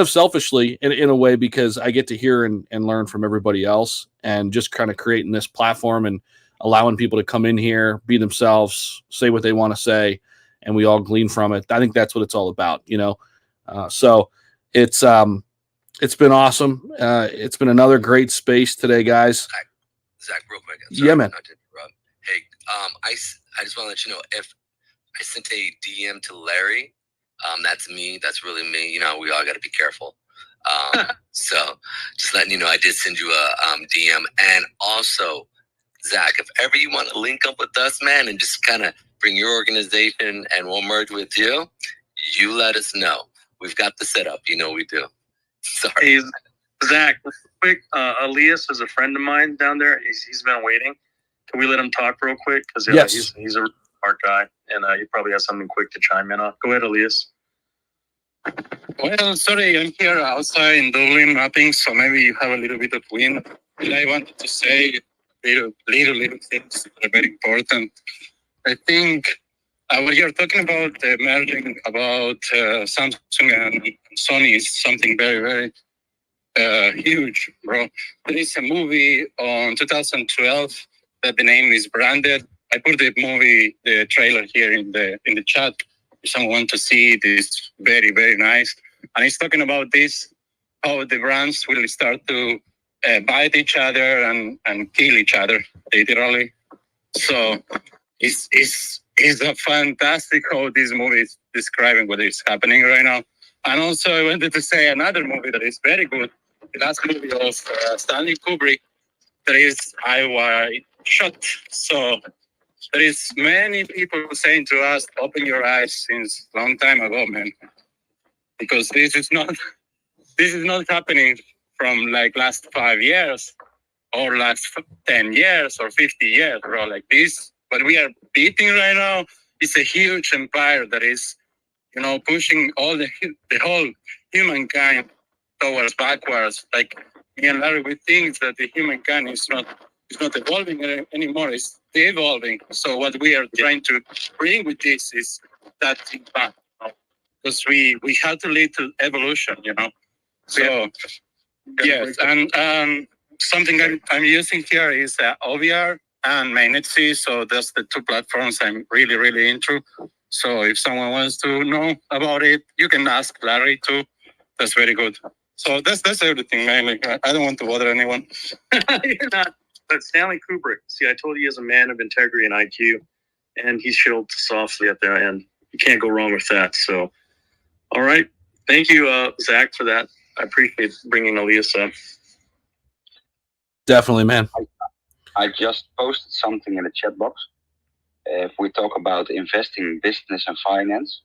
selfishly in a way, because I get to hear and learn from everybody else, and just kind of creating this platform and allowing people to come in here, be themselves, say what they want to say, and we all glean from it. I think that's what it's all about, So it's been awesome. It's been another great space today, guys. Zach, real quick. Yeah, man. Not to interrupt. Hey, I just want to let you know, if I sent a DM to Larry, that's me. That's really me. We all got to be careful. So just letting you know, I did send you a DM. And also, Zach, if ever you want to link up with us, man, and just kind of bring your organization and we'll merge with you, you let us know. We've got the setup. We do. Sorry. Hey, Zach, quick, Elias is a friend of mine down there. He's been waiting. Can we let him talk real quick? Because yes. He's a smart guy, and he probably has something quick to chime in on. Go ahead, Elias. Well, sorry, I'm here outside in Dublin, nothing, so maybe you have a little bit of wind. And I wanted to say little things that are very important. I think what you're talking about, the merging about Samsung and Sony, is something very, very huge, bro. There is a movie on 2012 that the name is Branded. I put the trailer here in the chat. If someone wants to see it, it's very, very nice. And it's talking about this, how the brands will start to bite each other and kill each other, literally. So it's a fantastic how this movie is describing what is happening right now. And also I wanted to say another movie that is very good. The last movie of Stanley Kubrick, that is I shot. So there is many people saying to us, open your eyes since long time ago, man. Because this is not happening from like last 5 years or last 10 years or 50 years, bro. Like this, what we are beating right now is a huge empire that is, pushing all the whole humankind towards backwards. Like me and Larry, we think that the humankind is not evolving anymore; it's de-evolving. So what we are trying to bring with this is that impact, because we have to lead to evolution, So yes, and something I'm using here is OVR and Mainnet. So that's the two platforms I'm really, really into. So if someone wants to know about it, you can ask Larry too. That's very good. So that's everything, mainly. I don't want to bother anyone. You're not. But Stanley Kubrick, see, I told you he's a man of integrity and IQ, and he showed softly at the end. You can't go wrong with that. So, all right. Thank you, Zach, for that. I appreciate bringing Elias up. Definitely, man. I just posted something in the chat box. If we talk about investing in business and finance,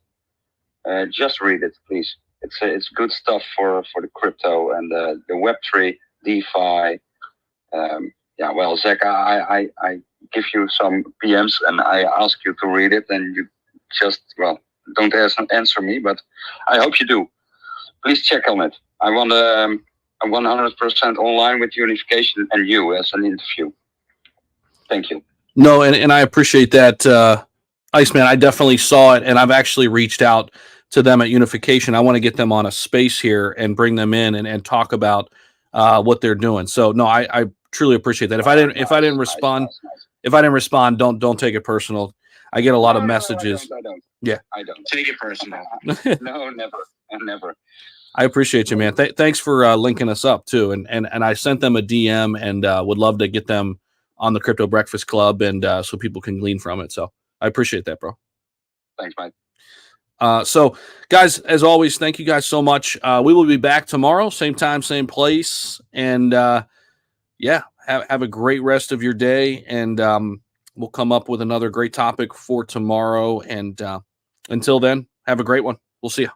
just read it, please. It's good stuff for the crypto and the Web3, DeFi. Well, Zach, I give you some PMs and I ask you to read it, and you just, don't answer me, but I hope you do. Please check on it. I want a 100% online with unification and you as an interview. Thank you. No, and I appreciate that, Iceman. I definitely saw it, and I've actually reached out to them at Unification. I want to get them on a space here and bring them in and talk about what they're doing. So no, I truly appreciate that. If I didn't respond, don't take it personal. I get a lot of messages. I don't. Yeah. I don't. Take it personal. No, never. Never. I appreciate you, man. Thanks for linking us up too. And I sent them a DM and would love to get them on the Crypto Breakfast Club and so people can glean from it. So I appreciate that, bro. Thanks, Mike. So guys, as always, thank you guys so much. We will be back tomorrow, same time, same place. And yeah, have a great rest of your day. And we'll come up with another great topic for tomorrow. And until then, have a great one. We'll see you.